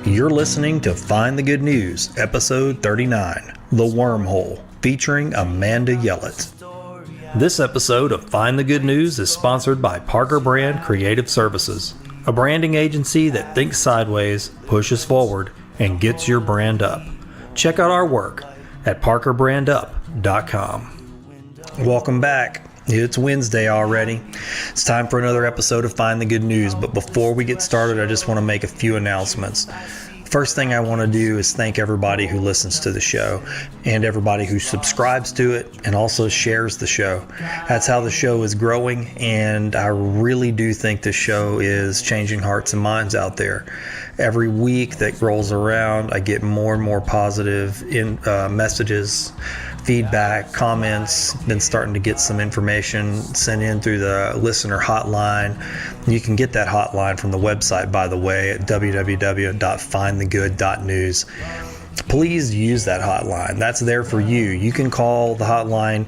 You're listening to Find the Good News, episode 39, The Wormhole, featuring Amanda Yellott. This episode of Find the Good News is sponsored by Parker Brand Creative Services, a branding agency that thinks sideways, pushes forward, and gets your brand up. Check out our work at parkerbrandup.com. Welcome back. It's Wednesday already. It's time for another episode of Find the Good News, but before we get started, I just want to make a few announcements. First thing I want to do is thank everybody who listens to the show and everybody who subscribes to it and also shares the show. That's how the show is growing, and I really do think the show is changing hearts and minds out there. Every week that rolls around, I get more and more positive messages, feedback, comments. Been starting to get some information sent in through the listener hotline. You can get that hotline from the website, by the way, at www.findthegood.news. Please use that hotline. That's there for you. You can call the hotline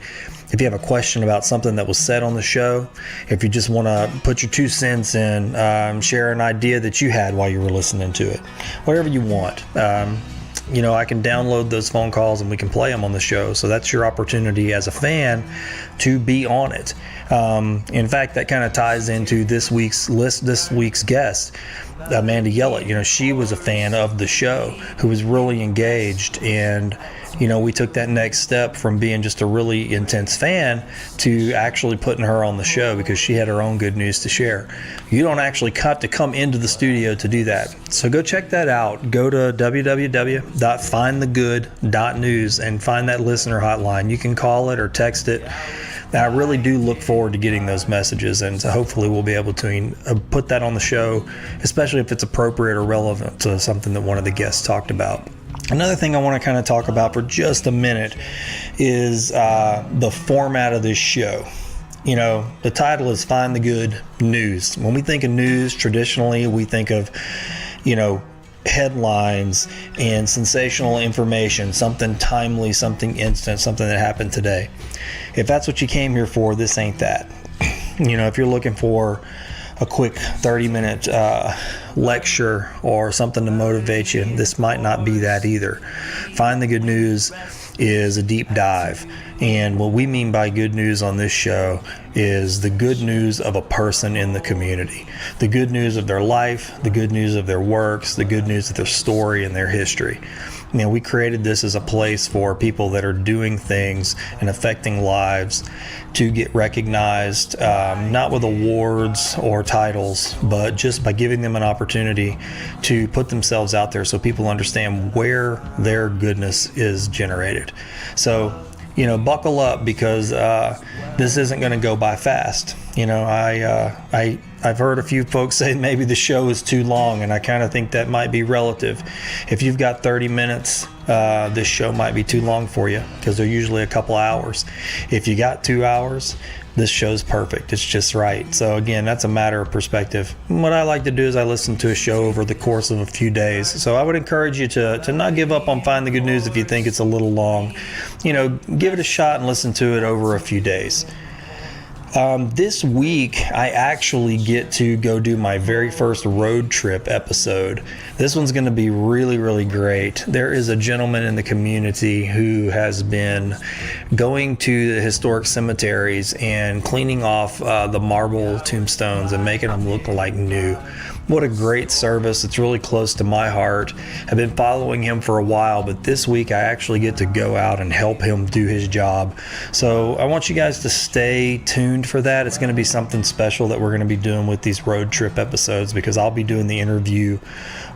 if you have a question about something that was said on the show, if you just want to put your 2 cents in, share an idea that you had while you were listening to it, whatever you want. I can download those phone calls and we can play them on the show. So that's your opportunity as a fan to be on it. In fact, that kind of ties into this week's guest, Amanda Yellott. She was a fan of the show who was really engaged, and we took that next step from being just a really intense fan to actually putting her on the show because she had her own good news to share. You don't actually have to come into the studio to do that. So go check that out. Go to www.findthegood.news and find that listener hotline. You can call it or text it. I really do look forward to getting those messages, and so hopefully we'll be able to put that on the show, especially if it's appropriate or relevant to something that one of the guests talked about. Another thing I want to kind of talk about for just a minute is the format of this show. The title is Find the Good News. When we think of news, traditionally we think of, headlines and sensational information, something timely, something instant, something that happened today. If that's what you came here for, this ain't that. If you're looking for a quick 30-minute lecture or something to motivate you, this might not be that either. Find the Good News is a deep dive, and what we mean by good news on this show is the good news of a person in the community, the good news of their life, the good news of their works, the good news of their story and their history. We created this as a place for people that are doing things and affecting lives to get recognized, not with awards or titles, but just by giving them an opportunity to put themselves out there so people understand where their goodness is generated. So, buckle up, because this isn't going to go by fast. I've heard a few folks say maybe the show is too long, and I kind of think that might be relative. If you've got 30 minutes, this show might be too long for you, because they're usually a couple hours. If you got 2 hours, this show's perfect. It's just right. So again, that's a matter of perspective. What I like to do is I listen to a show over the course of a few days. So I would encourage you to not give up on Find the Good News if you think it's a little long. Give it a shot and listen to it over a few days. This week, I actually get to go do my very first road trip episode. This one's going to be really, really great. There is a gentleman in the community who has been going to the historic cemeteries and cleaning off the marble tombstones and making them look like new. What a great service. It's really close to my heart. I've been following him for a while, but this week I actually get to go out and help him do his job. So I want you guys to stay tuned for that. It's going to be something special that we're going to be doing with these road trip episodes, because I'll be doing the interview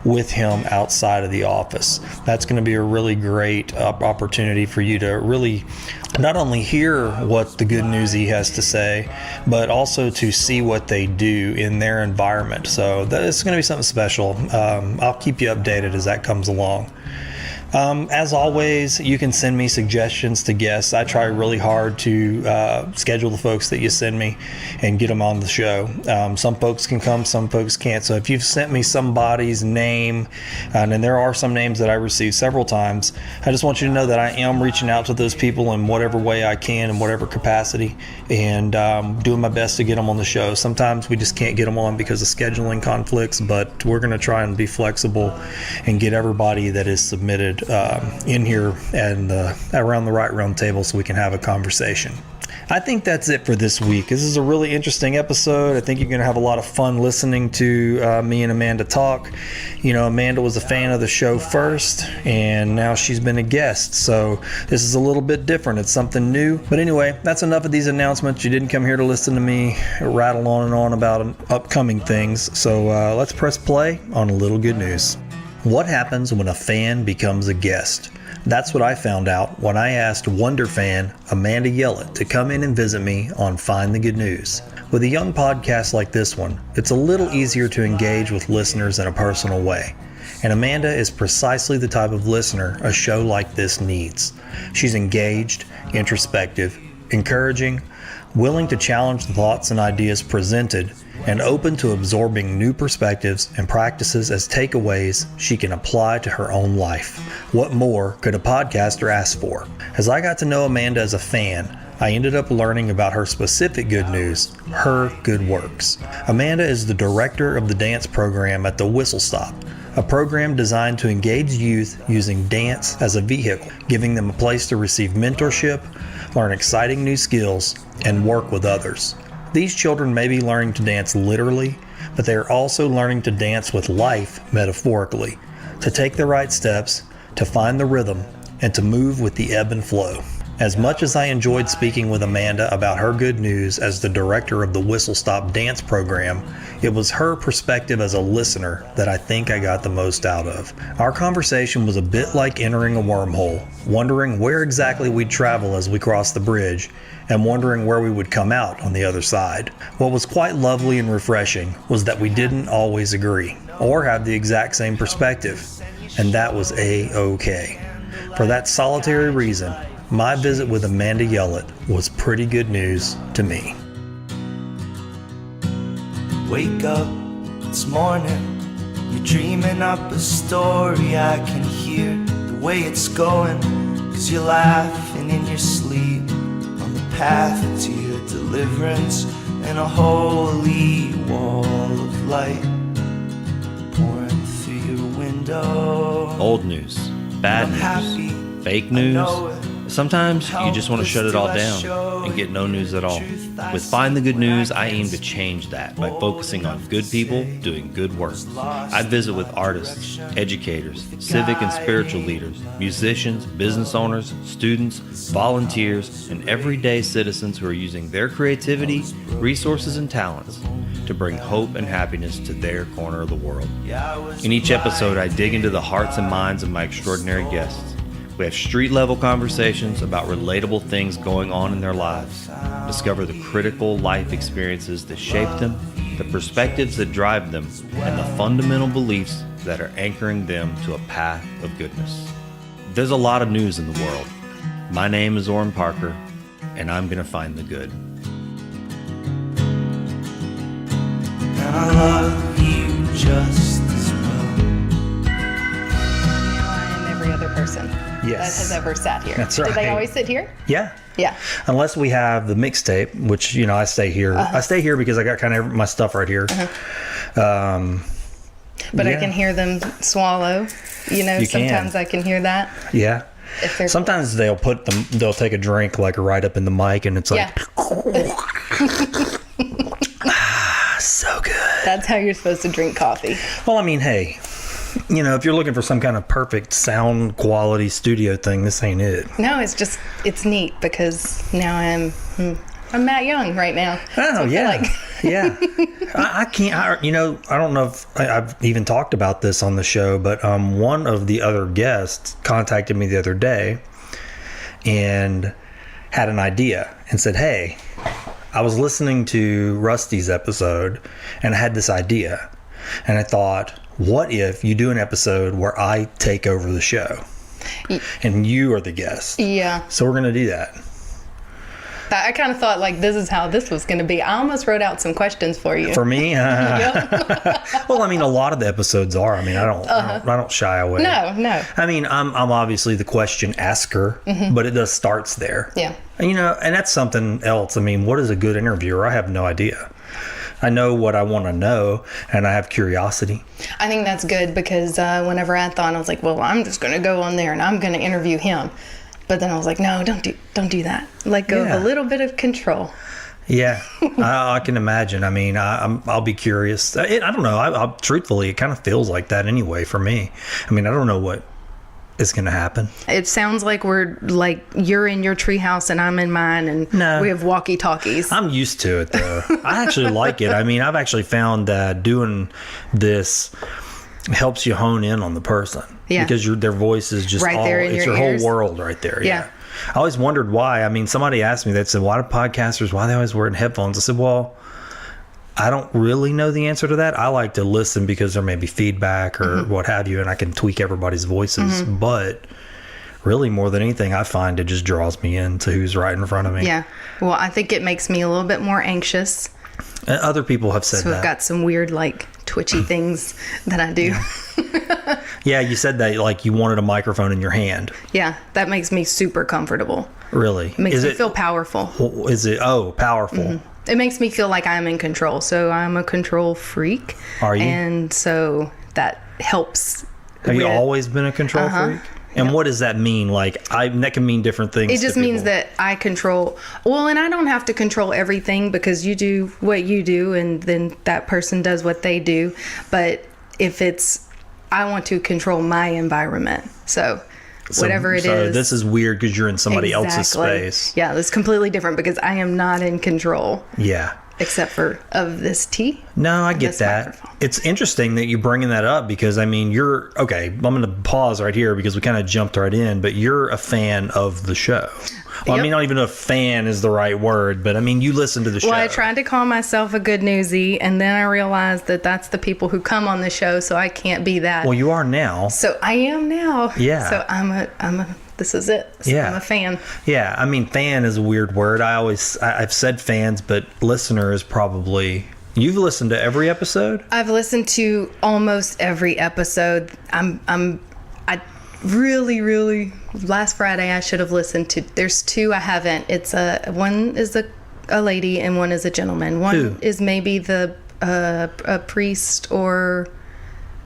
with him outside of the office. That's going to be a really great opportunity for you to really not only hear what the good news he has to say, but also to see what they do in their environment. So that is going to be something special. I'll keep you updated as that comes along. As always, you can send me suggestions to guests. I try really hard to schedule the folks that you send me and get them on the show. Some folks can come, some folks can't. So if you've sent me somebody's name, and there are some names that I received several times, I just want you to know that I am reaching out to those people in whatever way I can, in whatever capacity, and doing my best to get them on the show. Sometimes we just can't get them on because of scheduling conflicts, but we're going to try and be flexible and get everybody that is submitted in here and around the right round table so we can have a conversation. I think that's it for this week. This is a really interesting episode. I think you're going to have a lot of fun listening to me and Amanda talk. You know, Amanda was a fan of the show first, and now she's been a guest. So this is a little bit different. It's something new. But anyway, that's enough of these announcements. You didn't come here to listen to me rattle on and on about upcoming things. So let's press play on a little good news. What happens when a fan becomes a guest? That's what I found out when I asked Wonder fan Amanda Yellott to come in and visit me on Find the Good News. With a young podcast like this one, it's a little easier to engage with listeners in a personal way. And Amanda is precisely the type of listener a show like this needs. She's engaged, introspective, encouraging, willing to challenge the thoughts and ideas presented, and open to absorbing new perspectives and practices as takeaways she can apply to her own life. What more could a podcaster ask for? As I got to know Amanda as a fan, I ended up learning about her specific good news, her good works. Amanda is the director of the dance program at the Whistle Stop, a program designed to engage youth using dance as a vehicle, giving them a place to receive mentorship, learn exciting new skills, and work with others. These children may be learning to dance literally, but they are also learning to dance with life metaphorically, to take the right steps, to find the rhythm, and to move with the ebb and flow. As much as I enjoyed speaking with Amanda about her good news as the director of the Whistle Stop dance program, it was her perspective as a listener that I think I got the most out of. Our conversation was a bit like entering a wormhole, wondering where exactly we'd travel as we crossed the bridge, and wondering where we would come out on the other side. What was quite lovely and refreshing was that we didn't always agree, or have the exact same perspective, and that was A-okay. For that solitary reason, my visit with Amanda Yellott was pretty good news to me. Wake up, it's morning. You're dreaming up a story. I can hear the way it's going, 'cause you're laughing in your sleep on the path to your deliverance, and a holy wall of light pouring through your window. Old news, bad news, fake news. Sometimes you just want to shut it all down and get no news at all. With Find the Good News, I aim to change that by focusing on good people doing good work. I visit with artists, educators, civic and spiritual leaders, musicians, business owners, students, volunteers, and everyday citizens who are using their creativity, resources, and talents to bring hope and happiness to their corner of the world. In each episode, I dig into the hearts and minds of my extraordinary guests. We have street-level conversations about relatable things going on in their lives, discover the critical life experiences that shape them, the perspectives that drive them, and the fundamental beliefs that are anchoring them to a path of goodness. There's a lot of news in the world. My name is Oran Parker, and I'm going to find the good. And I love you just as well. I'm every other person that has ever sat here. That's right. Do they always sit here? Yeah. Yeah. Unless we have the mixtape, which, you know, I stay here. I stay here because I got kind of my stuff right here. But I can hear them swallow. You know, sometimes I can hear that. Yeah. If sometimes they'll take a drink like right up in the mic, and it's like, so good. That's how you're supposed to drink coffee. Well, I mean, hey, you know, if you're looking for some kind of perfect sound quality studio thing, this ain't it. No, it's neat because now I'm Matt Young right now. Oh, yeah. Yeah. I can't, I don't know if I've even talked about this on the show, but one of the other guests contacted me the other day and had an idea and said, hey, I was listening to Rusty's episode and I had this idea. And I thought, what if you do an episode where I take over the show? and you are the guest. Yeah. So we're going to do that. I kind of thought like this is how this was going to be. I almost wrote out some questions for you. For me? Well, I mean, a lot of the episodes are. I mean, I don't shy away. No. I mean, I'm obviously the question asker, but it just starts there. Yeah. And, and that's something else. I mean, what is a good interviewer? I have no idea. I know what I want to know, and I have curiosity. I think that's good because whenever I thought, I was like, well, I'm just going to go on there and I'm going to interview him. But then I was like, no, don't do that. Let go of a little bit of control. Yeah, I can imagine. I mean, I'll be curious. I don't know. Truthfully, it kind of feels like that anyway for me. I mean, I don't know what is going to happen. It sounds like we're like you're in your treehouse and I'm in mine, and we have walkie-talkies. I'm used to it though. I actually like it. I mean, I've actually found that doing this helps you hone in on the person. Yeah. Because their voice is just right there in it's your your ears. whole world right there. Yeah. I always wondered why. I mean, somebody asked me, they said, why do podcasters, why they always wearing headphones? I said, well, I don't really know the answer to that. I like to listen because there may be feedback or what have you, and I can tweak everybody's voices. But really, more than anything, I find it just draws me into who's right in front of me. Yeah. Well, I think it makes me a little bit more anxious. And other people have said So that. I've got some weird, like, twitchy things that I do. Yeah, you said that like you wanted a microphone in your hand. Yeah, that makes me super comfortable. Really? It makes me feel powerful. Is it? Oh, powerful. It makes me feel like I'm in control. So I'm a control freak. Are you? And so that helps. Have you always been a control freak? And what does that mean? Like, that can mean different things. It just means that I control. Well, and I don't have to control everything because you do what you do, and then that person does what they do. But if I want to control my environment. So whatever it is. This is weird because you're in somebody else's space. Yeah, that's completely different because I am not in control. Yeah. Except for of this tea. No, I get this that. microphone. It's interesting that you're bringing that up because, I mean, okay, I'm going to pause right here because we kind of jumped right in, but you're a fan of the show. Well, I mean, not even a fan is the right word, but I mean, you listen to the show. Well, I tried to call myself a good newsie, and then I realized that that's the people who come on the show, so I can't be that. Well, you are now. So I am now. Yeah. So this is it. So Yeah. I'm a fan. Yeah, I mean, fan is a weird word. I've said fans, but listener is probably. You've listened to every episode? I've listened to almost every episode. I really last Friday I should have listened to. There's two I haven't. It's one is a lady and one is a gentleman. One is maybe a priest or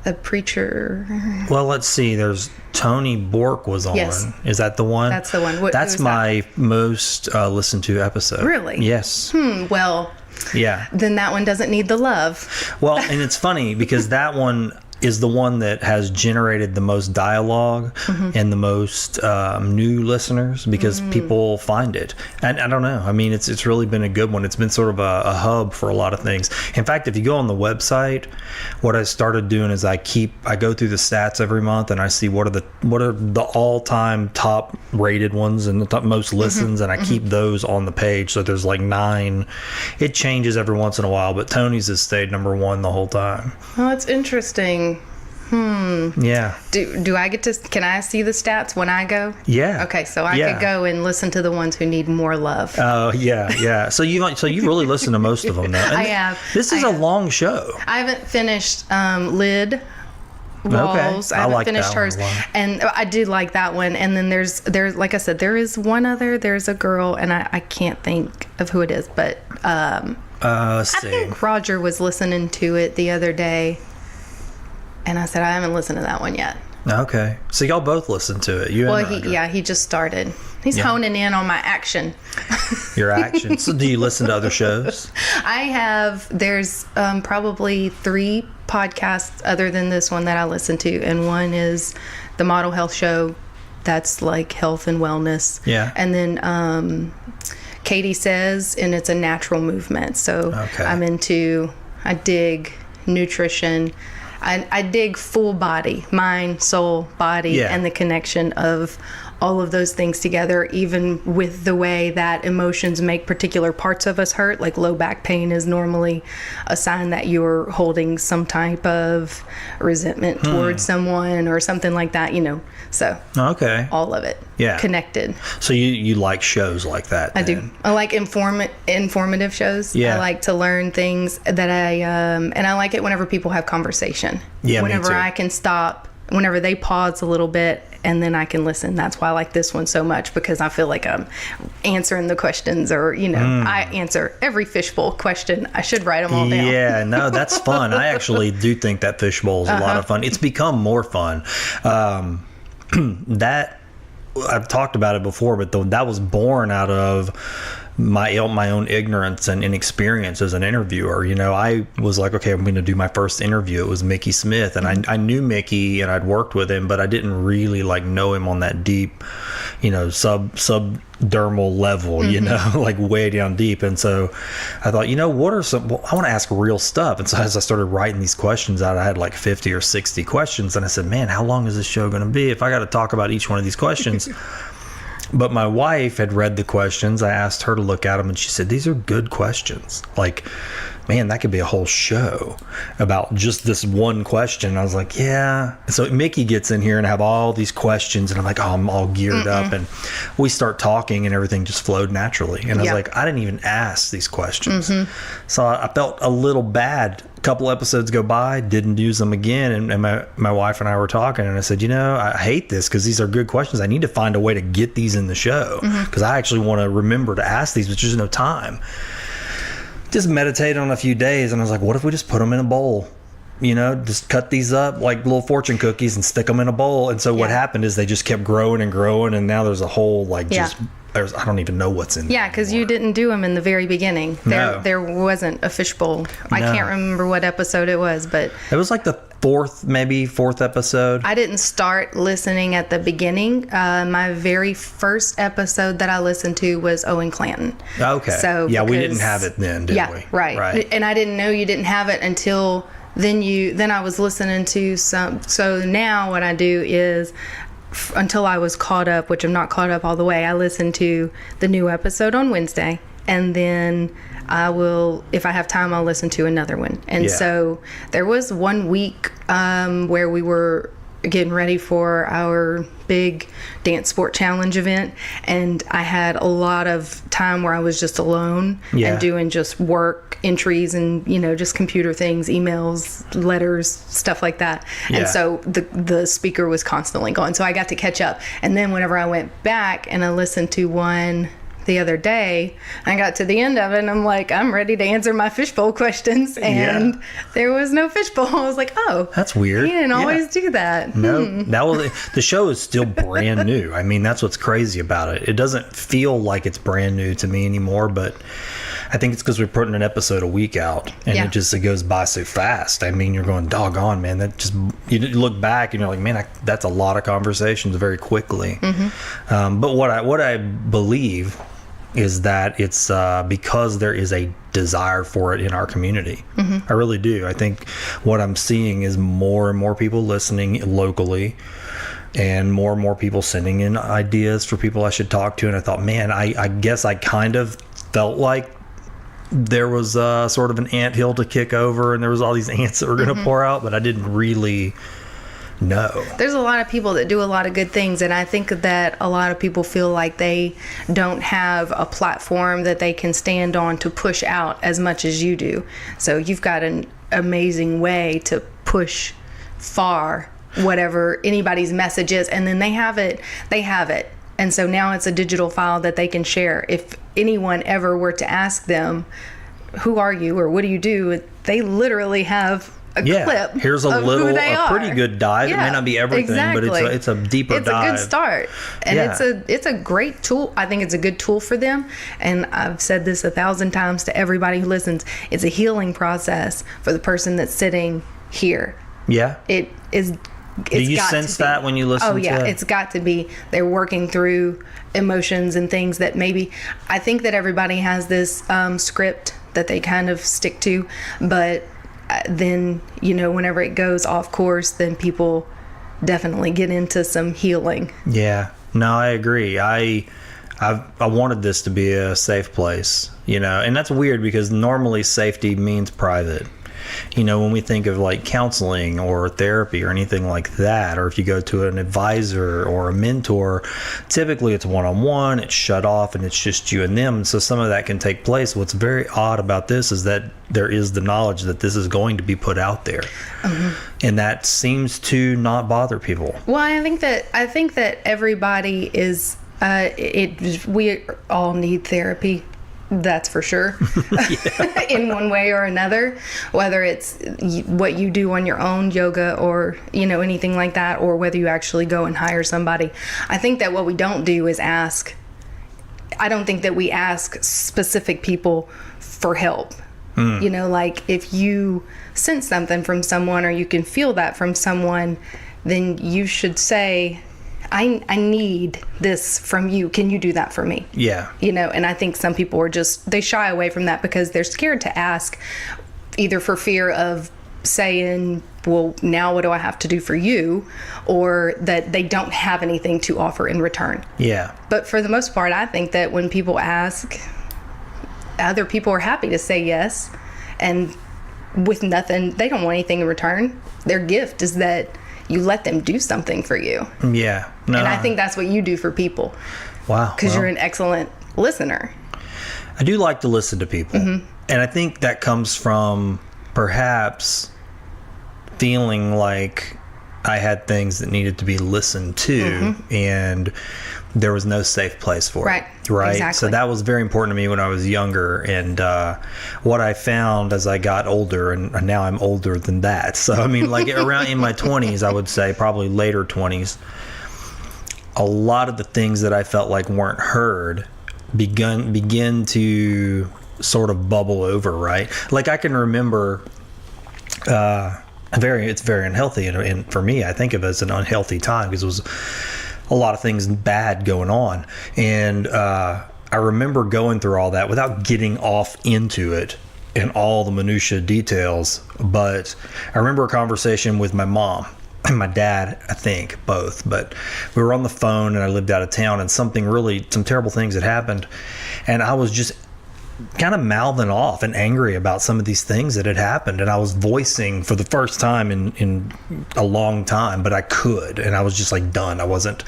a preacher. Well, let's see. There's Tony Bork was on. Yes. Is that the one? That's the one. That's my most listened to episode. Really? Yes. Well, Yeah. then that one doesn't need the love. Well, and it's funny because that one is the one that has generated the most dialogue and the most new listeners because people find it. And I don't know. I mean, it's really been a good one. It's been sort of a hub for a lot of things. In fact, if you go on the website, what I started doing is I go through the stats every month and I see what are the all-time top rated ones and the top most listens, and I keep those on the page. So there's like 9. It changes every once in a while, but Tony's has stayed number 1 the whole time. Oh, that's interesting. Yeah. Do I get to? Can I see the stats when I go? Yeah. Okay, so I could go and listen to the ones who need more love. Oh, yeah. So you really listened to most of them, though. And I have. This is a long show. I haven't finished Lid Walls. Okay. I haven't like finished that one hers, a lot. and I did like that one. And then there's like I said, there is one other. There's a girl, and I can't think of who it is, but Let's see. I think Roger was listening to it the other day, and I said I haven't listened to that one yet. Okay. So y'all both listened to it. You and Roger. He just started. He's honing in on my action. Your action. So do you listen to other shows? I have. There's probably 3 podcasts other than this one that I listen to, and one is the Model Health Show. That's like health and wellness. Yeah. And then Katie Says, and it's a natural movement. So I dig nutrition. I dig full body, mind, soul, body, and the connection of all of those things together, even with the way that emotions make particular parts of us hurt. Like low back pain is normally a sign that you're holding some type of resentment towards someone or something like that, so Okay. all of it connected. So you like shows like that? I then? do. I like informative shows. Yeah. I like to learn things that and I like it whenever people have conversation. Yeah, me whenever too. I can stop, whenever they pause a little bit, and then I can listen. That's why I like this one so much, because I feel like I'm answering the questions, or I answer every fishbowl question. I should write them all down. Yeah, no, that's fun. I actually do think that fishbowl is a lot of fun. It's become more fun. That I've talked about it before, but that was born out of my own ignorance and inexperience as an interviewer. I was like, okay, I'm going to do my first interview. It was Mickey Smith, and I knew Mickey and I'd worked with him, but I didn't really know him on that deep, subdermal level, like way down deep. And so I thought, what are I want to ask real stuff. And so as I started writing these questions out, I had like 50 or 60 questions, and I said, man, how long is this show going to be if I got to talk about each one of these questions? But my wife had read the questions. I asked her to look at them, and she said, these are good questions. Like, man, that could be a whole show about just this one question. I was like, yeah. So Mickey gets in here and I have all these questions, and I'm like, oh, I'm all geared up. And we start talking, and everything just flowed naturally. And I was like, I didn't even ask these questions. So I felt a little bad. A couple episodes go by, didn't use them again. And my wife and I were talking, and I said, I hate this, because these are good questions. I need to find a way to get these in the show, because I actually want to remember to ask these, but there's no time. Just meditated on a few days, and I was like, what if we just put them in a bowl? Just cut these up like little fortune cookies and stick them in a bowl. And so what happened is they just kept growing and growing, and now there's a whole I don't even know what's in there. Yeah, because you didn't do them in the very beginning. There wasn't a fishbowl. I can't remember what episode it was, but it was like the fourth episode. I didn't start listening at the beginning. My very first episode that I listened to was Owen Clanton. Okay. So we didn't have it then, did we? Yeah, right. And I didn't know you didn't have it until then. I was listening to some. So now what I do is, until I was caught up, which I'm not caught up all the way, I listen to the new episode on Wednesday, and then I will, if I have time, I'll listen to another one. And so there was 1 week where we were getting ready for our big dance sport challenge event, and I had a lot of time where I was just alone and doing just work entries and just computer things, emails, letters, stuff like that. And so the speaker was constantly going, so I got to catch up. And then whenever I went back and I listened to one the other day, I got to the end of it, and I'm like, I'm ready to answer my fishbowl questions, and there was no fishbowl. I was like, oh, that's weird. He didn't always do that. No, that was the show is still brand new. I mean, that's what's crazy about it. It doesn't feel like it's brand new to me anymore, but I think it's because we're putting an episode a week out, and it goes by so fast. I mean, you're going, doggone, man, that just, you look back and you're like, man, that's a lot of conversations very quickly. But what I believe is that it's because there is a desire for it in our community. I really do. I think what I'm seeing is more and more people listening locally, and more people sending in ideas for people I should talk to. And I thought, man, I guess I kind of felt like there was sort of an anthill to kick over, and there was all these ants that were going to pour out, but I didn't really know. There's a lot of people that do a lot of good things, and I think that a lot of people feel like they don't have a platform that they can stand on to push out as much as you do. So you've got an amazing way to push far whatever anybody's message is, and then they have it. And so now it's a digital file that they can share. If anyone ever were to ask them, who are you or what do you do, they literally have a clip. Here's a pretty good dive. It may not be everything, but it's a deeper dive. It's a good start, and it's a great tool. I think it's a good tool for them. And I've said this 1,000 times to everybody who listens. It's a healing process for the person that's sitting here. Yeah, it is. Do you sense that when you listen? Oh yeah, it's got to be. They're working through emotions and things that maybe, I think that everybody has this script that they kind of stick to, but then whenever it goes off course, then people definitely get into some healing. Yeah. No, I agree. I wanted this to be a safe place, and that's weird because normally safety means private. When we think of like counseling or therapy or anything like that, or if you go to an advisor or a mentor, typically it's one-on-one, it's shut off, and it's just you and them. So some of that can take place. What's very odd about this is that there is the knowledge that this is going to be put out there. And that seems to not bother people. Well, I think that everybody is we all need therapy. That's for sure. In one way or another, whether it's what you do on your own, yoga or anything like that, or whether you actually go and hire somebody. I think that what we don't do is ask. I don't think that we ask specific people for help. Like if you sense something from someone or you can feel that from someone, then you should say, I need this from you. Can you do that for me? Yeah. And I think some people are they shy away from that because they're scared to ask, either for fear of saying, well, now what do I have to do for you? Or that they don't have anything to offer in return. Yeah. But for the most part, I think that when people ask, other people are happy to say yes. And with nothing, they don't want anything in return. Their gift is that you let them do something for you. Yeah. No. And I think that's what you do for people. Wow. Because you're an excellent listener. I do like to listen to people. Mm-hmm. And I think that comes from perhaps feeling like I had things that needed to be listened to, and there was no safe place for it. Right. Exactly. So that was very important to me when I was younger. And what I found as I got older, and now I'm older than that. So, I mean, like around in my 20s, I would say probably later 20s, a lot of the things that I felt like weren't heard begin to sort of bubble over, right? Like I can remember it's very unhealthy, and for me, I think of it as an unhealthy time because it was a lot of things bad going on. And I remember going through all that without getting off into it and all the minutia details. But I remember a conversation with my mom and my dad, I think both, but we were on the phone and I lived out of town, and some terrible things had happened. And I was just kind of mouthing off and angry about some of these things that had happened, and I was voicing for the first time in a long time, but I could, and I was just like done. I wasn't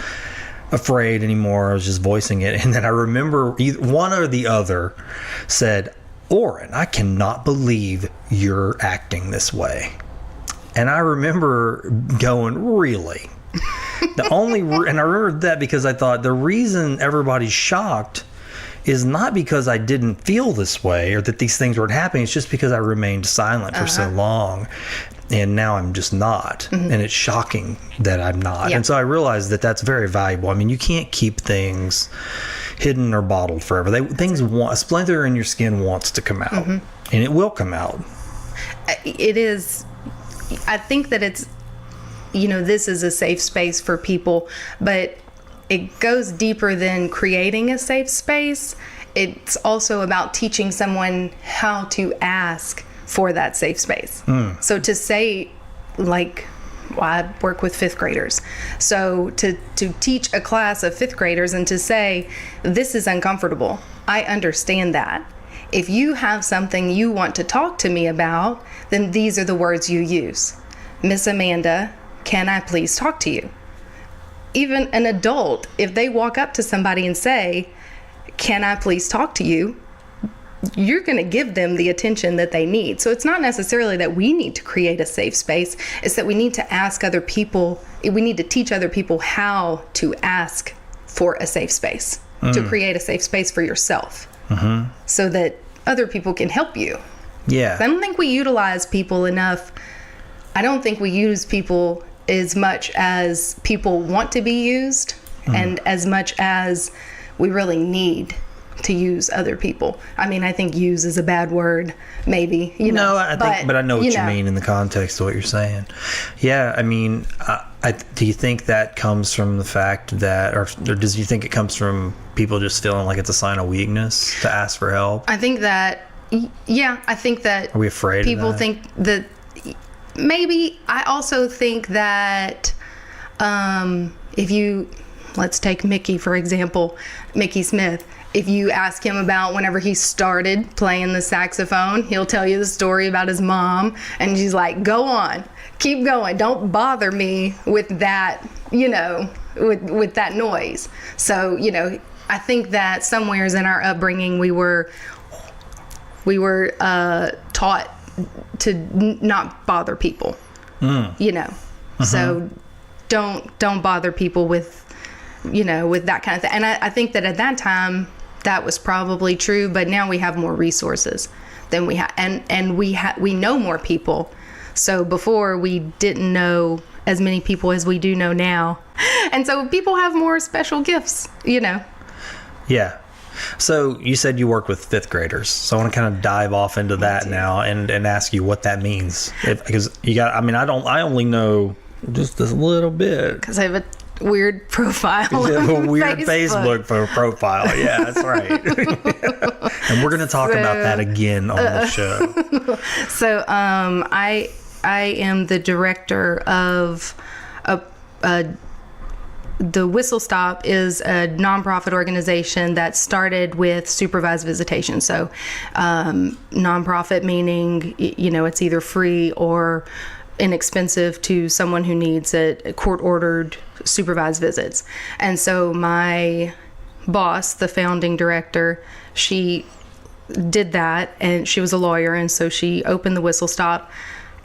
afraid anymore. I was just voicing it. And then I remember one or the other said, "Oran, I cannot believe you're acting this way." And I remember going, "Really?" And I remember that because I thought the reason everybody's shocked is not because I didn't feel this way or that these things weren't happening. It's just because I remained silent for so long, and now I'm just not. And it's shocking that I'm not. And so I realized that that's very valuable. I mean, you can't keep things hidden or bottled forever. A splinter in your skin wants to come out, and it will come out. It is. I think that it's, this is a safe space for people, but it goes deeper than creating a safe space. It's also about teaching someone how to ask for that safe space. So to say, like, well, I work with fifth graders. So to teach a class of fifth graders and to say, this is uncomfortable. I understand that. If you have something you want to talk to me about, then these are the words you use. Miss Amanda, can I please talk to you? Even an adult, if they walk up to somebody and say, can I please talk to you? You're going to give them the attention that they need. So it's not necessarily that we need to create a safe space. It's that we need to ask other people, we need to teach other people how to ask for a safe space, to create a safe space for yourself, so that other people can help you. Yeah. I don't think we utilize people enough. I don't think we use people as much as people want to be used, and as much as we really need to use other people. I mean, I think use is a bad word, maybe. No, but I know what you mean in the context of what you're saying. Yeah, I mean, do you think that comes from the fact that, or does you think it comes from people just feeling like it's a sign of weakness to ask for help? I think that, I think that. Are we afraid people of that? think that. Maybe. I also think that if you, let's take Mickey, for example, Mickey Smith. If you ask him about whenever he started playing the saxophone, he'll tell you the story about his mom. And she's like, go on, keep going. Don't bother me with that, with that noise. So, I think that somewheres in our upbringing, we were taught to not bother people, So don't bother people with that kind of thing. And I think that at that time that was probably true, but now we have more resources than we have, and we know more people. So before, we didn't know as many people as we do know now, and so people have more special gifts. Yeah. So you said you work with fifth graders. So I want to kind of dive off into that now and ask you what that means. Because I only know just a little bit. Because I have a weird profile. A weird Facebook profile. Yeah, that's right. And we're going to talk about that again on the show. So I am the director of the Whistle Stop is a nonprofit organization that started with supervised visitation. So nonprofit meaning, it's either free or inexpensive to someone who needs a court-ordered supervised visits. And so my boss, the founding director, she did that, and she was a lawyer, and so she opened the Whistle Stop.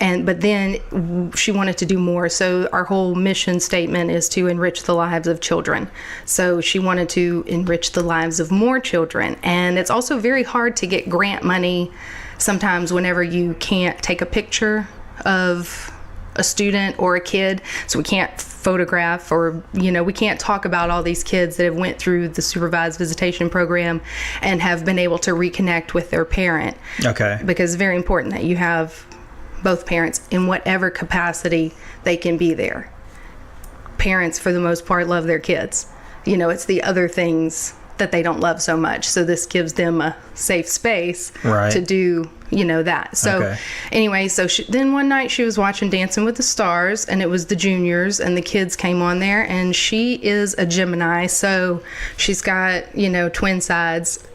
But then she wanted to do more. So our whole mission statement is to enrich the lives of children. So she wanted to enrich the lives of more children. And it's also very hard to get grant money sometimes whenever you can't take a picture of a student or a kid. So we can't photograph, or we can't talk about all these kids that have went through the supervised visitation program and have been able to reconnect with their parent. Okay. Because it's very important that you have both parents in whatever capacity they can be there. Parents, for the most part, love their kids. It's the other things that they don't love so much. So this gives them a safe space to do, that. So anyway, so then one night she was watching Dancing with the Stars, and it was the juniors, and the kids came on there, and she is a Gemini. So she's got, twin sides.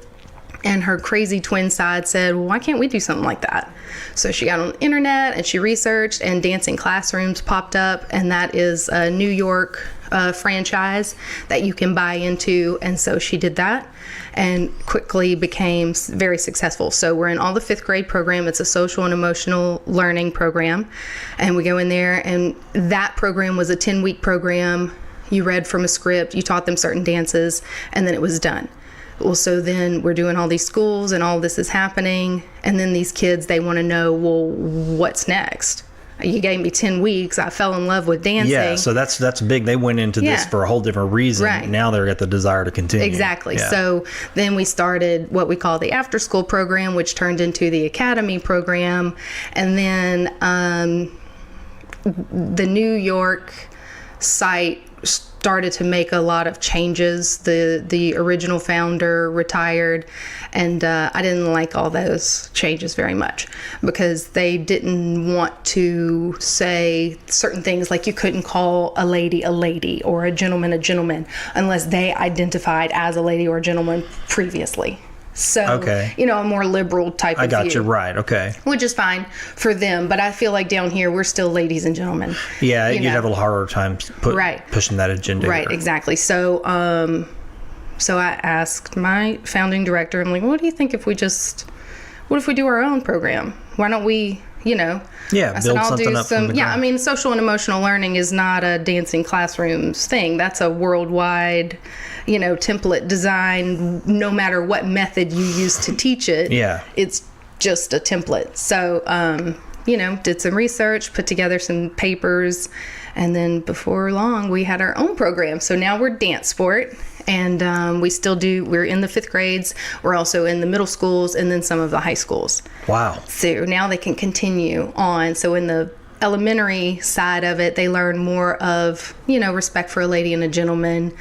And her crazy twin side said, well, why can't we do something like that? So she got on the internet and she researched, and Dancing Classrooms popped up, and that is a New York franchise that you can buy into. And so she did that and quickly became very successful. So we're in all the fifth grade program. It's a social and emotional learning program. And we go in there, and that program was a 10-week program. You read from a script, you taught them certain dances, and then it was done. Well, so then we're doing all these schools and all this is happening. And then these kids, they want to know, well, what's next? You gave me 10 weeks. I fell in love with dancing. Yeah, so that's big. They went into this for a whole different reason. Right. Now they're got the desire to continue. Exactly. Yeah. So then we started what we call the after school program, which turned into the academy program. And then the New York site started to make a lot of changes. The original founder retired, and I didn't like all those changes very much, because they didn't want to say certain things, like you couldn't call a lady or a gentleman unless they identified as a lady or a gentleman previously. So, a more liberal type of view. I got you. Right. Okay. Which is fine for them. But I feel like down here, we're still ladies and gentlemen. Yeah. You'd have a little harder time pushing that agenda. Right. Here. Exactly. So, so I asked my founding director, I'm like, what do you think if we do our own program? Why don't we, Yeah, I said, build I'll something do up from the ground. I mean, social and emotional learning is not a Dancing Classrooms thing. That's a worldwide, template design. No matter what method you use to teach it, it's just a template. So, did some research, put together some papers, and then before long, we had our own program. So now we're Dance Sport, and we're in the fifth grades. We're also in the middle schools, and then some of the high schools. Wow. So now they can continue on. So in the elementary side of it, they learn more of, respect for a lady and a gentleman.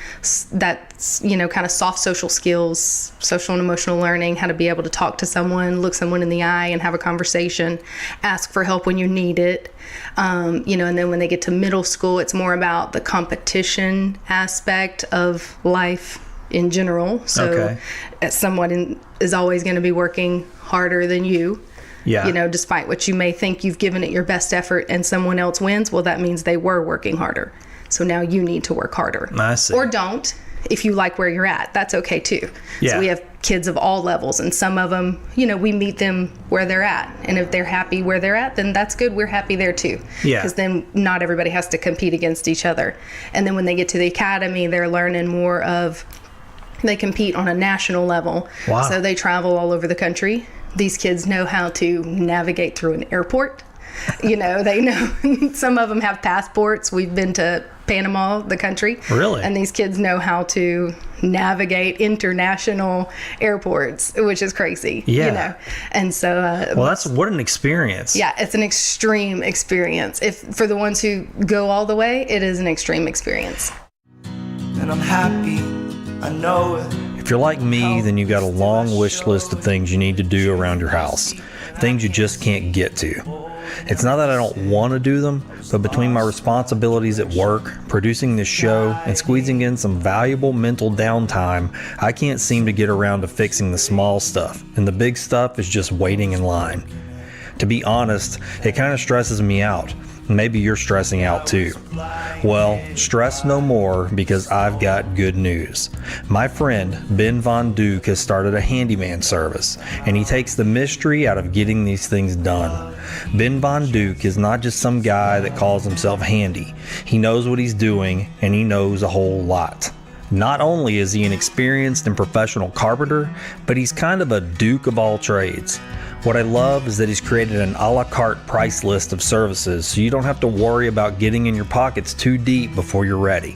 That's, kind of soft social skills, social and emotional learning, how to be able to talk to someone, look someone in the eye and have a conversation, ask for help when you need it. And then when they get to middle school, it's more about the competition aspect of life in general. So someone is always going to be working harder than you. Yeah. Despite what you may think you've given it your best effort and someone else wins, well, that means they were working harder. So now you need to work harder. I see. Or don't. If you like where you're at, that's okay too. Yeah. So we have kids of all levels, and some of them, we meet them where they're at. And if they're happy where they're at, then that's good. We're happy there too. Yeah. Because then not everybody has to compete against each other. And then when they get to the academy, they're learning more of, they compete on a national level. Wow. So they travel all over the country. These kids know how to navigate through an airport. They know. Some of them have passports. We've been to Panama, the country. Really? And these kids know how to navigate international airports, which is crazy. Yeah. And so. What an experience. Yeah, it's an extreme experience. For the ones who go all the way, it is an extreme experience. And I'm happy, I know it. If you're like me, then you've got a long wish list of things you need to do around your house, things you just can't get to. It's not that I don't want to do them, but between my responsibilities at work, producing this show, and squeezing in some valuable mental downtime, I can't seem to get around to fixing the small stuff, and the big stuff is just waiting in line. To be honest, it kind of stresses me out. Maybe you're stressing out too. Well, stress no more, because I've got good news. My friend Ben Von Duke has started a handyman service, and he takes the mystery out of getting these things done. Ben Von Duke is not just some guy that calls himself handy. He knows what he's doing, and he knows a whole lot. Not only is he an experienced and professional carpenter, but he's kind of a Duke of all trades. What I love is that he's created an a la carte price list of services, so you don't have to worry about getting in your pockets too deep before you're ready.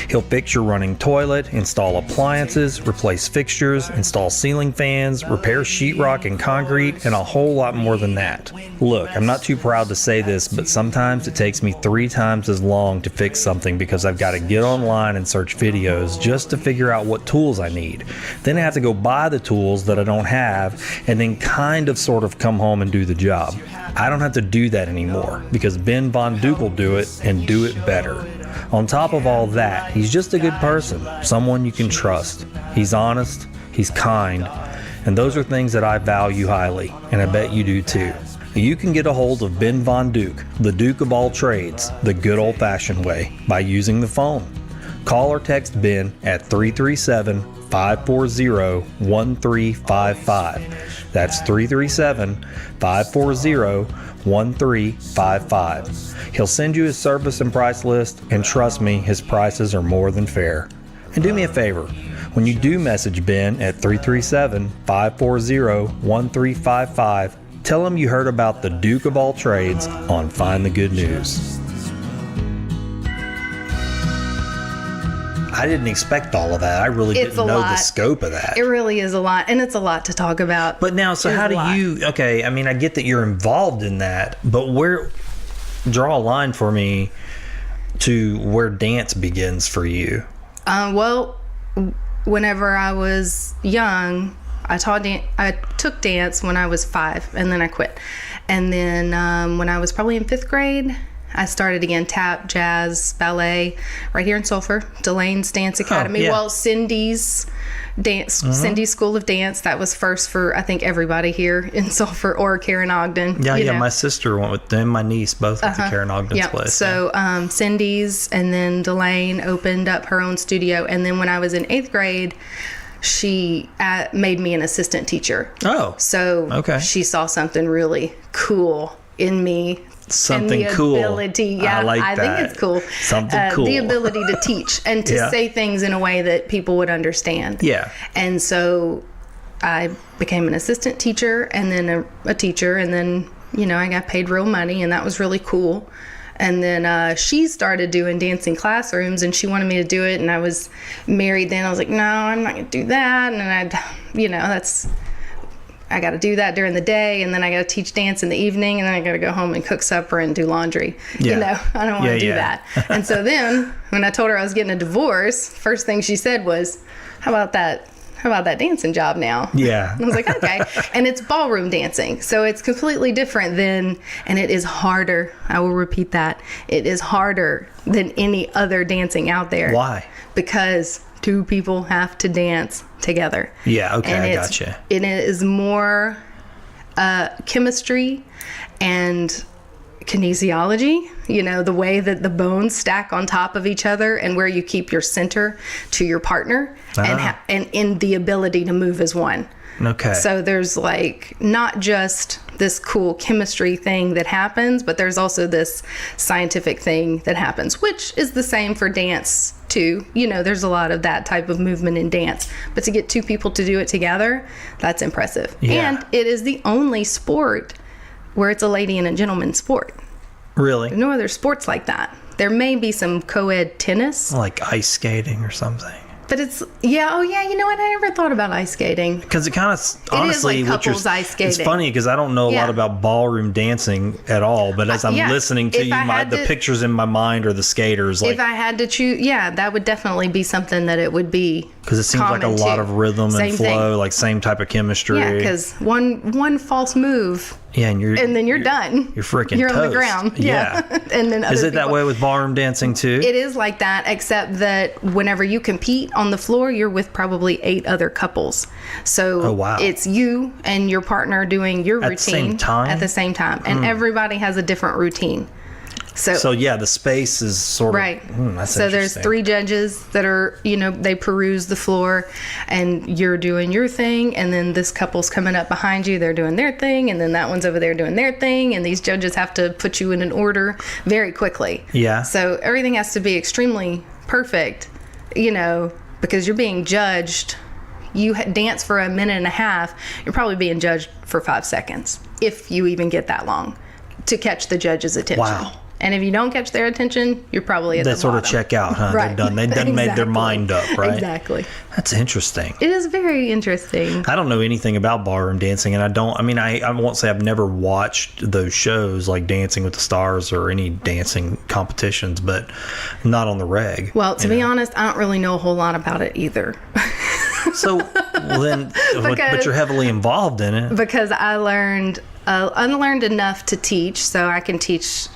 He'll fix your running toilet, install appliances, replace fixtures, install ceiling fans, repair sheetrock and concrete, and a whole lot more than that. Look, I'm not too proud to say this, but sometimes it takes me 3 times as long to fix something because I've got to get online and search videos just to figure out what tools I need. Then I have to go buy the tools that I don't have, and then sort of come home and do the job. I don't have to do that anymore because Ben Von Duke will do it and do it better. On top of all that, he's just a good person, someone you can trust. He's honest, he's kind, and those are things that I value highly, and I bet you do too. You can get a hold of Ben Von Duke, the Duke of all trades, the good old-fashioned way, by using the phone. Call or text Ben at 337-540-1355. That's 337-540-1355. He'll send you his service and price list, and trust me, his prices are more than fair. And do me a favor, when you do message Ben at 337-540-1355, tell him you heard about the Duke of all trades on Find the Good News. I didn't expect all of that. I really didn't know the scope of that. It really is a lot, and it's a lot to talk about. But now, so how do you, I mean, I get that you're involved in that, but draw a line for me to where dance begins for you. Well, whenever I was young, I took dance when I was 5, and then I quit. And then when I was probably in 5th grade, I started again, tap, jazz, ballet, right here in Sulphur, Delane's Dance Academy. Oh, yeah. Well, Cindy's dance, Cindy's School of Dance. That was first for, I think, everybody here in Sulphur or Karen Ogden. Yeah, my sister went with them, my niece both went to Karen Ogden's place. So Cindy's, and then Delane opened up her own studio. And then when I was in 8th grade, she made me an assistant teacher. Oh. So she saw something really cool in me. Something cool. Ability, yeah, I think it's cool. Something cool. The ability to teach and to say things in a way that people would understand. Yeah. And so I became an assistant teacher, and then a teacher, and then, I got paid real money, and that was really cool. And then she started doing dancing classrooms, and she wanted me to do it, and I was married then. I was like, no, I'm not going to do that. And that's I got to do that during the day, and then I got to teach dance in the evening, and then I got to go home and cook supper and do laundry. Yeah. You know, I don't want to do that. And so then when I told her I was getting a divorce, first thing she said was, how about that dancing job now? Yeah. I was like, okay. And it's ballroom dancing. So it's completely different than, and it is harder. I will repeat that. It is harder than any other dancing out there. Why? Because two people have to dance together. Yeah, okay, and I gotcha. It is more chemistry and kinesiology, you know, the way that the bones stack on top of each other and where you keep your center to your partner and in the ability to move as one. Okay. So there's like not just this cool chemistry thing that happens, but there's also this scientific thing that happens, which is the same for dance too. You know, there's a lot of that type of movement in dance, but to get two people to do it together, that's impressive. Yeah. And it is the only sport where it's a lady and a gentleman sport. Really? No other sports like that. There may be some co-ed tennis. Like ice skating or something. But it's, yeah, oh yeah, you know what? I never thought about ice skating. Because it kind of, honestly, it is like couples ice skating. It's funny because I don't know a lot about ballroom dancing at all, but as I'm listening to you, the pictures in my mind are the skaters. Like, if I had to choose, yeah, that would definitely be something that it would be. Because it seems like a lot of rhythm and flow, like same type of chemistry. Yeah, because one false move. Yeah, and then you're done. You're freaking You're toast. on the ground. Yeah. And then is it that way with ballroom dancing too? It is like that, except that whenever you compete on the floor, you're with probably 8 other couples. So it's you and your partner doing your routine at the same time. And everybody has a different routine. So yeah, the space is sort of right. That's so there's 3 judges that are, you know, they peruse the floor, and you're doing your thing, and then this couple's coming up behind you, they're doing their thing, and then that one's over there doing their thing, and these judges have to put you in an order very quickly. Yeah. So everything has to be extremely perfect, you know, because you're being judged. You dance for a minute and a half, you're probably being judged for 5 seconds, if you even get that long, to catch the judge's attention. Wow. And if you don't catch their attention, you're probably at the bottom. They sort of check out, huh? Right. They're done. They've done made their mind up, right? Exactly. That's interesting. It is very interesting. I don't know anything about ballroom dancing, and I won't say I've never watched those shows like Dancing with the Stars or any dancing competitions, but not on the reg. Well, to be honest, I don't really know a whole lot about it either. So, but you're heavily involved in it. Because I learned enough to teach, so I can teach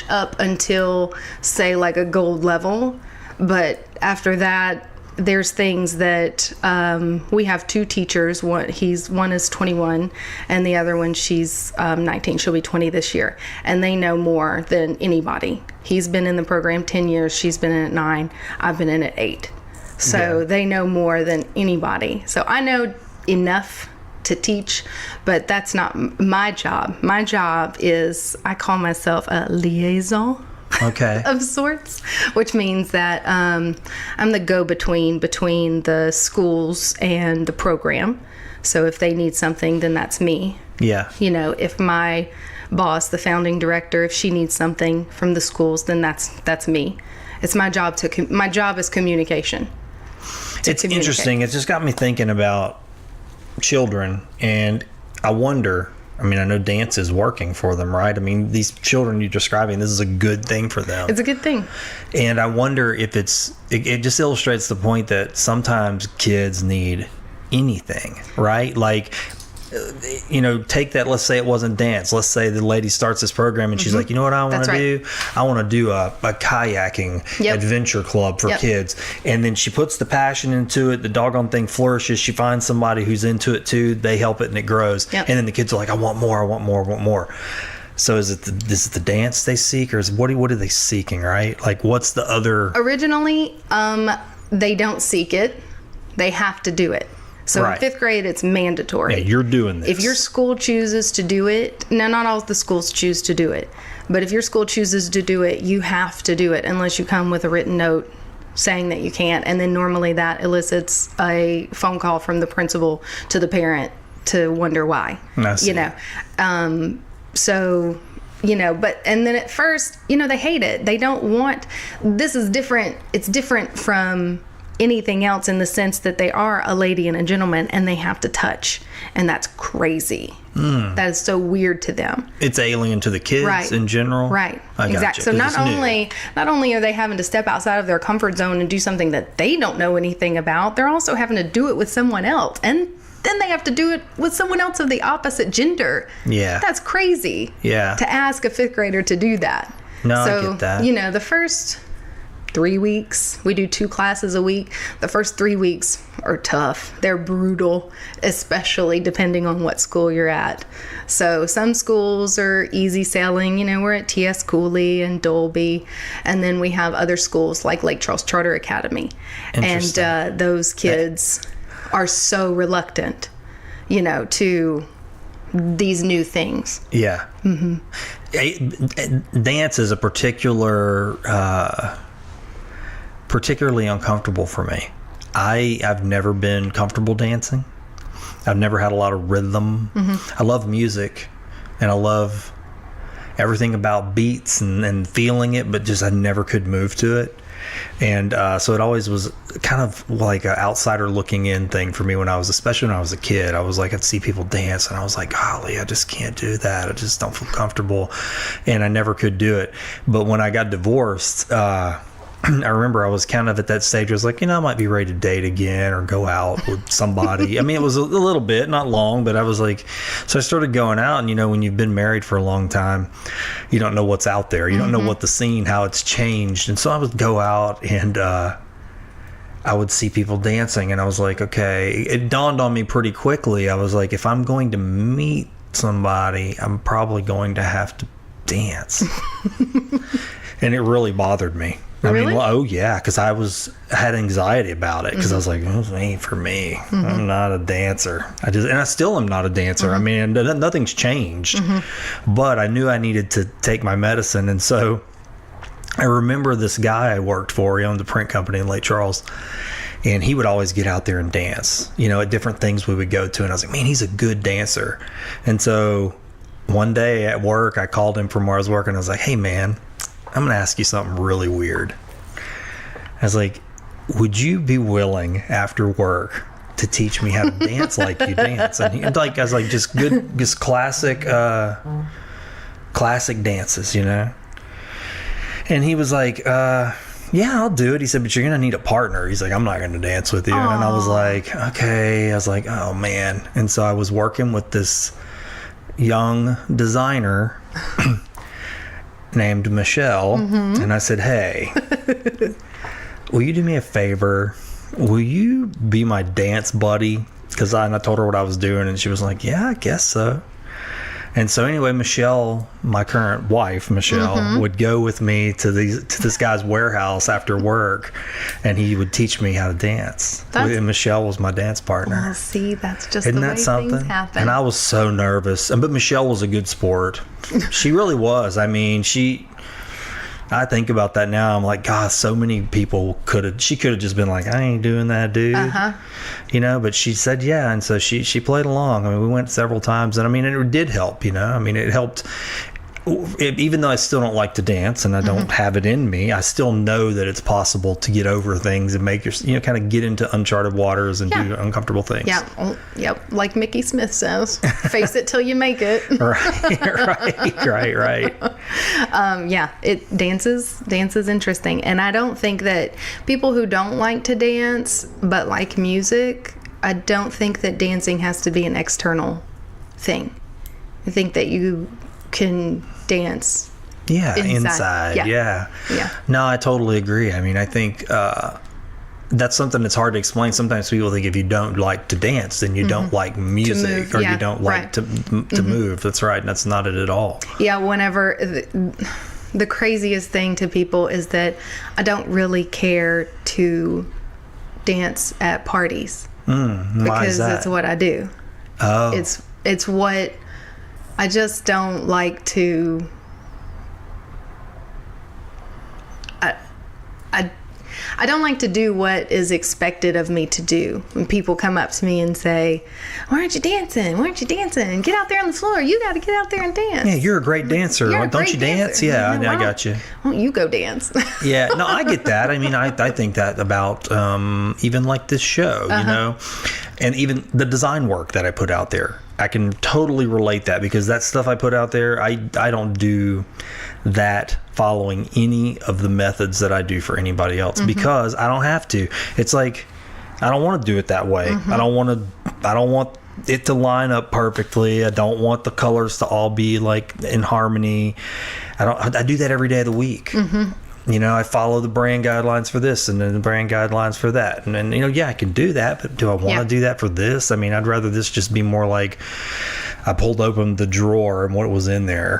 up until, say, like a gold level. But after that, there's things that we have 2 teachers. One is 21, and the other one, she's 19. She'll be 20 this year, and they know more than anybody. He's been in the program 10 years. She's been in it 9. I've been in it 8. So they know more than anybody. So I know enough to teach, but that's not my job. My job is, I call myself a liaison. Okay. Of sorts, which means that I'm the go-between between the schools and the program. So if they need something, then that's me. Yeah. You know, if my boss, the founding director, if she needs something from the schools, then that's me. It's my job my job is communication. It's interesting. It's just got me thinking about children, and I wonder, I mean, I know dance is working for them, right? I mean, these children you're describing, this is a good thing for them. It's a good thing. And I wonder if it just illustrates the point that sometimes kids need anything, right? Like, you know, take that, let's say it wasn't dance. Let's say the lady starts this program and she's like, you know what I want to do? I want to do a kayaking adventure club for kids. And then she puts the passion into it. The doggone thing flourishes. She finds somebody who's into it too. They help it and it grows. And then the kids are like, I want more, I want more, I want more. So is it the dance they seek, or what are they seeking, right? Like, what's the other? Originally, they don't seek it. They have to do it. So in 5th grade, it's mandatory. Yeah, you're doing this. If your school chooses to do it, now not all the schools choose to do it, but if your school chooses to do it, you have to do it unless you come with a written note saying that you can't. And then normally that elicits a phone call from the principal to the parent to wonder why. You know, so, you know, and then at first, you know, they hate it. They don't want, this is different. It's different from anything else in the sense that they are a lady and a gentleman and they have to touch, and that's crazy. That is so weird to them. It's alien to the kids in general. Right. I gotcha, exactly. So not only are they having to step outside of their comfort zone and do something that they don't know anything about, they're also having to do it with someone else, and then they have to do it with someone else of the opposite gender. Yeah. That's crazy. Yeah. To ask a 5th grader to do that. No, so, I get that. The first 3 weeks, we do 2 classes a week. The first 3 weeks are tough. They're brutal, especially depending on what school you're at. So some schools are easy sailing. We're at T.S. Cooley and Dolby. And then we have other schools like Lake Charles Charter Academy. And those kids are so reluctant, to these new things. Yeah. Mm-hmm. Dance is a particularly uncomfortable for me. I've never been comfortable dancing. I've never had a lot of rhythm. Mm-hmm. I love music, and I love everything about beats and feeling it, but just I never could move to it. And so it always was kind of like an outsider looking in thing for me especially when I was a kid. I was like, I'd see people dance and I was like, golly, I just can't do that. I just don't feel comfortable. And I never could do it. But when I got divorced, I remember I was kind of at that stage. I was like, I might be ready to date again or go out with somebody. I mean, it was a little bit, not long, but I was like, so I started going out. And, when you've been married for a long time, you don't know what's out there. You don't know what the scene, how it's changed. And so I would go out and I would see people dancing. And I was like, okay, it dawned on me pretty quickly. I was like, if I'm going to meet somebody, I'm probably going to have to dance. And it really bothered me. Really? Because I had anxiety about it because I was like, this ain't for me. I'm not a dancer. I still am not a dancer. I mean, nothing's changed, but I knew I needed to take my medicine. And so I remember this guy I worked for. He owned a print company in Lake Charles, and he would always get out there and dance, at different things we would go to. And I was like, man, he's a good dancer. And so one day at work, I called him from where I was working. I was like, hey, man, I'm going to ask you something really weird. I was like, would you be willing after work to teach me how to dance like you dance? And I was like, just classic dances, And he was like, yeah, I'll do it. He said, but you're going to need a partner. He's like, I'm not going to dance with you. Aww. And I was like, okay. I was like, oh, man. And so I was working with this young designer named Michelle, and I said, hey, will you do me a favor? Will you be my dance buddy? Because I told her what I was doing, and she was like, yeah, I guess so. And so anyway, Michelle, my current wife, Michelle, would go with me to this guy's warehouse after work, and he would teach me how to dance. And Michelle was my dance partner. Well, see, that's just Isn't the that way something? things happen. And I was so nervous. But Michelle was a good sport. She really was. I mean, I think about that now. I'm like, God, so many people she could have just been like, I ain't doing that, dude. But she said, yeah. And so she played along. I mean, we went several times, and I mean, it did help, I mean, it helped. Even though I still don't like to dance and I don't have it in me, I still know that it's possible to get over things and make kind of get into uncharted waters and do uncomfortable things. Yeah. Well, yep. Like Mickey Smith says, face it till you make it. Right. Dance is interesting. And I don't think that people who don't like to dance but like music, I don't think that dancing has to be an external thing. I think that you can dance inside. Yeah. No, I totally agree. I mean, I think that's something that's hard to explain. Sometimes people think if you don't like to dance, then you don't like music, or you don't like to move. That's right. And that's not it at all. Yeah. Whenever the craziest thing to people is that I don't really care to dance at parties because that's what I do. Oh, it's what I just don't like I don't like to do what is expected of me to do. When people come up to me and say, "Why aren't you dancing? Why aren't you dancing? Get out there on the floor. You got to get out there and dance." Yeah, you're a great dancer. You're a Don't great you dance? dancer. Yeah, You know, I got you. Why don't you go dance? Yeah, no, I get that. I mean, I think that about even like this show, you know, and even the design work that I put out there. I can totally relate that, because that stuff I put out there, I don't do that following any of the methods that I do for anybody else, because I don't have to. It's like, I don't want to do it that way. I don't want it to line up perfectly. I don't want the colors to all be like in harmony. I do that every day of the week. You know, I follow the brand guidelines for this and then the brand guidelines for that. And then, you know, yeah, I can do that, but do I want to do that for this? I mean, I'd rather this just be more like I pulled open the drawer and what was in there.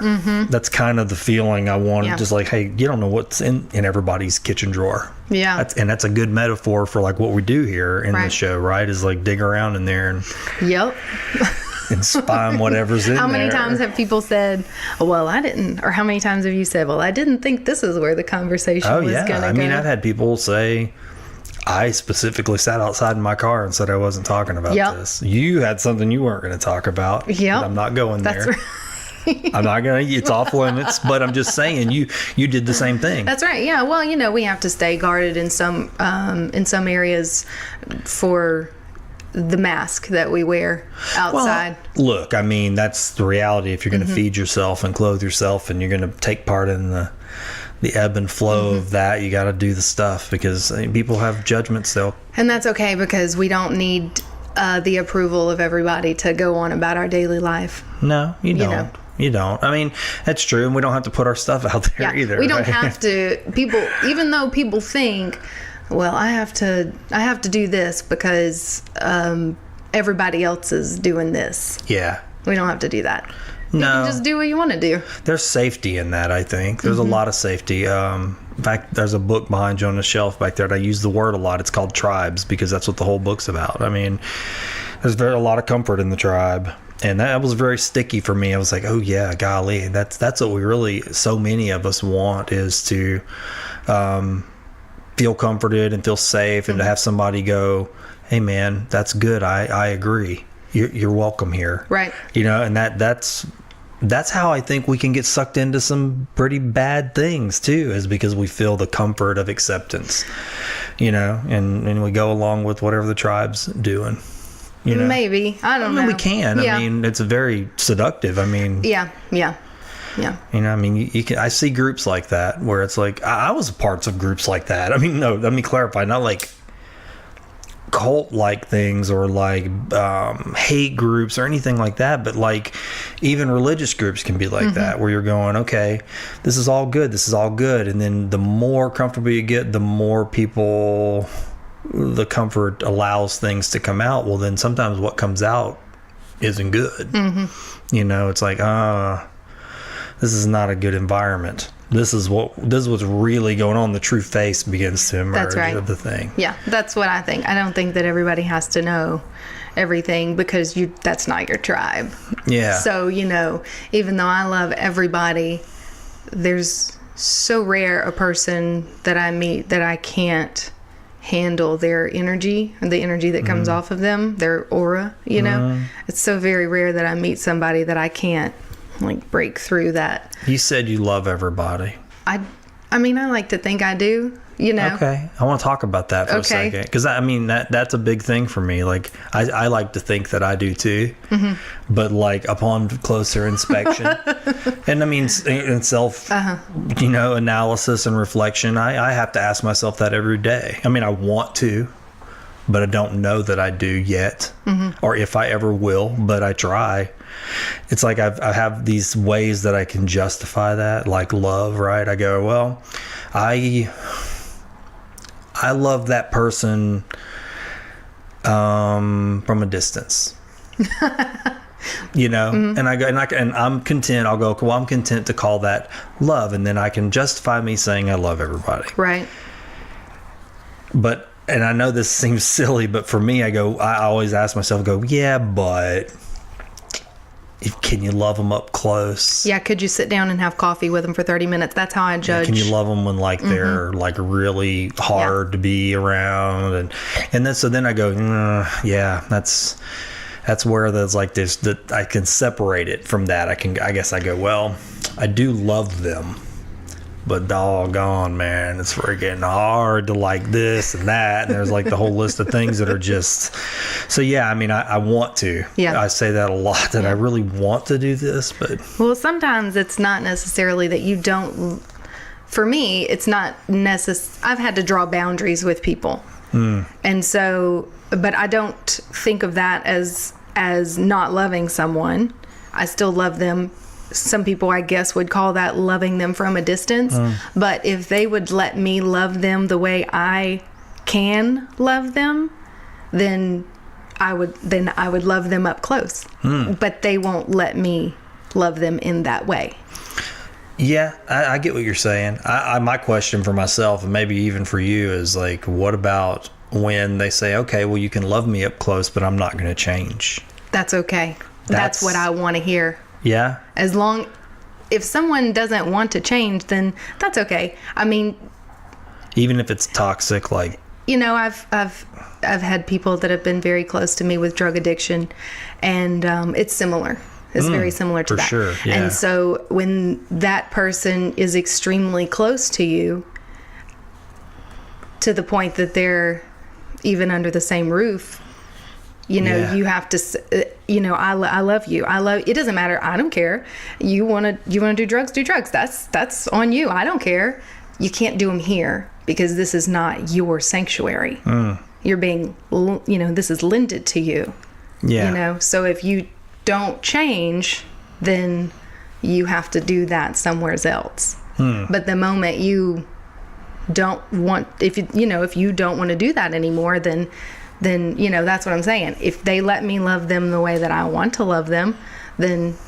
That's kind of the feeling I wanted. Yeah. Just like, hey, you don't know what's in everybody's kitchen drawer. Yeah. That's a good metaphor for like what we do here in the show, right? Is like dig around in there and Yep. and find whatever's in there. How many times have people said, "Well, I didn't," or how many times have you said, "Well, I didn't think this is where the conversation was going to go"? I mean, I've had people say, I specifically sat outside in my car and said I wasn't talking about this. You had something you weren't going to talk about. Yep. I'm not going there. That's right. I'm not going to. It's off limits. But I'm just saying, you did the same thing. That's right. Yeah. Well, you know, we have to stay guarded in some areas for the mask that we wear outside. Well, look, I mean, that's the reality. If you're going to feed yourself and clothe yourself, and you're going to take part in the ebb and flow of that, you got to do the stuff, because people have judgments still. And that's okay, because we don't need the approval of everybody to go on about our daily life. No, you don't. know. You don't. I mean, that's true, and we don't have to put our stuff out there either. We don't right? have to. People, even though people think, well, I have to do this because everybody else is doing this. Yeah. We don't have to do that. No. You can just do what you want to do. There's safety in that, I think. There's a lot of safety. In fact, there's a book behind you on the shelf back there, and I use the word a lot. It's called Tribes, because that's what the whole book's about. I mean, there's a lot of comfort in the tribe. And that was very sticky for me. I was like, oh, yeah, golly, that's what we really, so many of us want, is to feel comforted and feel safe, and to have somebody go, hey, man, that's good. I agree. You're welcome here. Right. You know, and that's how I think we can get sucked into some pretty bad things too, is because we feel the comfort of acceptance, you know, and we go along with whatever the tribe's doing. You know? Maybe. I don't know. We can. Yeah. I mean, it's very seductive. I mean, Yeah. You know, I mean, you can. I see groups like that where it's like I was parts of groups like that. I mean, no, let me clarify. Not like cult-like things or like hate groups or anything like that, but like even religious groups can be like that, where you're going, okay, this is all good. This is all good, and then the more comfortable you get, the more people. The comfort allows things to come out. Well, then sometimes what comes out isn't good. You know, it's like, this is not a good environment. This is what's really going on. The true face begins to emerge of the thing. Yeah, that's what I think. I don't think that everybody has to know everything, because that's not your tribe. Yeah. So, you know, even though I love everybody, there's so rare a person that I meet that I can't handle their energy, the energy that comes off of them, their aura, you know. It's so very rare that I meet somebody that I can't like break through that. You said you love everybody. I mean, I like to think I do, you know. Okay, I want to talk about that for a second, because I mean that's a big thing for me. Like I like to think that I do too, but like upon closer inspection, and I mean in self, you know, analysis and reflection, I have to ask myself that every day. I mean, I want to, but I don't know that I do yet, or if I ever will. But I try. It's like I have these ways that I can justify that, like love, right? I go, well, I love that person from a distance, you know, and I go, and I'm content. I'll go, well, I'm content to call that love, and then I can justify me saying I love everybody, Right. But, and I know this seems silly, but for me, I always ask myself, yeah, but can you love them up close? Yeah, could you sit down and have coffee with them for 30 minutes? That's how I judge. Can you love them when like they're like really hard to be around? And then so then I go, yeah, that's where there's like this, that I can separate it from that. I guess I go, well, I do love them, but doggone, man, it's freaking hard to like this and that. And there's like the whole list of things that are just, so yeah, I mean, I want to. Yeah. I say that a lot, that I really want to do this, but. Well, sometimes it's not necessarily that you don't, for me, it's not necessary. I've had to draw boundaries with people. And so, but I don't think of that as not loving someone. I still love them. Some people, I guess, would call that loving them from a distance. But if they would let me love them the way I can love them, then I would love them up close. But they won't let me love them in that way. Yeah, I get what you're saying. My question for myself, and maybe even for you, is like, what about when they say, okay, well, you can love me up close, but I'm not going to change? That's okay. That's what I want to hear. Yeah. If someone doesn't want to change, then that's okay. I mean, even if it's toxic, like, you know, I've had people that have been very close to me with drug addiction, and it's similar. It's very similar to that. For sure, yeah. And so when that person is extremely close to you, to the point that they're even under the same roof, you know, you have to, you know, I love you. It doesn't matter. I don't care. You want to do drugs, do drugs. That's on you. I don't care. You can't do them here because this is not your sanctuary. You're being, you know, this is lended to you. Yeah. You know, so if you don't change, then you have to do that somewhere else. But the moment you don't want, if you don't want to do that anymore, then, you know, that's what I'm saying. If they let me love them the way that I want to love them, then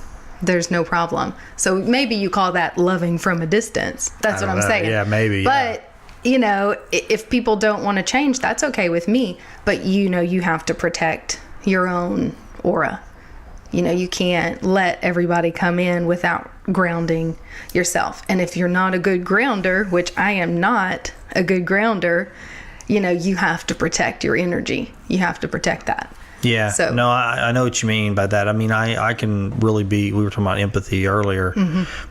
there's no problem. So maybe you call that loving from a distance. That's what I'm saying. Yeah, maybe. But, you know, if people don't want to change, that's okay with me. But, you know, you have to protect your own aura. You know, you can't let everybody come in without grounding yourself. And if you're not a good grounder, which I am not a good grounder, you know, you have to protect your energy. You have to protect that. Yeah. So, no, I know what you mean by that. I mean, I can really be, we were talking about empathy earlier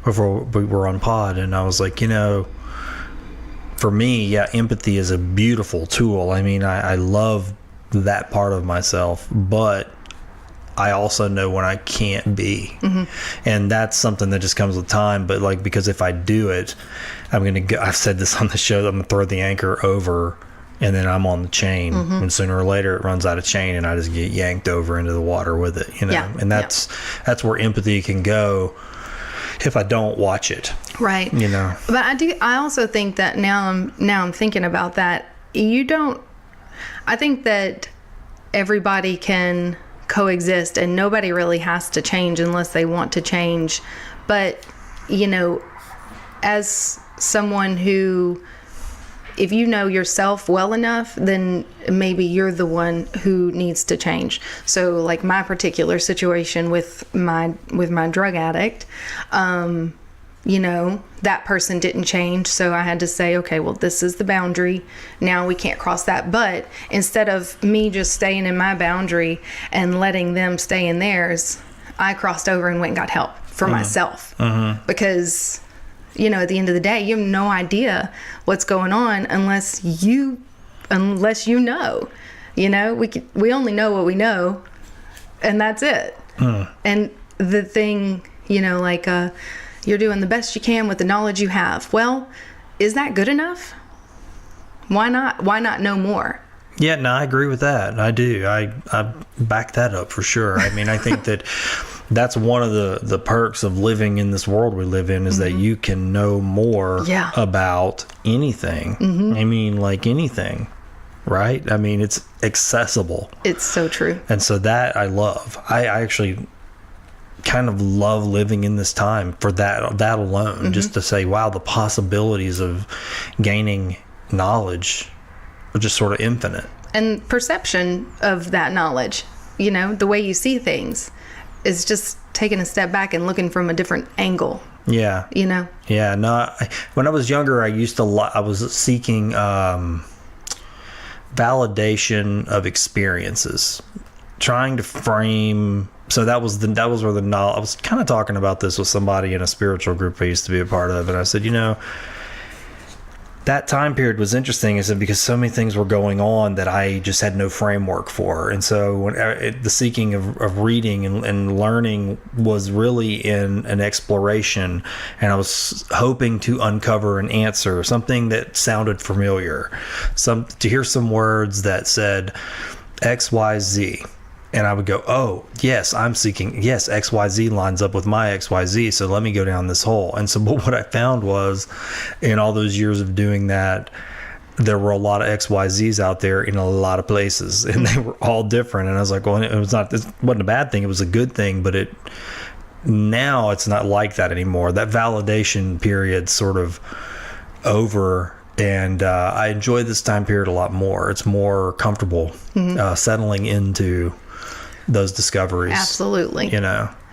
before we were on pod, and I was like, you know, for me, yeah, empathy is a beautiful tool. I mean, I love that part of myself, but I also know when I can't be. And that's something that just comes with time. But like, because if I do it, I'm going to go, I've said this on the show, I'm going to throw the anchor over and then I'm on the chain. And sooner or later it runs out of chain and I just get yanked over into the water with it, you know? Yeah. And that's where empathy can go if I don't watch it. Right. You know? But I also think that now I'm thinking about that. I think that everybody can coexist and nobody really has to change unless they want to change. But, you know, as someone who, if you know yourself well enough, then maybe you're the one who needs to change. So like my particular situation with my drug addict, you know, that person didn't change. So I had to say, okay, well, this is the boundary. Now we can't cross that. But instead of me just staying in my boundary and letting them stay in theirs, I crossed over and went and got help for myself. Because, you know, at the end of the day, you have no idea what's going on unless you know. You know, we only know what we know, and that's it. And the thing, you know, like, you're doing the best you can with the knowledge you have. Well, is that good enough? Why not know more? Yeah, no, I agree with that. I do. I back that up for sure. I mean, I think that that's one of the perks of living in this world we live in is that you can know more about anything. I mean, like anything, right? I mean, it's accessible. It's so true. And so that I love. I actually kind of love living in this time for that alone, just to say, wow, the possibilities of gaining knowledge are just sort of infinite. And perception of that knowledge, you know, the way you see things. is just taking a step back and looking from a different angle. Yeah. You know? Yeah. No, when I was younger, I was seeking validation of experiences, trying to frame. So that was where the knowledge. I was kind of talking about this with somebody in a spiritual group I used to be a part of, and I said, that time period was interesting, because so many things were going on that I just had no framework for. And so when the seeking of reading and learning was really in an exploration, and I was hoping to uncover an answer, something that sounded familiar, to hear some words that said X, Y, Z. And I would go, oh, yes, I'm seeking, yes, XYZ lines up with my XYZ, so let me go down this hole. And so what I found was, in all those years of doing that, there were a lot of XYZs out there in a lot of places, and they were all different. And I was like, well, it wasn't a bad thing, it was a good thing, but now it's not like that anymore. That validation period's sort of over. And I enjoy this time period a lot more. It's more comfortable settling into those discoveries. Absolutely.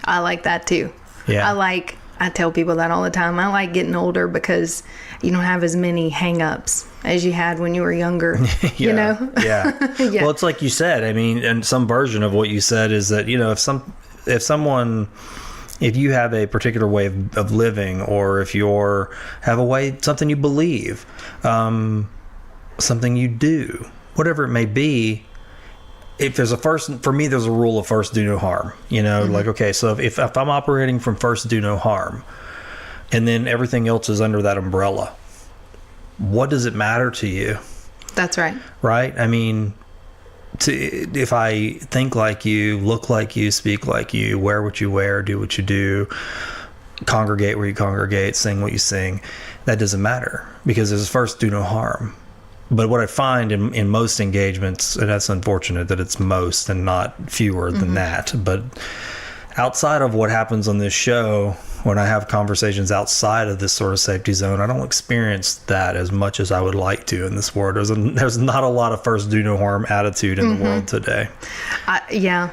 I like that too. Yeah. I tell people that all the time. I like getting older because you don't have as many hang-ups as you had when you were younger. Yeah. Yeah. Well, it's like you said, and some version of what you said is that, if you have a particular way of living, or if you have a way, something you believe, something you do, whatever it may be, if there's for me, there's a rule of first do no harm, like, okay, so if I'm operating from first do no harm, and then everything else is under that umbrella, what does it matter to you? That's right. Right? If I think like you, look like you, speak like you, wear what you wear, do what you do, congregate where you congregate, sing what you sing, that doesn't matter, because there's first do no harm. But what I find in most engagements, and that's unfortunate that it's most and not fewer than that, but outside of what happens on this show, when I have conversations outside of this sort of safety zone, I don't experience that as much as I would like to in this world. There's not a lot of first do no harm attitude in the world today. Yeah.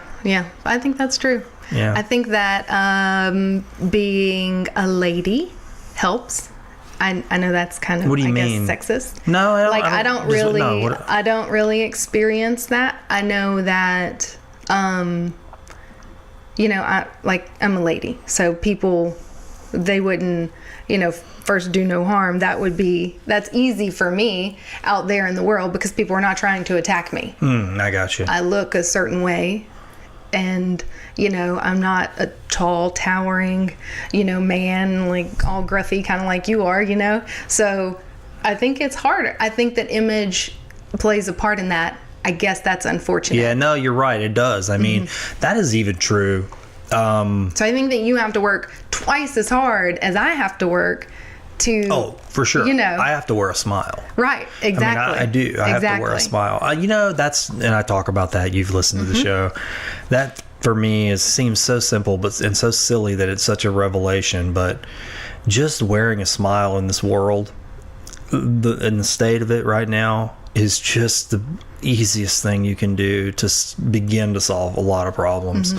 I think that's true. Yeah. I think that being a lady helps. I know that's kind of, what do you mean? guess, sexist. No, I don't really experience that. I know that, I'm a lady, so people, they wouldn't, first do no harm. That's easy for me out there in the world, because people are not trying to attack me. I got you. I look a certain way, and I'm not a tall, towering, man, like all gruffy, kind of like you are, so I think it's harder. I think that image plays a part in that. I guess that's unfortunate. Yeah, no, you're right, it does. That is even true. So I think that you have to work twice as hard as I have to work to... Oh, for sure. I have to wear a smile. Right, exactly. I do. I have to wear a smile. And I talk about that. You've listened to the show. That, for me, seems so simple and so silly that it's such a revelation. But just wearing a smile in this world, in the state of it right now, is just the easiest thing you can do to begin to solve a lot of problems.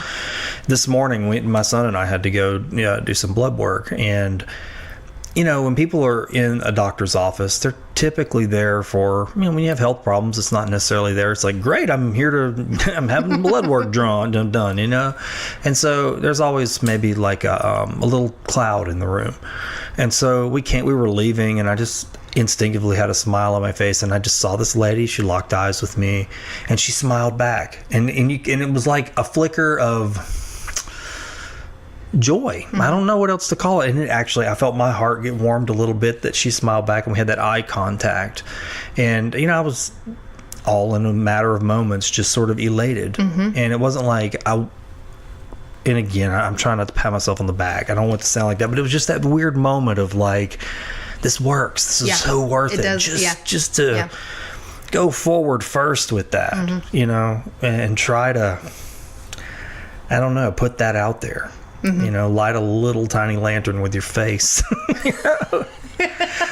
This morning, my son and I had to go do some blood work, and when people are in a doctor's office, they're typically there for, when you have health problems, it's not necessarily there. It's like, great, I'm having blood work done, and so there's always maybe like a little cloud in the room. And so we were leaving, and I just instinctively had a smile on my face, and I just saw this lady. She locked eyes with me, and she smiled back, and it was like a flicker of joy. I don't know what else to call it. And I felt my heart get warmed a little bit that she smiled back, and we had that eye contact. And I was all in a matter of moments just sort of elated. And it wasn't like and again, I'm trying not to pat myself on the back. I don't want it to sound like that, but it was just that weird moment of like, this works. This is so worth it. Just to go forward first with that, and try to, I don't know, put that out there. You know, light a little tiny lantern with your face.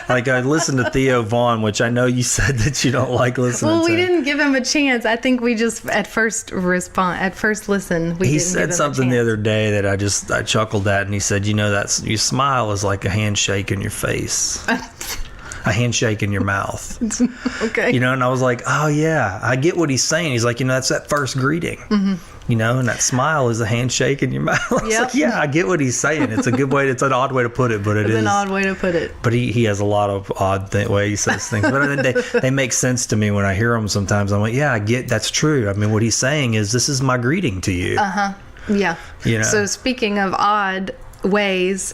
Like, I listened to Theo Vaughn, which I know you said that you don't like listening to. Well, we didn't give him a chance. I think we just at first listen. He said something the other day that I chuckled at, and he said, you know, that's your smile is like a handshake in your face. A handshake in your mouth. Okay. You know, and I was like, oh yeah, I get what he's saying. He's like, you know, that's that first greeting. You know, and that smile is a handshake in your mouth. I was like, yeah, I get what he's saying. It's a good way. It's an odd way to put it, but it's an odd way to put it. But he has a lot of odd way he says things. But they make sense to me when I hear them sometimes. I'm like, yeah, I get that's true. I mean, what he's saying is, this is my greeting to you. Yeah. You know? So speaking of odd ways,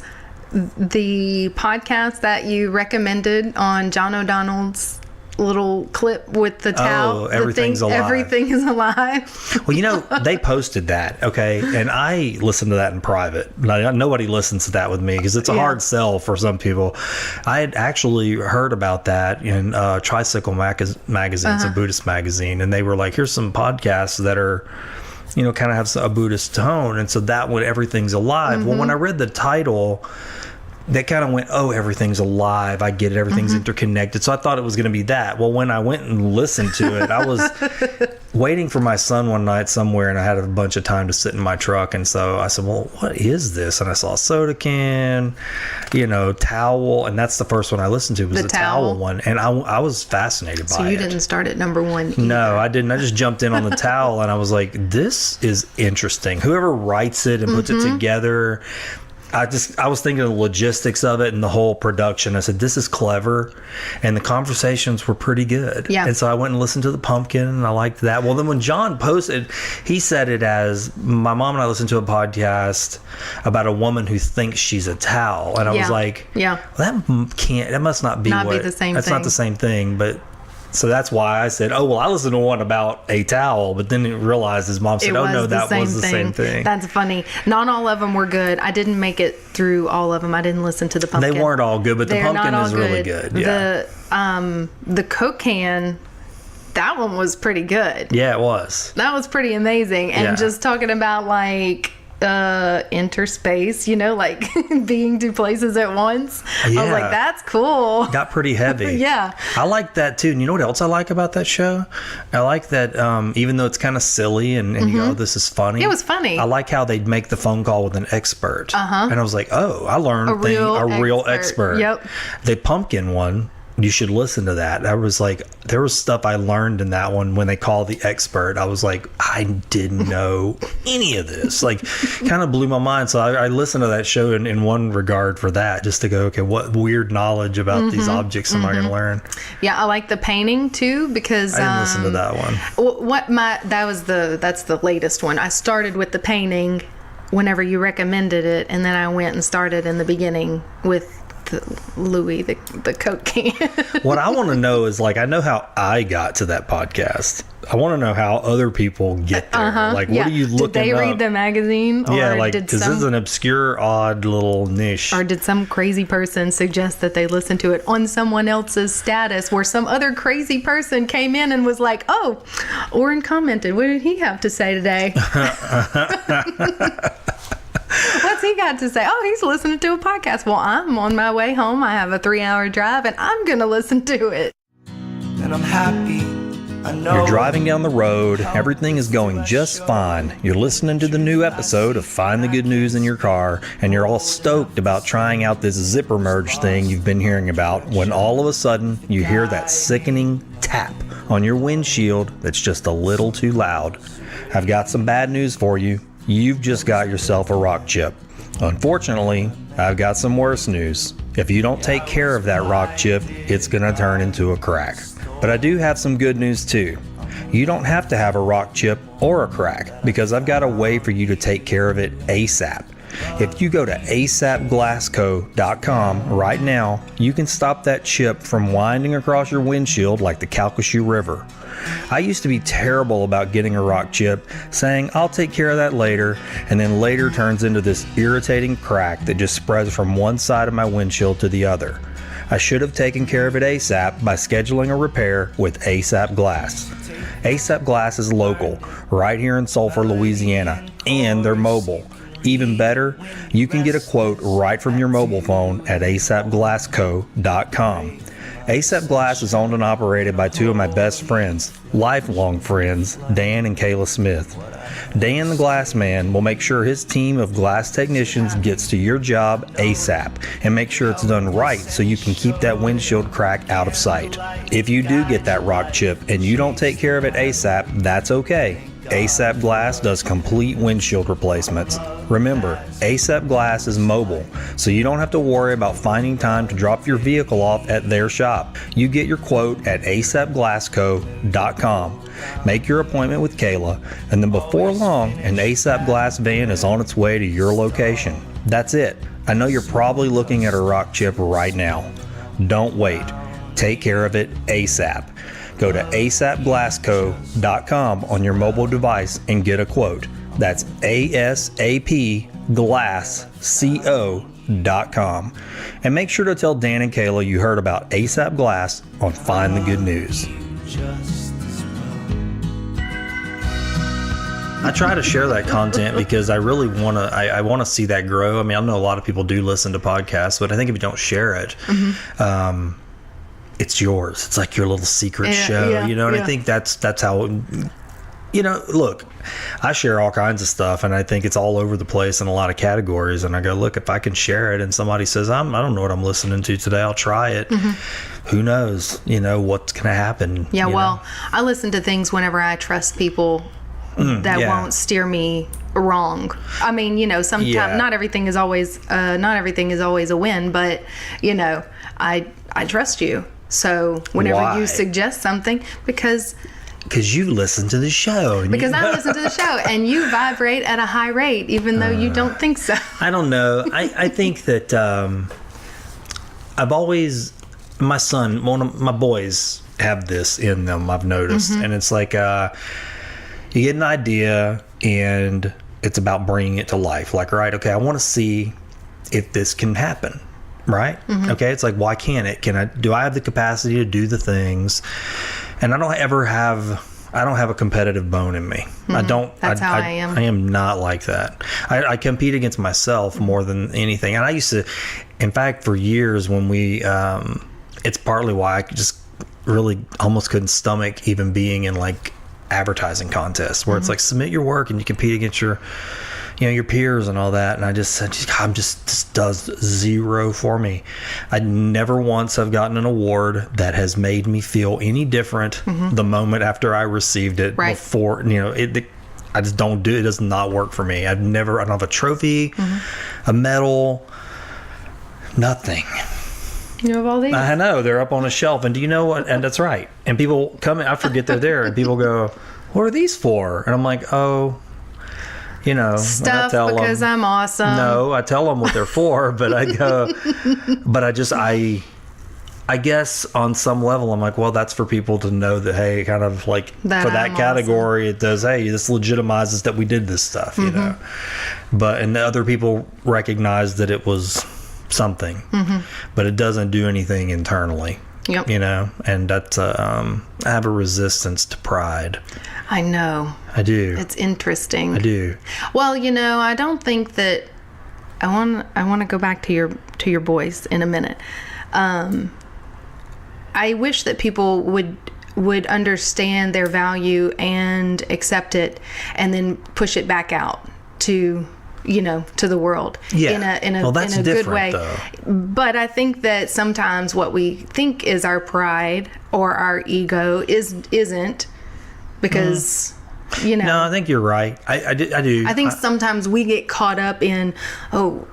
the podcast that you recommended on John O'Donnell's little clip with the towel, everything's alive. Everything is alive. Well, you know, they posted that, okay, and I listened to that in private. Nobody listens to that with me because it's a hard sell for some people. I had actually heard about that in Tricycle magazine, it's a Buddhist magazine, and they were like, here's some podcasts that are, you know, kind of have a Buddhist tone, and so that when everything's alive. Well, when I read the title, that kind of went, oh, everything's alive. I get it. Everything's interconnected. So I thought it was going to be that. Well, when I went and listened to it, I was waiting for my son one night somewhere, and I had a bunch of time to sit in my truck. And so I said, well, what is this? And I saw a soda can, you know, towel. And that's the first one I listened to was the towel one. And I was fascinated by it. So you didn't start at number one either. No, I didn't. I just jumped in on the towel, and I was like, this is interesting. Whoever writes it and puts it together, I was thinking of the logistics of it and the whole production. I said, this is clever. And the conversations were pretty good. Yeah. And so I went and listened to The Pumpkin, and I liked that. Well, then when John posted, he said it as, my mom and I listened to a podcast about a woman who thinks she's a towel. And I was like, that must not be the same that's thing. not the same thing. But so that's why I said, oh, well, I listened to one about a towel, but then realized his mom said, oh, no, that was the same thing. That's funny. Not all of them were good. I didn't make it through all of them. I didn't listen to The Pumpkin. They weren't all good, but The Pumpkin is really good. Yeah. The Coke can, that one was pretty good. Yeah, it was. That was pretty amazing. And just talking about like interspace, you know, like being two places at once. I was like, that's cool. Got pretty heavy. Yeah. I like that too. And you know what else I like about that show? I like that even though it's kind of silly and you go, this is funny. It was funny. I like how they'd make the phone call with an expert. And I was like, oh, I learned a real expert. Yep. The Pumpkin one, you should listen to that. I was like, there was stuff I learned in that one when they called the expert. I was like, I didn't know any of this. Like, kind of blew my mind. So I listened to that show in one that for that, just to go, okay, what weird knowledge about these objects am I going to learn? Yeah, I like the painting too because I didn't listen to that one. That's the latest one. I started with the painting whenever you recommended it, and then I went and started in the beginning with Louis, the Coke can. What I want to know is, like, I know how I got to that podcast. I want to know how other people get there. Like, what are you looking up? Did they read the magazine? Or yeah, like, because this is an obscure, odd little niche. Or did some crazy person suggest that they listen to it on someone else's status, where some other crazy person came in and was like, oh, Oran commented. What did he have to say today? What's he got to say? Oh, he's listening to a podcast. Well, I'm on my way home. I have a 3-hour drive, and I'm going to listen to it. And I'm happy. I know. You're driving down the road. Everything is going just fine. You're listening to the new episode of Find the Good News in your car, and you're all stoked about trying out this zipper merge thing you've been hearing about, when all of a sudden you hear that sickening tap on your windshield that's just a little too loud. I've got some bad news for you. You've just got yourself a rock chip. Unfortunately, I've got some worse news. If you don't take care of that rock chip, it's going to turn into a crack. But I do have some good news too. You don't have to have a rock chip or a crack, because I've got a way for you to take care of it ASAP. If you go to asapglassco.com right now, you can stop that chip from winding across your windshield like the Calcasieu River. I used to be terrible about getting a rock chip, saying I'll take care of that later, and then later turns into this irritating crack that just spreads from one side of my windshield to the other. I should have taken care of it ASAP by scheduling a repair with ASAP Glass. ASAP Glass is local, right here in Sulphur, Louisiana, and they're mobile. Even better, you can get a quote right from your mobile phone at asapglassco.com. ASAP Glass is owned and operated by two of my best friends, lifelong friends, Dan and Kayla Smith. Dan the Glass Man will make sure his team of glass technicians gets to your job ASAP and make sure it's done right so you can keep that windshield crack out of sight. If you do get that rock chip and you don't take care of it ASAP, that's okay. ASAP Glass does complete windshield replacements. Remember, ASAP Glass is mobile, so you don't have to worry about finding time to drop your vehicle off at their shop. You get your quote at asapglassco.com. Make your appointment with Kayla, and then before long, an ASAP Glass van is on its way to your location. That's it. I know you're probably looking at a rock chip right now. Don't wait. Take care of it ASAP. Go to asapglassco.com on your mobile device and get a quote. That's asapglassco.com. And make sure to tell Dan and Kayla you heard about ASAP Glass on Find the Good News. I try to share that content because I really want to. I want to see that grow. I mean, I know a lot of people do listen to podcasts, but I think if you don't share it, it's yours. It's like your little secret show, you know. And I think that's how. You know, look, I share all kinds of stuff, and I think it's all over the place in a lot of categories. And I go, look, if I can share it, and somebody says, I don't know what I'm listening to today, I'll try it. Who knows? You know what's going to happen. Yeah, well, know? I listen to things whenever I trust people that won't steer me wrong. I mean, you know, sometimes not everything is always a win, but you know, I trust you. So whenever you suggest something, because you listen to the show. I listen to the show, and you vibrate at a high rate, even though you don't think so. I don't know. I think that I've always, my son, one of my boys have this in them, I've noticed. And it's like you get an idea, and it's about bringing it to life. Like, right, okay, I want to see if this can happen. Right? Okay, it's like, why can't it? Do I have the capacity to do the things? And I don't have a competitive bone in me. I don't. That's how I am. I am not like that. I compete against myself more than anything. And I used to, in fact, for years when it's partly why I just really almost couldn't stomach even being in like advertising contests where it's like submit your work and you compete against your peers and all that. And this does zero for me. I never once have gotten an award that has made me feel any different the moment after I received it. Right. Before, I just don't do it. It does not work for me. I don't have a trophy, a medal, nothing. You have all these? I know, they're up on a shelf. And do you know what? And that's right. And people come in, I forget they're there, and people go, what are these for? And I'm like, oh, stuff because I'm awesome. No, I tell them what they're for, but I go, I guess on some level I'm like, well, that's for people to know that, hey, kind of like that for that I'm category, awesome. It does, hey, this legitimizes that we did this stuff, you know. And the other people recognize that it was something, but it doesn't do anything internally. Yep. And that's I have a resistance to pride. I know. I do. It's interesting. I do. Well, I don't think that I want to go back to your boys in a minute. I wish that people would understand their value and accept it, and then push it back out to the world in a good way. Though. But I think that sometimes what we think is our pride or our ego isn't, because No, I think you're right. I do. I think sometimes we get caught up in, do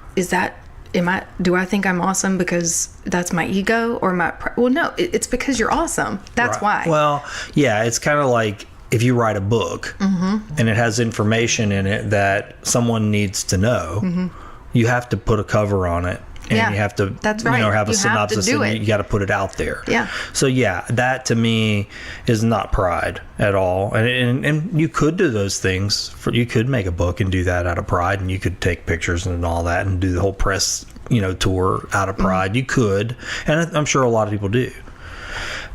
I think I'm awesome because that's my ego or my well, no, it's because you're awesome. That's right. why. Well, yeah, it's kind of like if you write a book and it has information in it that someone needs to know, you have to put a cover on it. And you have to, that's right. Have a you synopsis, and you got to put it out there. Yeah. So that to me is not pride at all. And you could do those things. You could make a book and do that out of pride, and you could take pictures and all that, and do the whole press, tour out of pride. You could, and I'm sure a lot of people do.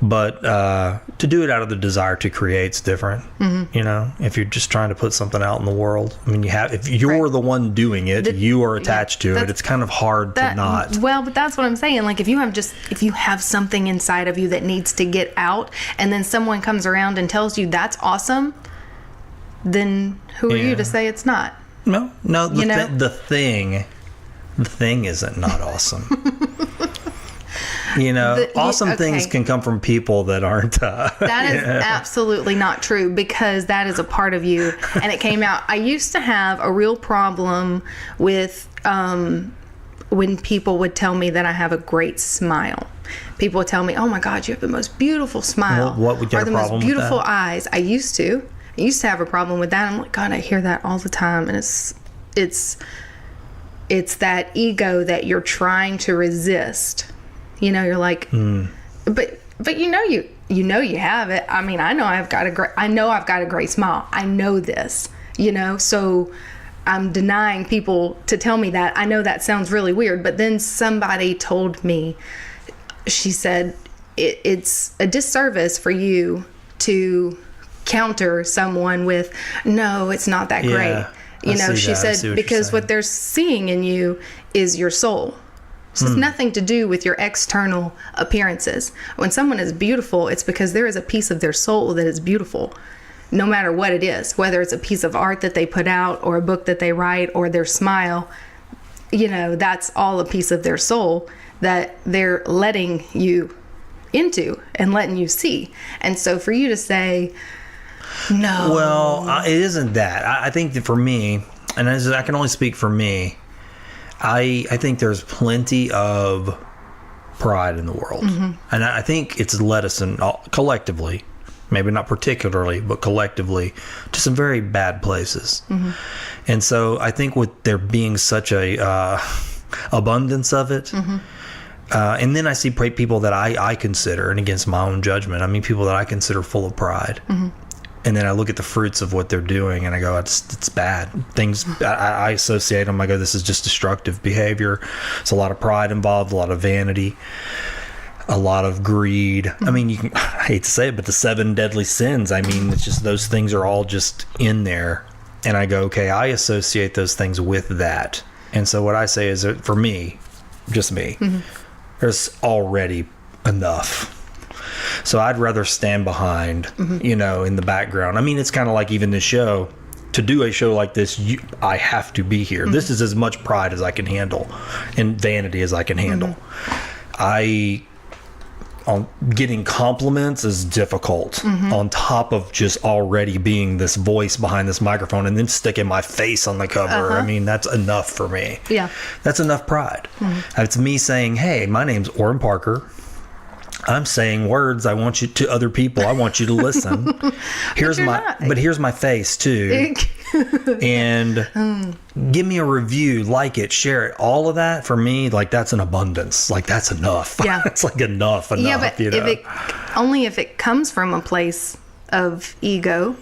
But to do it out of the desire to create is different. You know, if you're just trying to put something out in the world, I mean, if you're the one doing it, you are attached to it. It's kind of hard to not. Well, but that's what I'm saying. Like, if you have something inside of you that needs to get out, and then someone comes around and tells you that's awesome, then who are you to say it's not? No. The thing isn't not awesome. You know, awesome things can come from people that aren't. That is absolutely not true, because that is a part of you, and it came out. I used to have a real problem with when people would tell me that I have a great smile. People would tell me, "Oh my God, you have the most beautiful smile." What would you have a problem with that? Or the most beautiful eyes. I used to have a problem with that. I'm like, God, I hear that all the time, and it's that ego that you're trying to resist. You know, you're like, but you know you have it. I mean, I know I've got a great smile. I know this, you know, so I'm denying people to tell me that. I know that sounds really weird, but then somebody told me, she said, it's a disservice for you to counter someone with, no, it's not that great. You know, she said, because what they're seeing in you is your soul. So it's nothing to do with your external appearances. When someone is beautiful, it's because there is a piece of their soul that is beautiful, no matter what it is, whether it's a piece of art that they put out or a book that they write or their smile. You know, that's all a piece of their soul that they're letting you into and letting you see. And so for you to say, no. Well, it isn't that. I think that for me, and I can only speak for me, I think there's plenty of pride in the world. And I think it's led us collectively, maybe not particularly, but collectively, to some very bad places. And so I think with there being such a abundance of it, and then I see people that I consider, and against my own judgment, I mean people that I consider full of pride. And then I look at the fruits of what they're doing, and I go, it's bad. Things, I associate them. I go, this is just destructive behavior. It's a lot of pride involved, a lot of vanity, a lot of greed. I mean, I hate to say it, but the 7 deadly sins, I mean, it's just those things are all just in there. And I go, okay, I associate those things with that. And so what I say is that for me, just me, there's already enough. So I'd rather stand behind, you know, in the background. I mean, it's kind of like even this show. To do a show like this, I have to be here. This is as much pride as I can handle and vanity as I can handle. Getting compliments is difficult on top of just already being this voice behind this microphone and then sticking my face on the cover. I mean, that's enough for me. Yeah. That's enough pride. It's me saying, hey, my name's Oran Parker. I'm saying words I want you to other people. I want you to listen. Here's my face too. And give me a review, like it, share it. All of that for me, like that's an abundance. Like that's enough. Yeah. It's like enough. Yeah, but you know? if it comes from a place of ego,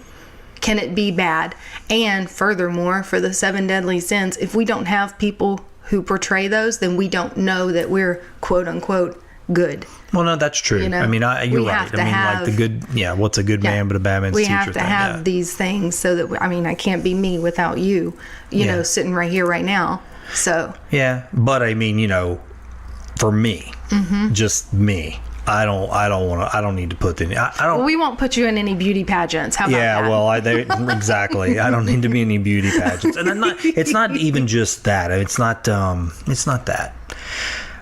can it be bad? And furthermore, for the 7 deadly sins, if we don't have people who portray those, then we don't know that we're quote unquote good. Well, no, that's true. You know, I mean, you're right. I mean, like the good, what's a good man but a bad man's teacher. We have to have these things so that, I can't be me without you, you know, sitting right here, right now. So. Yeah. But I mean, you know, for me, just me, I don't need to put any, we won't put you in any beauty pageants. How about that? Yeah, well, exactly. I don't need to be in any beauty pageants. And it's not even just that. It's not that.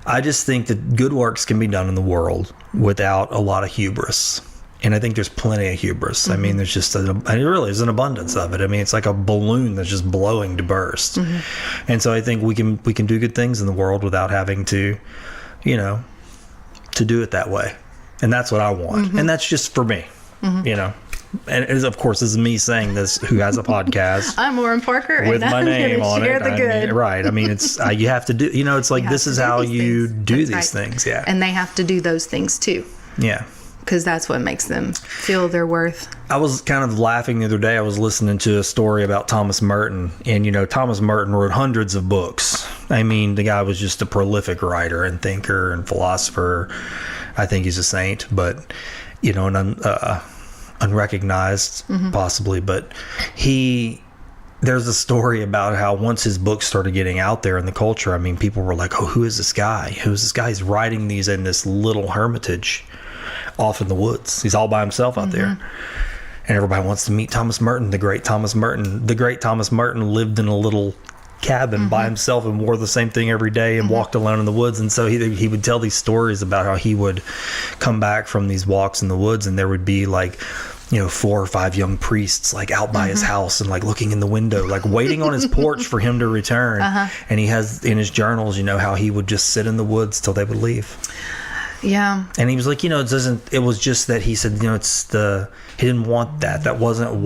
I just think that good works can be done in the world without a lot of hubris. And I think there's plenty of hubris. I mean, there's just, it really is an abundance of it. I mean, it's like a balloon that's just blowing to burst. And so I think we can do good things in the world without having to, you know, to do it that way. And that's what I want. And that's just for me, you know. And of course, this is me saying this, who has a podcast. I'm Oran Parker, with and my I'm name on share it. The good. Right. I mean, it's you have to do. You know, it's like this is how you do these things. Yeah. And they have to do those things too. Yeah. Because that's what makes them feel their worth. I was kind of laughing the other day. I was listening to a story about Thomas Merton, and you know, Thomas Merton wrote hundreds of books. I mean, the guy was just a prolific writer and thinker and philosopher. I think he's a saint, but an unrecognized possibly. But there's a story about how once his book started getting out there in the culture, I mean, people were like, oh, who is this guy? Who's this guy? He's writing these in this little hermitage off in the woods. He's all by himself out there. And everybody wants to meet Thomas Merton, the great Thomas Merton. The great Thomas Merton lived in a little cabin by himself and wore the same thing every day and walked alone in the woods. And so he would tell these stories about how he would come back from these walks in the woods, and there would be like 4 or 5 young priests like out by his house and like looking in the window, like waiting on his porch for him to return. And he has in his journals, how he would just sit in the woods till they would leave. Yeah. And he was like, it was just that he said, he didn't want that. That wasn't it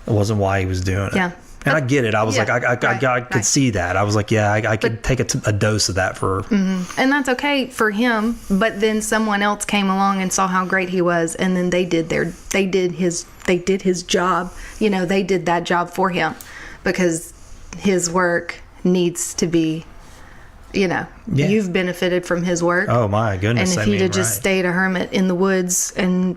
wasn't why he was doing it. Yeah. And I get it. I was like, I could see that. I was like, yeah, I could take a dose of that for. And that's okay for him. But then someone else came along and saw how great he was, and then they did his job. They did that job for him, because his work needs to be. You've benefited from his work. Oh my goodness! And if he'd have just stayed a hermit in the woods, and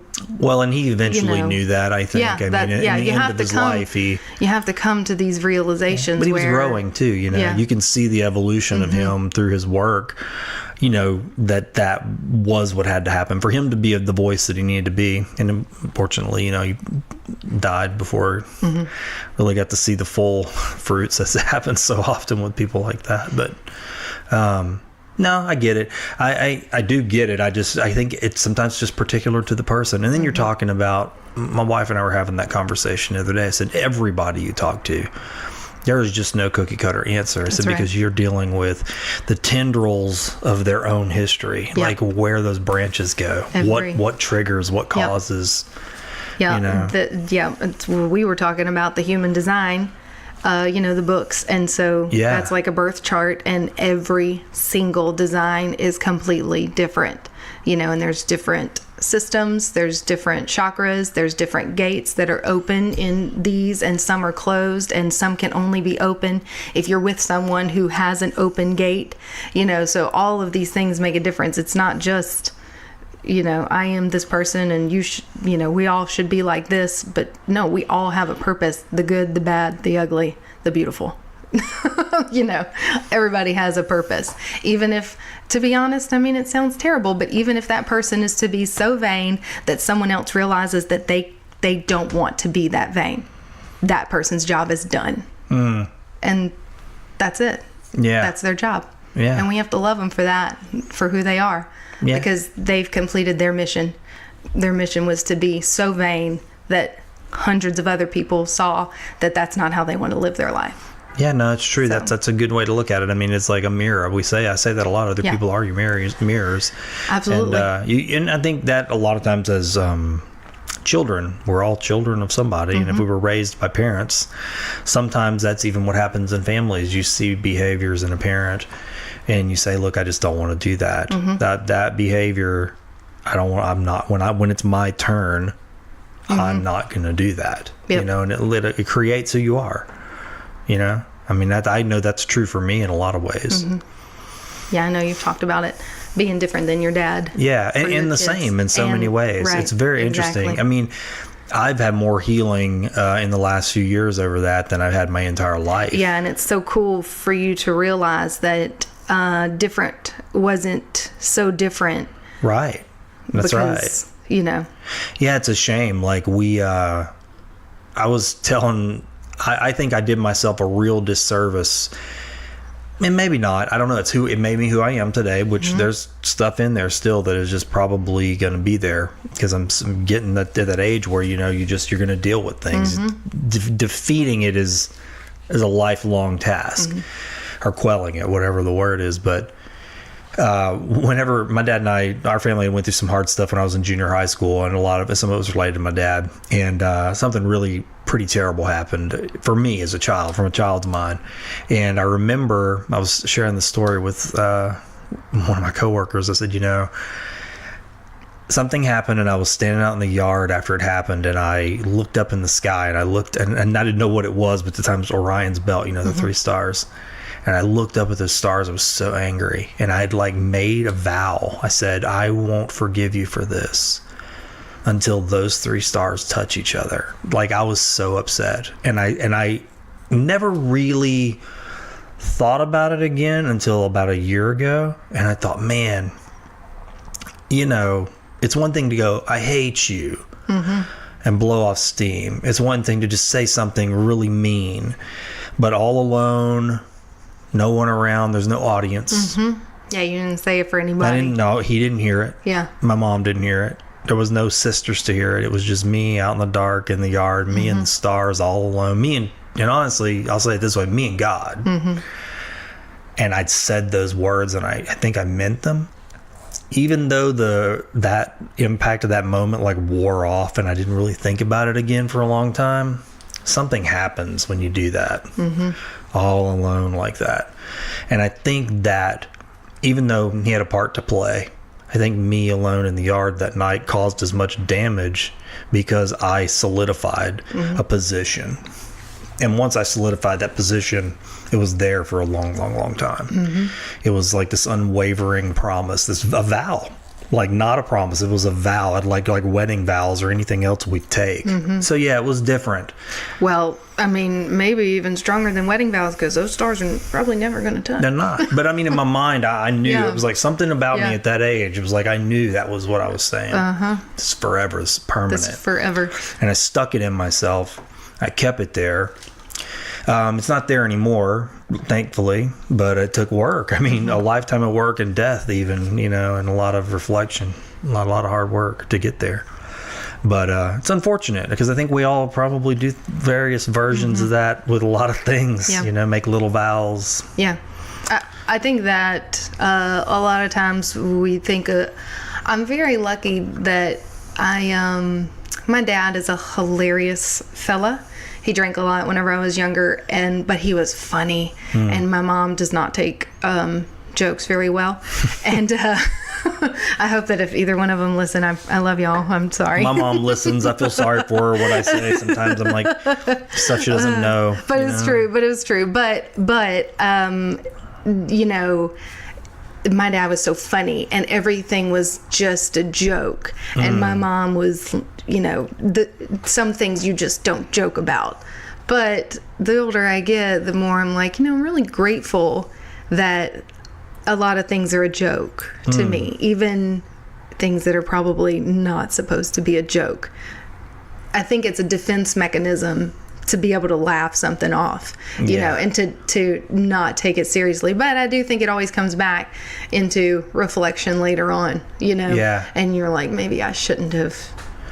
he eventually knew that. I think. In the end of his life, you have to come to these realizations. But he was growing too. You can see the evolution of him through his work. That was what had to happen for him to be the voice that he needed to be. And unfortunately, he died before really got to see the full fruits, as it happens so often with people like that. But no, I get it. I do get it. I think it's sometimes just particular to the person. And then you're talking about, my wife and I were having that conversation the other day. I said, everybody you talk to, there is just no cookie cutter answer. I said, because you're dealing with the tendrils of their own history, like where those branches go, what triggers, what causes. We were talking about the human design, the books, and so that's like a birth chart, and every single design is completely different, and there's different systems, there's different chakras, there's different gates that are open in these, and some are closed, and some can only be open if you're with someone who has an open gate, so all of these things make a difference. It's not just I am this person and we all should be like this, but no, we all have a purpose: the good, the bad, the ugly, the beautiful. Everybody has a purpose. Even if, to be honest, it sounds terrible, but even if that person is to be so vain that someone else realizes that they don't want to be that vain, that person's job is done. And that's it. Yeah. That's their job. Yeah. And we have to love them for that, for who they are. Yeah. Because they've completed their mission. Their mission was to be so vain that hundreds of other people saw that that's not how they want to live their life. Yeah, no, it's true. So, that's a good way to look at it. It's like a mirror. I say that a lot. Other people are your mirrors. Absolutely. And I think that a lot of times as children, we're all children of somebody. And if we were raised by parents, sometimes that's even what happens in families. You see behaviors in a parent and you say, look, I just don't want to do that. That behavior, when it's my turn, I'm not going to do that. Yep. And it creates who you are. I know that's true for me in a lot lot of Yeah, I know you've talked about it being different than your dad. Yeah, and the same in so many ways. Right, it's very interesting. I've had more healing in the last few years over that than I've had my entire life. Yeah, and it's so cool for you to realize that different wasn't so different. Right. That's because, right. Yeah, it's a shame. Like I was telling... I think I did myself a real disservice, and maybe not. I don't know. It made me who I am today. Which there's stuff in there still that is just probably going to be there because I'm getting to that age where you're going to deal with things. Defeating it is a lifelong task, or quelling it, whatever the word is. But whenever my dad and our family went through some hard stuff when I was in junior high school, and some of it was related to my dad, and something really pretty terrible happened for me as a child, from a child's mind. And I remember I was sharing the story with one of my coworkers. I said, something happened, and I was standing out in the yard after it happened, and I looked up in the sky, and I looked, and I didn't know what it was, but at the time it was Orion's belt, the 3 stars. And I looked up at the stars. I was so angry. And I had like made a vow. I said, I won't forgive you for this until those 3 stars touch each other. Like, I was so upset. And I never really thought about it again until about a year ago. And I thought, man, you know, it's one thing to go, I hate you, and blow off steam. It's one thing to just say something really mean, but all alone, no one around, there's no audience. Yeah, you didn't say it for anybody. I didn't know. He didn't hear it. Yeah. My mom didn't hear it. There was no sisters to hear it. It was just me out in the dark in the yard, me and the stars all alone. Me and honestly, I'll say it this way, me and God. And I'd said those words, and I think I meant them. Even though that impact of that moment like wore off and I didn't really think about it again for a long time, something happens when you do that. All alone like that. And I think that even though he had a part to play, I think me alone in the yard that night caused as much damage because I solidified a position. And once I solidified that position, it was there for a long, long, long time. It was like this unwavering promise, a vow. Like, not a promise, it was a vow. I'd like wedding vows or anything else we take. So yeah, it was different. Well, I mean, maybe even stronger than wedding vows, because those stars are probably never going to touch. They're not. But I mean, in my mind, I knew. Yeah. It was like something about Yeah. me at that age. It was like I knew that was what I was saying. It's forever. It's permanent. This forever. And I stuck it in myself. I kept it there. It's not there anymore, thankfully, but it took work. I mean, a lifetime of work and death even, you know, and a lot of reflection, a lot of hard work to get there. But it's unfortunate because I think we all probably do various versions of that with a lot of things, Yeah. you know, make little vows. Yeah. I think that a lot of times we think, I'm very lucky that my dad is a hilarious fella. He drank a lot whenever I was younger, but he was funny, and my mom does not take jokes very well. And I hope that if either one of them listen, I love y'all. I'm sorry. My mom listens. I feel sorry for her, what I say. Sometimes I'm like, stuff she doesn't know. But it's true. But it's true. But you know, my dad was so funny, and everything was just a joke. And my mom was, you know, some things you just don't joke about. But the older I get, the more I'm like, you know, I'm really grateful that a lot of things are a joke to me, even things that are probably not supposed to be a joke. I think it's a defense mechanism to be able to laugh something off, you know, and to not take it seriously. But I do think it always comes back into reflection later on, you know, and you're like, maybe I shouldn't have,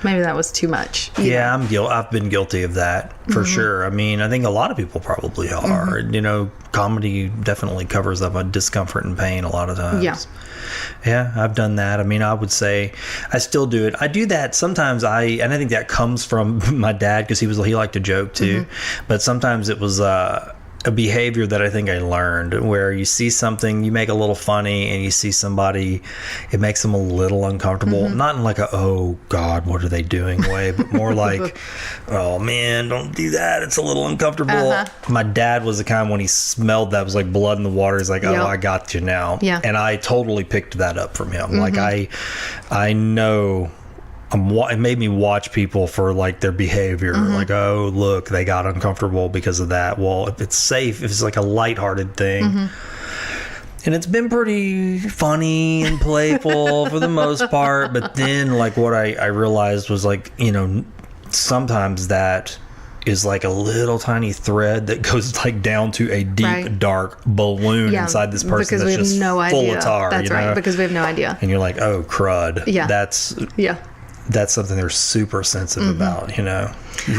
maybe that was too much. Yeah, I've been guilty of that for sure. I mean, I think a lot of people probably are. You know, comedy definitely covers up a discomfort and pain a lot of times. Yeah, I've done that. I mean, I would say I still do it. I do that sometimes. And I think that comes from my dad because he liked to joke too. But sometimes it was a behavior that I think I learned where you see something, you make a little funny, and you see somebody, it makes them a little uncomfortable. Not in like a, oh God, what are they doing way, but more like, oh man, don't do that. It's a little uncomfortable. My dad was the kind when he smelled that was like blood in the water. He's like, oh, I got you now. And I totally picked that up from him. Like I know. It made me watch people for like their behavior. Like, oh, look, they got uncomfortable because of that. Well, if it's safe, if it's like a lighthearted thing, and it's been pretty funny and playful for the most part. But then like what I realized was like, you know, sometimes that is like a little tiny thread that goes like down to a deep, dark balloon inside this person that's just full of tar. That's right, because we have no idea. And you're like, oh, crud. That's something they're super sensitive about, you know?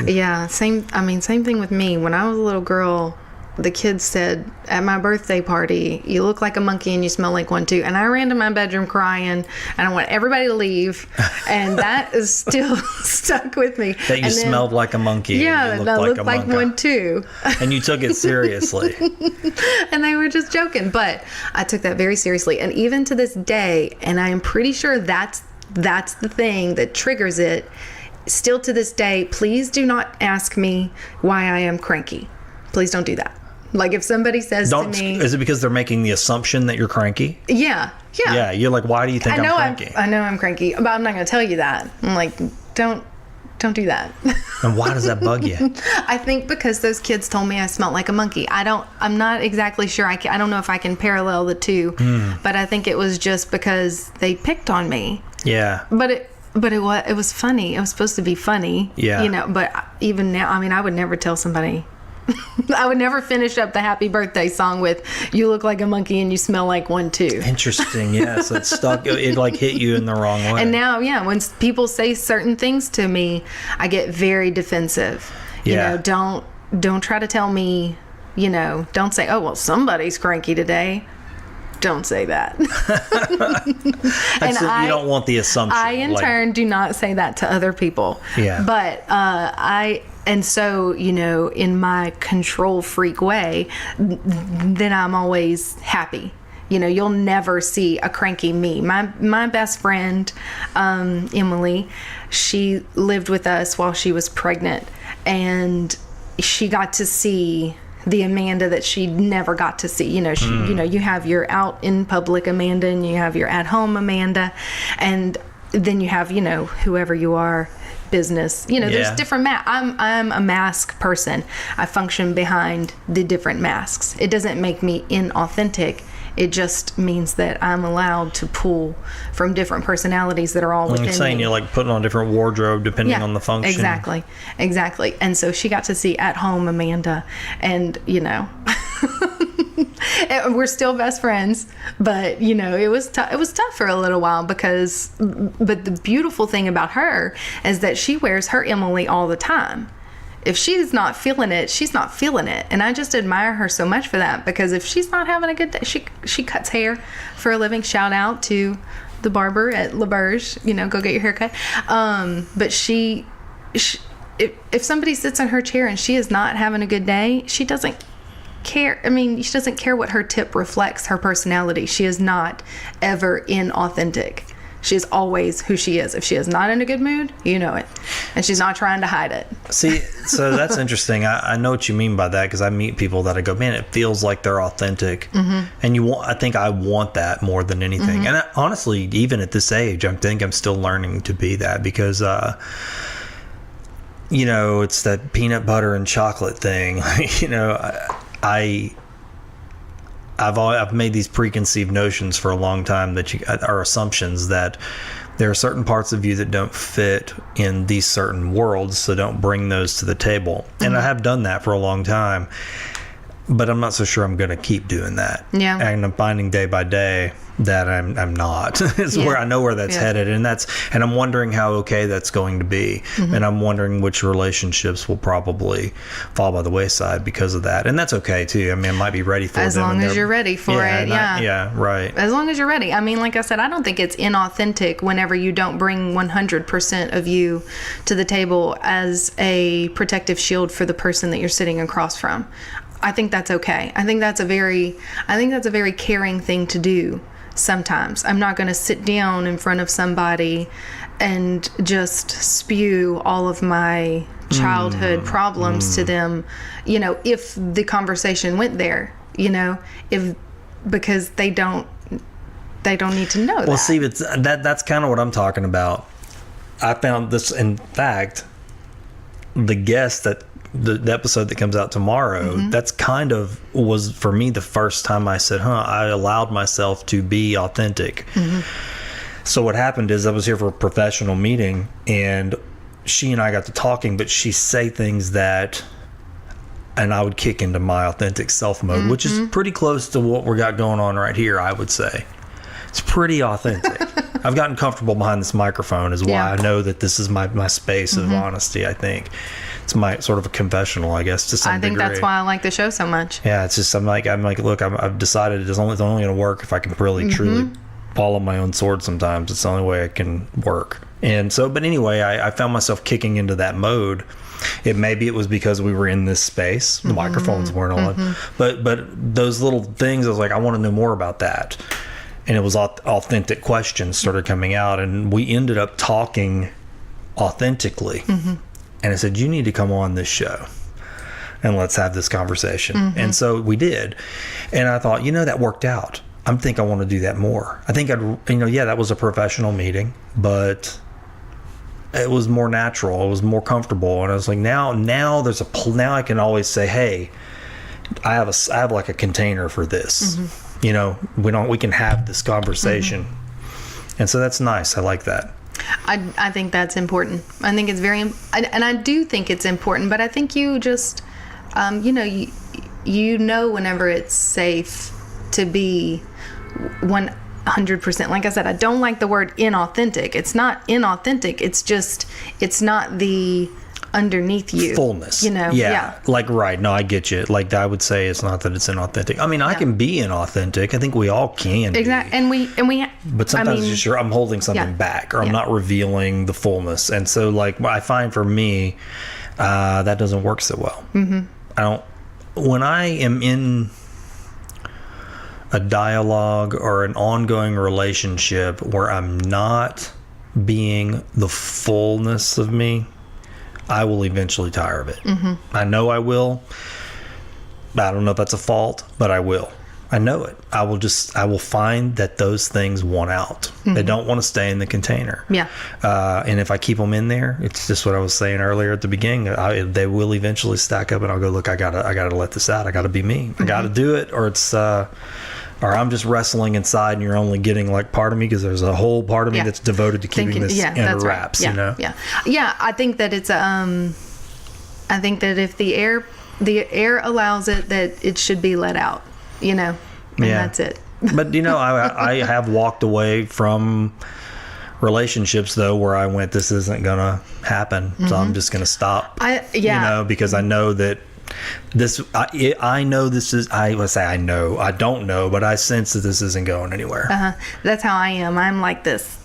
Yeah, same thing with me. When I was a little girl, the kids said at my birthday party, you look like a monkey and you smell like one too. And I ran to my bedroom crying, and I want everybody to leave. And that is still stuck with me. That you smelled like a monkey. Yeah, and I looked like one too. And you took it seriously. And they were just joking. But I took that very seriously. And even to this day, and I am pretty sure that's the thing that triggers it. Still to this day, please do not ask me why I am cranky. Please don't do that. Like if somebody says to me, is it because they're making the assumption that you're cranky? Yeah. Yeah, you're like, why do you think I'm cranky? I know I'm cranky, but I'm not going to tell you that. I'm like, don't do that. And why does that bug you? I think because those kids told me I smelled like a monkey. I'm not exactly sure. I don't know if I can parallel the two, but I think it was just because they picked on me. Yeah. But it was funny. It was supposed to be funny. Yeah. You know, but even now, I mean, I would never tell somebody. I would never finish up the happy birthday song with "You look like a monkey and you smell like one too." Interesting. Yeah. So it stuck. It like hit you in the wrong way. And now, yeah, when people say certain things to me, I get very defensive. Yeah. You know, don't try to tell me, you know, don't say, "Oh, well, somebody's cranky today." Don't say that. You don't want the assumption. I, in turn, do not say that to other people. Yeah. But and so, you know, in my control freak way, then I'm always happy. You know, you'll never see a cranky me. My best friend, Emily, she lived with us while she was pregnant, and she got to see the Amanda that she never got to see. You know, you know, you have your out in public Amanda, and you have your at home Amanda, and then you have, you know, whoever you are, business. You know, there's different I'm a mask person. I function behind the different masks. It doesn't make me inauthentic. It just means that I'm allowed to pull from different personalities that are all within me. I'm saying you're like putting on different wardrobe depending on the function. Exactly. And so she got to see at home Amanda, and you know, we're still best friends. But you know, it was tough for a little while but the beautiful thing about her is that she wears her Emily all the time. If she's not feeling it, she's not feeling it. And I just admire her so much for that, because if she's not having a good day, she cuts hair for a living. Shout out to the barber at La Berge, you know, go get your hair cut. But if somebody sits in her chair and she is not having a good day, she doesn't care. I mean, she doesn't care what her tip reflects her personality. She is not ever inauthentic. She is always who she is. If she is not in a good mood, you know it. And she's not trying to hide it. See, so that's interesting. I know what you mean by that, because I meet people that I go, man, it feels like they're authentic. And I think I want that more than anything. And honestly, even at this age, I think I'm still learning to be that, because, you know, it's that peanut butter and chocolate thing. You know, I've made these preconceived notions for a long time that are assumptions that there are certain parts of you that don't fit in these certain worlds, so don't bring those to the table. And I have done that for a long time, but I'm not so sure I'm going to keep doing that. Yeah. And I'm finding day by day that I'm not. It's where I know where that's headed, and I'm wondering how okay that's going to be. And I'm wondering which relationships will probably fall by the wayside because of that. And that's okay too. I mean, I might be ready for it. As long as you're ready for it. Yeah, right. As long as you're ready. I mean, like I said, I don't think it's inauthentic whenever you don't bring 100% of you to the table as a protective shield for the person that you're sitting across from. I think that's okay. I think that's a very caring thing to do. Sometimes I'm not going to sit down in front of somebody and just spew all of my childhood problems to them, you know, if the conversation went there, you know, because they don't need to know that. Well, see, that's kind of what I'm talking about. I found this, in fact, the guest that the episode that comes out tomorrow, that's kind of was for me the first time I said, I allowed myself to be authentic. So what happened is I was here for a professional meeting, and she and I got to talking, but she say things that, and I would kick into my authentic self mode, which is pretty close to what we got going on right here, I would say. It's pretty authentic. I've gotten comfortable behind this microphone is why I know that this is my space of honesty, I think. It's my sort of a confessional, I guess, to some degree. That's why I like the show so much. Yeah, it's just, I'm like, look, I've decided it's only going to work if I can really, truly follow my own sword sometimes. It's the only way I can work. And so, but anyway, I found myself kicking into that mode. Maybe it was because we were in this space. The microphones weren't on. But those little things, I was like, I want to know more about that. And it was authentic questions started coming out, and we ended up talking authentically. And I said, you need to come on this show. and let's have this conversation. And so we did. And I thought, that worked out. I think I want to do that more. I think that was a professional meeting, but it was more natural. It was more comfortable. And I was like, now now I can always say, hey, I have like a container for this. We can have this conversation. And so that's nice. I like that. I think that's important. I think it's and I do think it's important, but I think you just, whenever it's safe to be 100%. Like I said, I don't like the word inauthentic. It's not inauthentic. It's not the underneath you fullness. Yeah. Like, right. No, I get you. Like, I would say it's not that it's inauthentic. I mean, I can be inauthentic. I think we all can. Exactly. And we but sometimes it's just I'm holding something back, or I'm not revealing the fullness. And so, like, I find for me, that doesn't work so well. When I am in a dialogue or an ongoing relationship where I'm not being the fullness of me, I will eventually tire of it. I know I will. I don't know if that's a fault, but I will. I know it. I will find that those things want out. They don't want to stay in the container. Yeah. And if I keep them in there, it's just what I was saying earlier at the beginning. They will eventually stack up, and I'll go, look, I gotta let this out. I gotta be me. I gotta do it, or it's, or I'm just wrestling inside, and you're only getting like part of me, because there's a whole part of me that's devoted to keeping this under wraps. Right. Yeah. I think that it's I think that if the air allows it, that it should be let out. And that's it. But I have walked away from relationships though where I went, this isn't gonna happen, so I'm just gonna stop. Because I know that I know this is, I would say I don't know, but I sense that this isn't going anywhere. That's how I am. I'm like this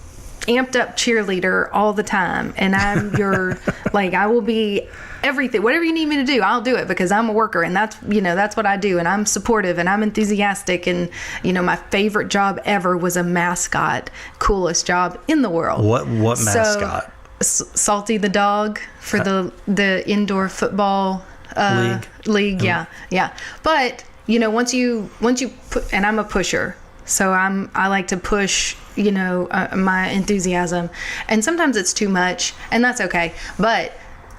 amped up cheerleader all the time, and I'm your like, I will be everything, whatever you need me to do, I'll do it, because I'm a worker, and that's what I do, and I'm supportive, and I'm enthusiastic, and my favorite job ever was a mascot. Coolest job in the world. What mascot? Salty the dog for the indoor football league. Yeah. But once you put, and I'm a pusher, so I like to push my enthusiasm, and sometimes it's too much, and that's okay, but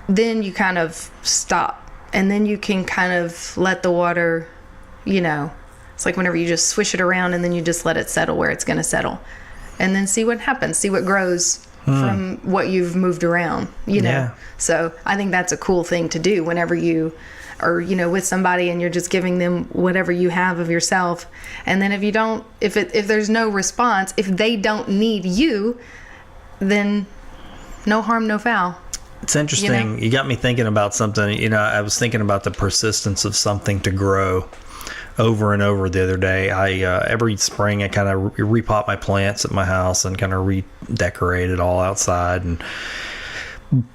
then you kind of stop, and then you can kind of let the water, it's like whenever you just swish it around, and then you just let it settle where it's going to settle, and then see what happens, see what grows from what you've moved around, So I think that's a cool thing to do whenever you are, with somebody, and you're just giving them whatever you have of yourself. And then if there's no response, if they don't need you, then no harm, no foul. It's interesting. You got me thinking about something. I was thinking about the persistence of something to grow over and over the other day. Every spring I kind of repot my plants at my house and kind of redecorate it all outside and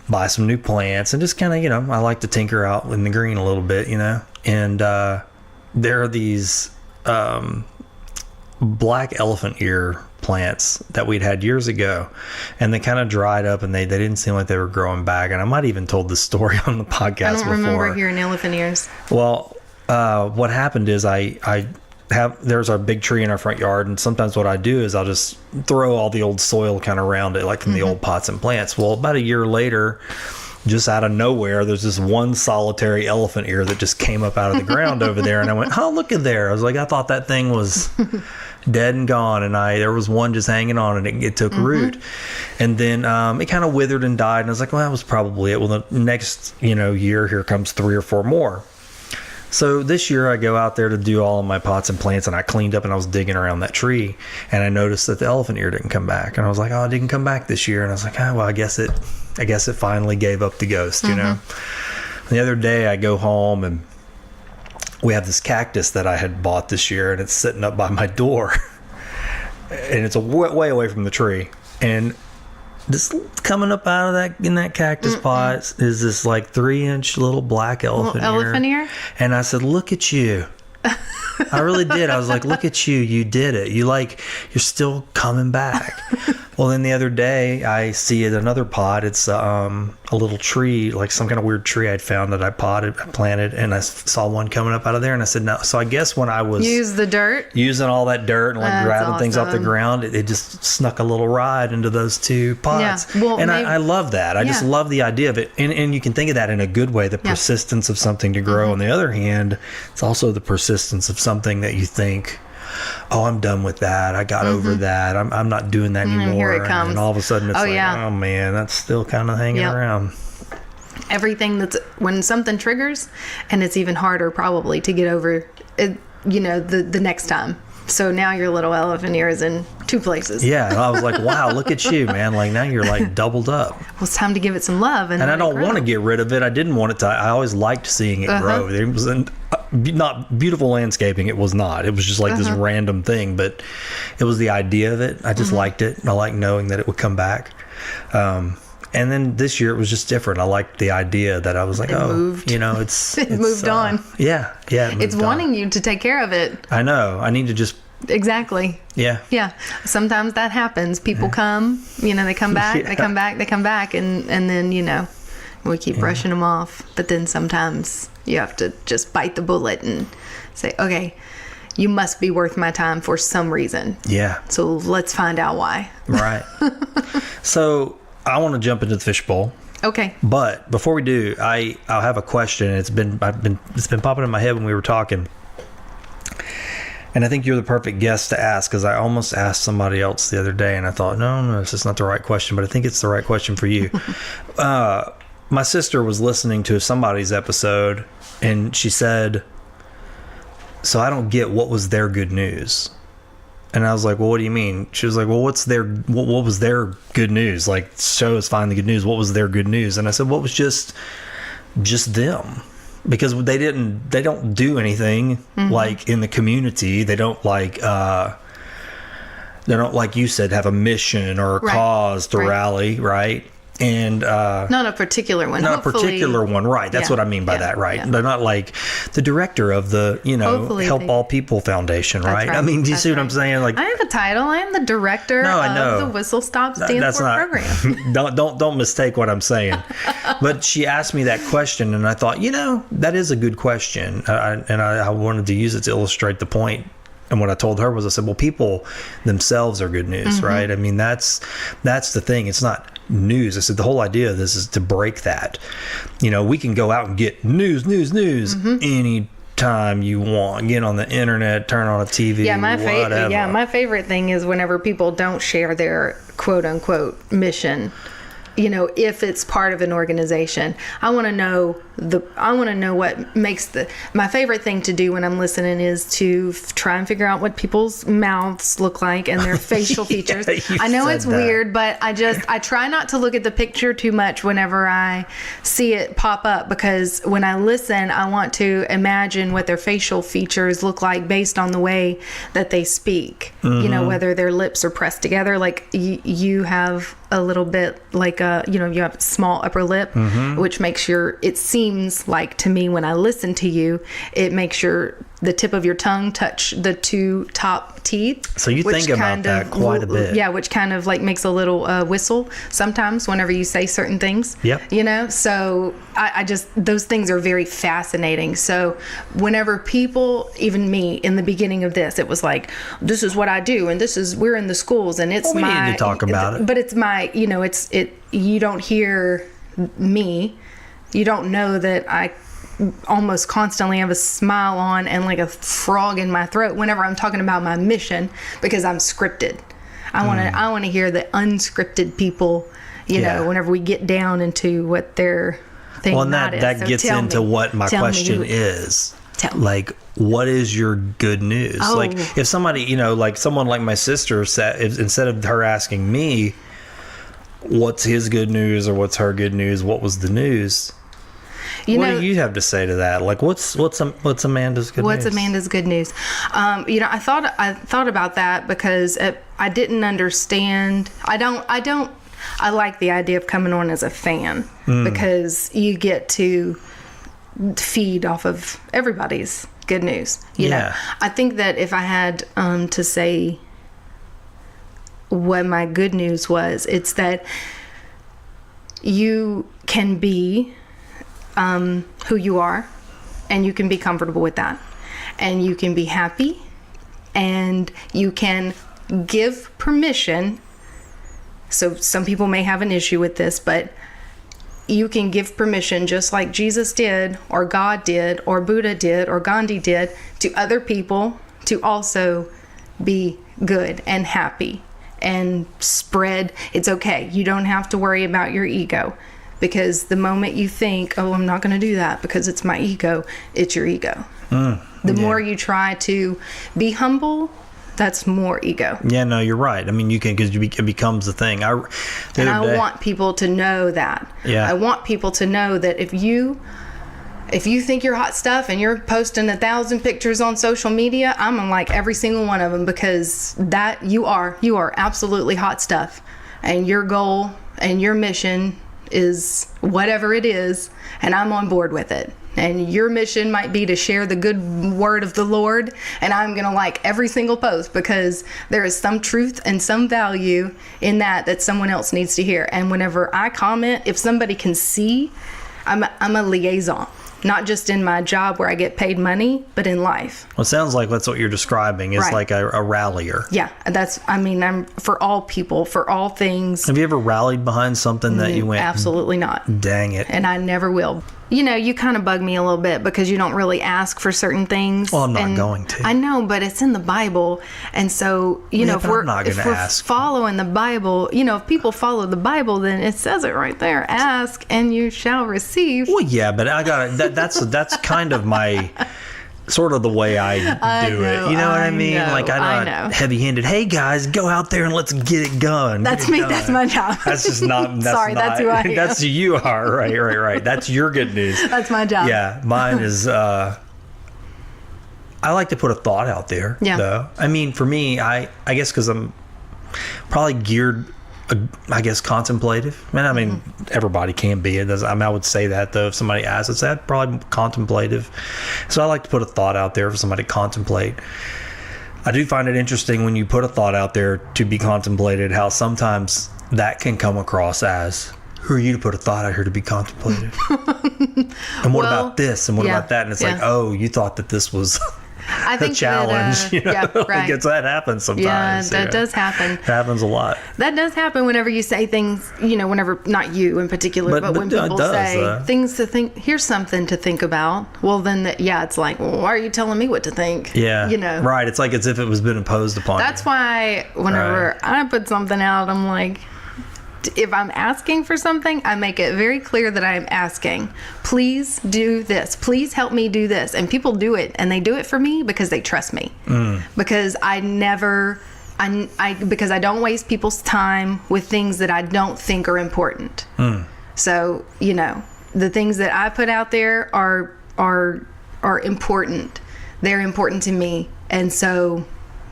buy some new plants, and just kind of, I like to tinker out in the green a little bit, and there are these black elephant ear plants that we'd had years ago, and they kind of dried up, and they didn't seem like they were growing back. And I might even told this story on the podcast before. I don't remember hearing elephant ears. Well, what happened is there's our big tree in our front yard, and sometimes what I do is I'll just throw all the old soil kind of around it, like from the old pots and plants. Well, about a year later, just out of nowhere, there's this one solitary elephant ear that just came up out of the ground over there, and I went, oh, look at there. I was like, I thought that thing was dead and gone, and there was one just hanging on, and it took root, and then it kind of withered and died, and I was like, well, that was probably it. Well, the next year, here comes 3 or 4 more. So this year I go out there to do all of my pots and plants, and I cleaned up, and I was digging around that tree, and I noticed that the elephant ear didn't come back, and I was like, oh, it didn't come back this year. And I was like, oh, well, I guess it finally gave up the ghost, And the other day I go home, and we have this cactus that I had bought this year, and it's sitting up by my door, and it's way away from the tree, and this coming up out of that cactus pot is this like 3-inch little black elephant ear. Elephant ear? And I said, look at you. I really did. I was like, look at you. You did it. You're still coming back. Well, then the other day I see it another pot. It's a little tree, like some kind of weird tree I'd found that I planted, and I saw one coming up out of there, and I said, no. So I guess when I was use the dirt, using all that dirt and like That's grabbing things off the awesome. ground, it just snuck a little ride into those two pots. Yeah. Well, and maybe- I love that. I just Yeah. love the idea of it. And you can think of that in a good way, the persistence of something to grow. On the other hand, it's also the persistence of something that you think, oh, I'm done with that. I got over that. I'm not doing that anymore. here it comes. And all of a sudden it's Oh, like, yeah. oh man, that's still kind of hanging Yep. around. everything that's when something triggers, and it's even harder probably to get over it, the next time. So now your little elephant ear is in two places. Yeah, and I was like, wow, look at you, man. Like now you're like doubled up. Well, it's time to give it some love. And And I let it don't want to grow. get rid of it. I didn't want it to. I always liked seeing it grow. It wasn't not beautiful landscaping. It was not. It was just like this random thing. But it was the idea of it. I just liked it. I liked knowing that it would come back. And then this year it was just different. I liked the idea that I was like, moved. It's It moved on. Yeah. It moved It's on. wanting you to take care of it. I know. I need to just. Exactly. Yeah. Yeah. Sometimes that happens. People come, they come back, they come back, they come back, and then, we keep brushing them off. But then sometimes you have to just bite the bullet and say, okay, you must be worth my time for some reason. Yeah. So let's find out why. Right. So I want to jump into the fishbowl. Okay. But before we do, I'll have a question. It's been popping in my head when we were talking. And I think you're the perfect guest to ask, because I almost asked somebody else the other day, and I thought, no, this is not the right question, but I think it's the right question for you. My sister was listening to somebody's episode, and she said, so I don't get what was their good news. And I was like, well, what do you mean? She was like, well, what was their good news? Like, show us find the good news. What was their good news? And I said, well, it was just them. Because they don't do anything like in the community. They don't like you said, have a mission or a cause to rally, right? And Not a particular one. not Hopefully, a particular one, right? That's yeah, what I mean by yeah, that, right? yeah. They're not like the director of the Hopefully Help they- All People Foundation, right? right. I mean, do you That's see what I'm right. saying? Like, I have a title. I am the director No, I know. of the Whistle Stop that's Stanford not program. don't mistake what I'm saying. But she asked me that question, and I thought, that is a good question, I wanted to use it to illustrate the point. And what I told her was, I said, well, people themselves are good news, right? I mean, that's the thing. It's not news. I said, the whole idea of this is to break that. We can go out and get news any time you want. Get on the internet, turn on a TV, whatever. My favorite thing is whenever people don't share their quote unquote mission. If it's part of an organization, I want to know what makes my favorite thing to do when I'm listening is to try and figure out what people's mouths look like and their facial features. I know it's weird, but I try not to look at the picture too much whenever I see it pop up, because when I listen, I want to imagine what their facial features look like based on the way that they speak. Whether their lips are pressed together, like you have a little bit like you have a small upper lip, which makes it seems like to me when I listen to you, it makes the tip of your tongue touch the two top teeth. So you think about that quite a bit. Yeah, which kind of like makes a little whistle sometimes whenever you say certain things. Yep. So I just, those things are very fascinating. So whenever people, even me in the beginning of this, it was like, this is what I do, and we're in the schools, and it's we need to talk about it. But it's my, you don't hear me. You don't know that I almost constantly have a smile on and like a frog in my throat whenever I'm talking about my mission, because I'm scripted. I want to hear the unscripted people, whenever we get down into what their thing Well, and is. that So gets tell into me. what my Tell me question who- is. Tell me. Like, what is your good news? Oh. Like, if somebody, like someone like my sister said, instead of her asking me, what's his good news or what's her good news, what was the news? What do you have to say to that? Like, what's Amanda's good news? What's Amanda's good news? I thought about that because I didn't understand. I like the idea of coming on as a fan because you get to feed off of everybody's good news. You know, I think that if I had to say what my good news was, it's that you can be who you are, and you can be comfortable with that, and you can be happy, and you can give permission. So some people may have an issue with this, but you can give permission, just like Jesus did, or God did, or Buddha did, or Gandhi did, to other people to also be good and happy and spread. It's okay. You don't have to worry about your ego, because the moment you think, oh, I'm not going to do that because it's my ego, it's your ego. The more you try to be humble, that's more ego. Yeah, no, you're right. I mean, you can, because it becomes the thing. I want people to know that. Yeah. I want people to know that if you think you're hot stuff and you're posting 1,000 pictures on social media, I'm gonna like every single one of them, because that you are absolutely hot stuff, and your goal and your mission is whatever it is, and I'm on board with it. And your mission might be to share the good word of the Lord, and I'm gonna like every single post, because there is some truth and some value in that someone else needs to hear. And whenever I comment, if somebody can see, I'm a liaison, not just in my job where I get paid money, but in life. Well, it sounds like that's what you're describing. It's like a rallier. Yeah, I'm for all people, for all things. Have you ever rallied behind something that you went, absolutely not. Dang it. And I never will. You know, you kind of bug me a little bit because you don't really ask for certain things. Well, I'm not going to. I know, but it's in the Bible. And so, if we're ask. following the Bible, if people follow the Bible, then it says it right there. Ask and you shall receive. Well, yeah, but I got that's kind of my sort of the way I do it. You know what I mean? Like, I'm not heavy-handed. Hey guys, go out there and let's get it going. That's me. That's my job. That's just not. Sorry, that's who I am. That's who you are. Right. That's your good news. That's my job. Yeah, mine is. I like to put a thought out there. Yeah. Though, I mean, for me, I guess because I'm probably geared. I guess contemplative. I mean, everybody can be. I would say that though. If somebody asks, it's that probably contemplative. So I like to put a thought out there for somebody to contemplate. I do find it interesting when you put a thought out there to be contemplated, how sometimes that can come across as, who are you to put a thought out here to be contemplated? And what about this? And what about that? And it's like, oh, you thought that this was I think a challenge. that, right. That happens sometimes. Yeah, that does happen. It happens a lot. That does happen whenever you say things, whenever, not you in particular, but when people say things to think, here's something to think about. Well, then, it's like, well, why are you telling me what to think? Yeah. Right. It's like as if it was been imposed upon That's why whenever I put something out, I'm like, if I'm asking for something, I make it very clear that I'm asking, please do this. Please help me do this. And people do it, and they do it for me because they trust me. Because because I don't waste people's time with things that I don't think are important. So, the things that I put out there are important. They're important to me. And so,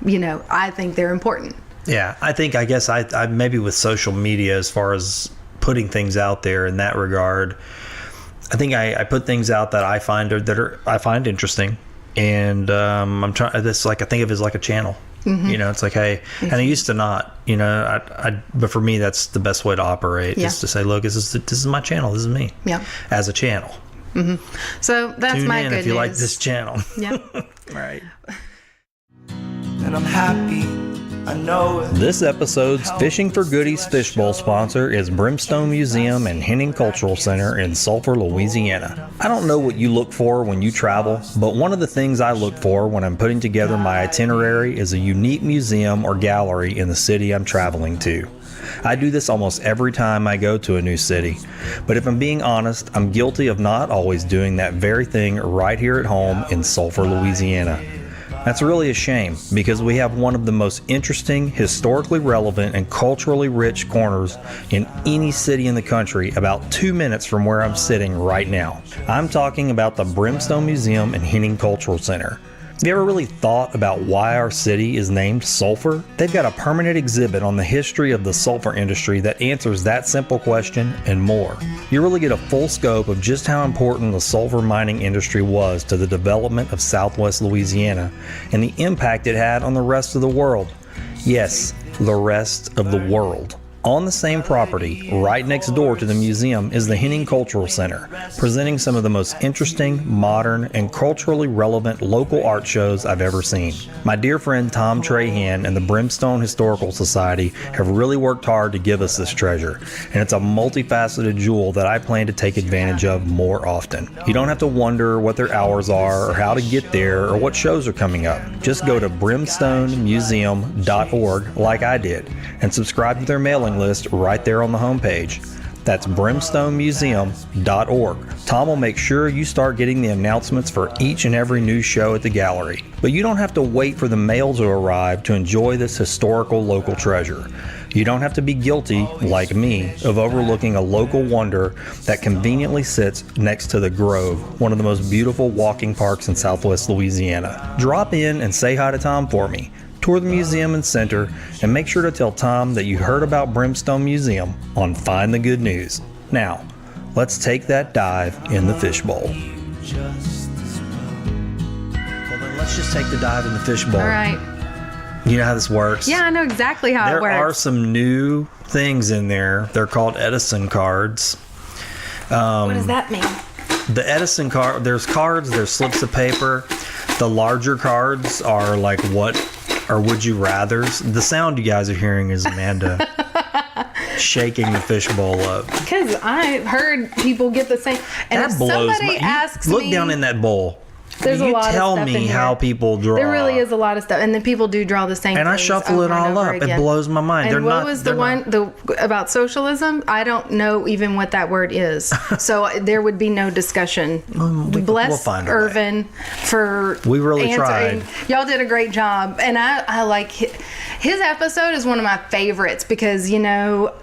I think they're important. Yeah, I guess I maybe with social media, as far as putting things out there in that regard, I think I put things out that I find I find interesting, and I'm trying. This I think of it as like a channel. It's like, hey, and I used to not, but for me that's the best way to operate, is to say, look, this is my channel. This is me. Yeah. As a channel. So that's Tune my in good if you news. like this channel. Yeah. Right. And I'm happy. I know it. This episode's Fishing for Goodies fishbowl sponsor is Brimstone Museum and Henning Cultural Center in Sulphur, Louisiana. I don't know what you look for when you travel, but one of the things I look for when I'm putting together my itinerary is a unique museum or gallery in the city I'm traveling to. I do this almost every time I go to a new city, but if I'm being honest, I'm guilty of not always doing that very thing right here at home in Sulphur, Louisiana. That's really a shame, because we have one of the most interesting, historically relevant, and culturally rich corners in any city in the country, about 2 minutes from where I'm sitting right now. I'm talking about the Brimstone Museum and Henning Cultural Center. Have you ever really thought about why our city is named Sulphur? They've got a permanent exhibit on the history of the sulfur industry that answers that simple question and more. you really get a full scope of just how important the sulfur mining industry was to the development of Southwest Louisiana and the impact it had on the rest of the world. Yes, the rest of the world. On the same property, right next door to the museum, is the Henning Cultural Center, presenting some of the most interesting, modern, and culturally relevant local art shows I've ever seen. My dear friend Tom Trahan and the Brimstone Historical Society have really worked hard to give us this treasure, and it's a multifaceted jewel that I plan to take advantage of more often. You don't have to wonder what their hours are, or how to get there, or what shows are coming up. Just go to brimstonemuseum.org like I did, and subscribe to their mailing list right there on the homepage. That's brimstonemuseum.org. Tom will make sure you start getting the announcements for each and every new show at the gallery. But you don't have to wait for the mail to arrive to enjoy this historical local treasure. You don't have to be guilty, like me, of overlooking a local wonder that conveniently sits next to the Grove, one of the most beautiful walking parks in Southwest Louisiana. Drop in and say hi to Tom for me. Tour the museum and center, and make sure to tell Tom that you heard about Brimstone Museum on Find the Good News. Now, let's take that dive in the fishbowl. Well, then let's just take the dive in the fishbowl. All right. You know how this works? Yeah, I know exactly how it works. There are some new things in there. They're called Edison cards. What does that mean? The Edison card, there's cards, there's slips of paper. The larger cards are like what or would you rathers. The sound you guys are hearing is Amanda shaking the fishbowl up. Because I've heard people get the same. And that if blows somebody asks look me, down in that bowl. There's a lot of tell stuff me in how here. people draw. There really is a lot of stuff, and then people do draw the same. And I things shuffle it over and all over up. It again. blows my mind. And They're what not, was the one about socialism? I don't know even what that word is. So there would be no discussion. We'll Bless find a way. Irvin for We really answering. tried. Y'all did a great job, and I like his episode is one of my favorites because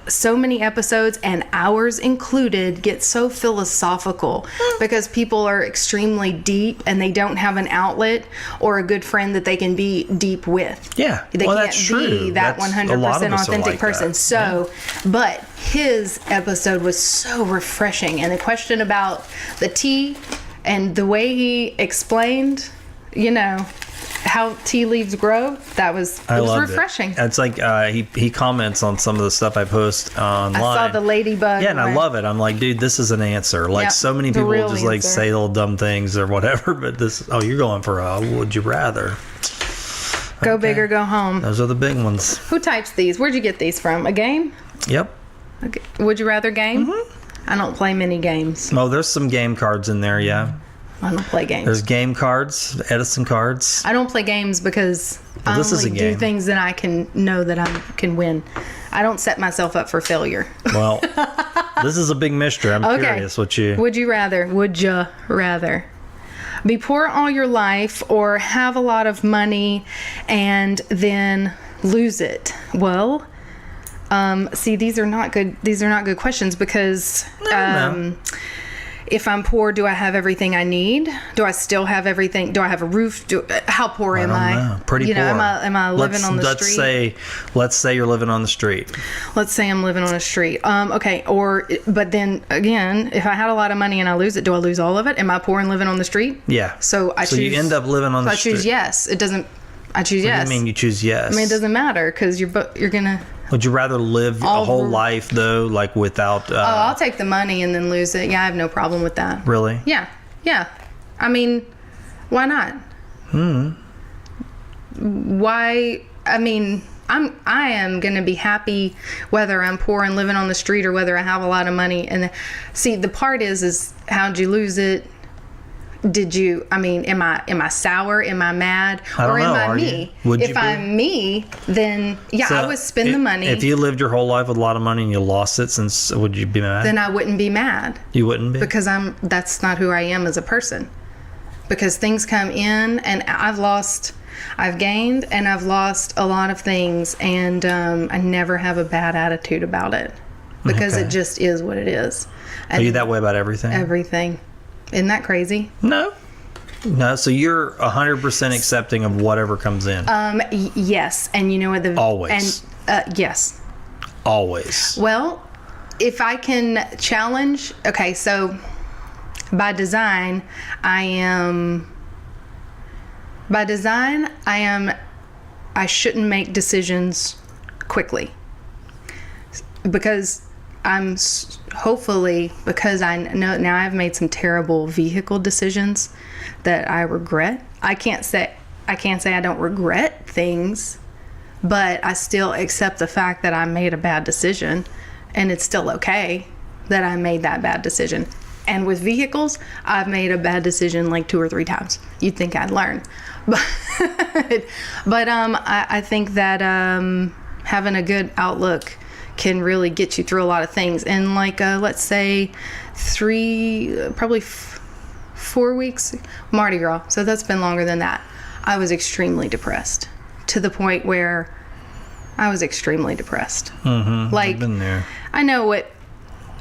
so many episodes and ours included get so philosophical because people are extremely deep and they don't have an outlet or a good friend that they can be deep with. Yeah, They well, can't that's true. be that That's- a lot of 100% us are authentic like person. that. So, but his episode was so refreshing. And the question about the tea and the way he explained, how tea leaves grow, it was refreshing. It's like he comments on some of the stuff I post online. I saw the ladybug. Yeah, and I one. love it. I'm like, dude, this is an answer. Like, Yep, so many the people real just like answer. say little dumb things or whatever, but you're going for a would you rather. Go Okay. big or go home. Those are the big ones. Who types these? Where'd you get these from? A game? Yep. Okay. Would you rather game? Mm-hmm. I don't play many games. Oh, there's some game cards in there, yeah. I don't play games. There's game cards, Edison cards. I don't play games because I this is only a do game. things that I can know that I can win. I don't set myself up for failure. Well, this is a big mystery. I'm Okay. curious what you... Would you rather be poor all your life or have a lot of money and then lose it? Well, see, these are not good questions because No. if I'm poor, do I have everything I need? Do I still have everything? Do I have a roof? How poor am I? don't know. Pretty poor. Am I living on the street? Let's say you're living on the street. Let's say I'm living on a street. Okay. But then again, if I had a lot of money and I lose it, do I lose all of it? Am I poor and living on the street? Yeah. So you end up living on the I street. choose yes. It doesn't. I choose yes. What do you mean you choose yes? I mean, it doesn't matter because you're gonna. Would you rather live a whole life though, like without? I'll take the money and then lose it. Yeah, I have no problem with that. Really? Yeah. I mean, why not? Why? I mean, I am gonna be happy whether I'm poor and living on the street or whether I have a lot of money. And see, the part is how'd you lose it? Did you? I mean, am I sour? Am I mad? I don't or am know, I are me? you? Would you If be? I'm me, then yeah, So I would spend the money. If you lived your whole life with a lot of money and you lost it, would you be mad? then I wouldn't be mad. You wouldn't be. Because that's not who I am as a person. Because things come in and I've gained and I've lost a lot of things, and I never have a bad attitude about it because Okay. it just is what it is. Are you that way about everything? Everything. Isn't that crazy? No. So you're 100% accepting of whatever comes in. Yes. And you know what Always. yes. Always. Well, if I can challenge, okay, so by design, I shouldn't make decisions quickly, because hopefully, because I know now I've made some terrible vehicle decisions that I regret. I can't say I don't regret things, but I still accept the fact that I made a bad decision, and it's still okay that I made that bad decision. And with vehicles, I've made a bad decision like 2 or 3 times. You'd think I'd learn. But I think that having a good outlook can really get you through a lot of things. And like, let's say 4 weeks, Mardi Gras. So that's been longer than that. I was extremely depressed, to the point where I was extremely depressed. Mm-hmm. Like, I've been there. I know what,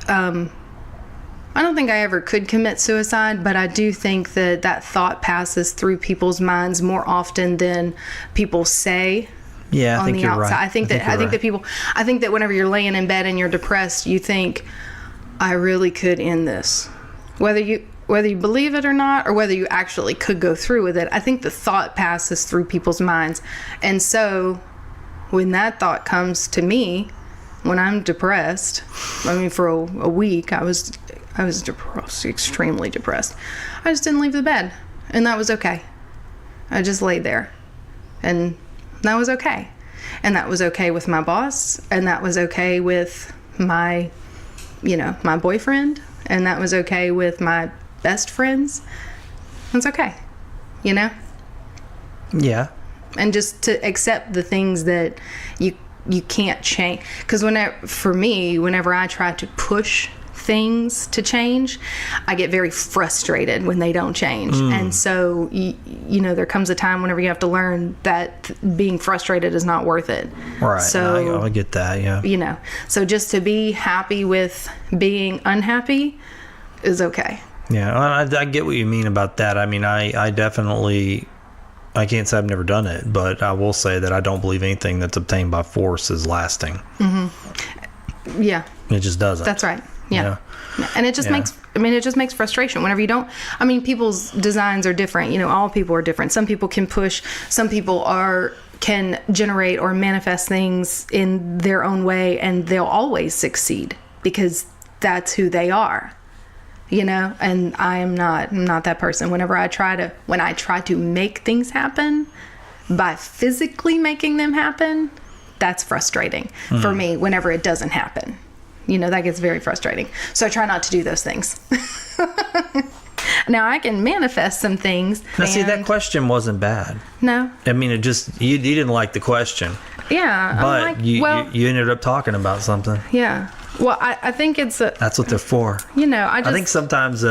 I don't think I ever could commit suicide, but I do think that thought passes through people's minds more often than people say. Yeah, I think you're right. I think that whenever you're laying in bed and you're depressed, you think, I really could end this. Whether you believe it or not, or whether you actually could go through with it, I think the thought passes through people's minds. And so when that thought comes to me, when I'm depressed, I mean, for a week, I was depressed, extremely depressed. I just didn't leave the bed, and that was okay. I just laid there, and that was okay. And that was okay with my boss, and that was okay with my boyfriend, and that was okay with my best friends. It's okay, Yeah. And just to accept the things that you can't change. Because whenever I try to push things to change, I get very frustrated when they don't change. And so there comes a time whenever you have to learn that being frustrated is not worth it. Right. So I get that. Yeah. So just to be happy with being unhappy is okay. Yeah, I get what you mean about that. I mean, I definitely, I can't say I've never done it, but I will say that I don't believe anything that's obtained by force is lasting. Mm-hmm. Yeah. It just doesn't. That's right. Yeah. And it just makes frustration whenever you don't. I mean, people's designs are different. All people are different. Some people can push. Some people can generate or manifest things in their own way, and they'll always succeed because that's who they are. And I'm not that person. When I try to make things happen by physically making them happen, that's frustrating for me whenever it doesn't happen. That gets very frustrating. So I try not to do those things. Now I can manifest some things. Now see, that question wasn't bad. No. I mean, it just, you didn't like the question. Yeah. But you ended up talking about something. Yeah. Well, I think it's that's what they're for. I think sometimes you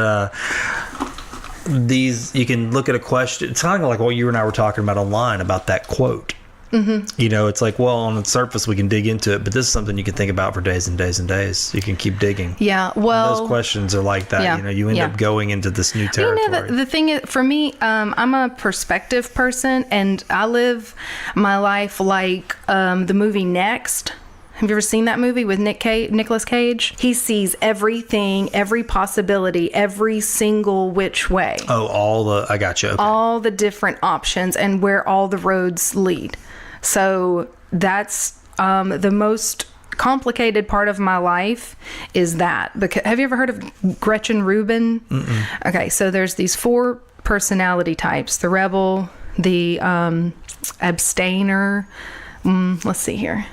can look at a question. It's kind of like what you and I were talking about online about that quote. Mm-hmm. It's like, well, on the surface we can dig into it, but this is something you can think about for days and days and days. You can keep digging. Yeah, well, and those questions are like that. Yeah, you end up going into this new territory. The thing is, for me, I'm a perspective person, and I live my life like the movie Next. Have you ever seen that movie with Nicolas Cage? He sees everything, every possibility, every single which way. Oh, I got you. Okay. All the different options and where all the roads lead. So that's the most complicated part of my life is that. Because, have you ever heard of Gretchen Rubin? Mm-mm. Okay, so there's these 4 personality types: the rebel, the abstainer. Let's see here.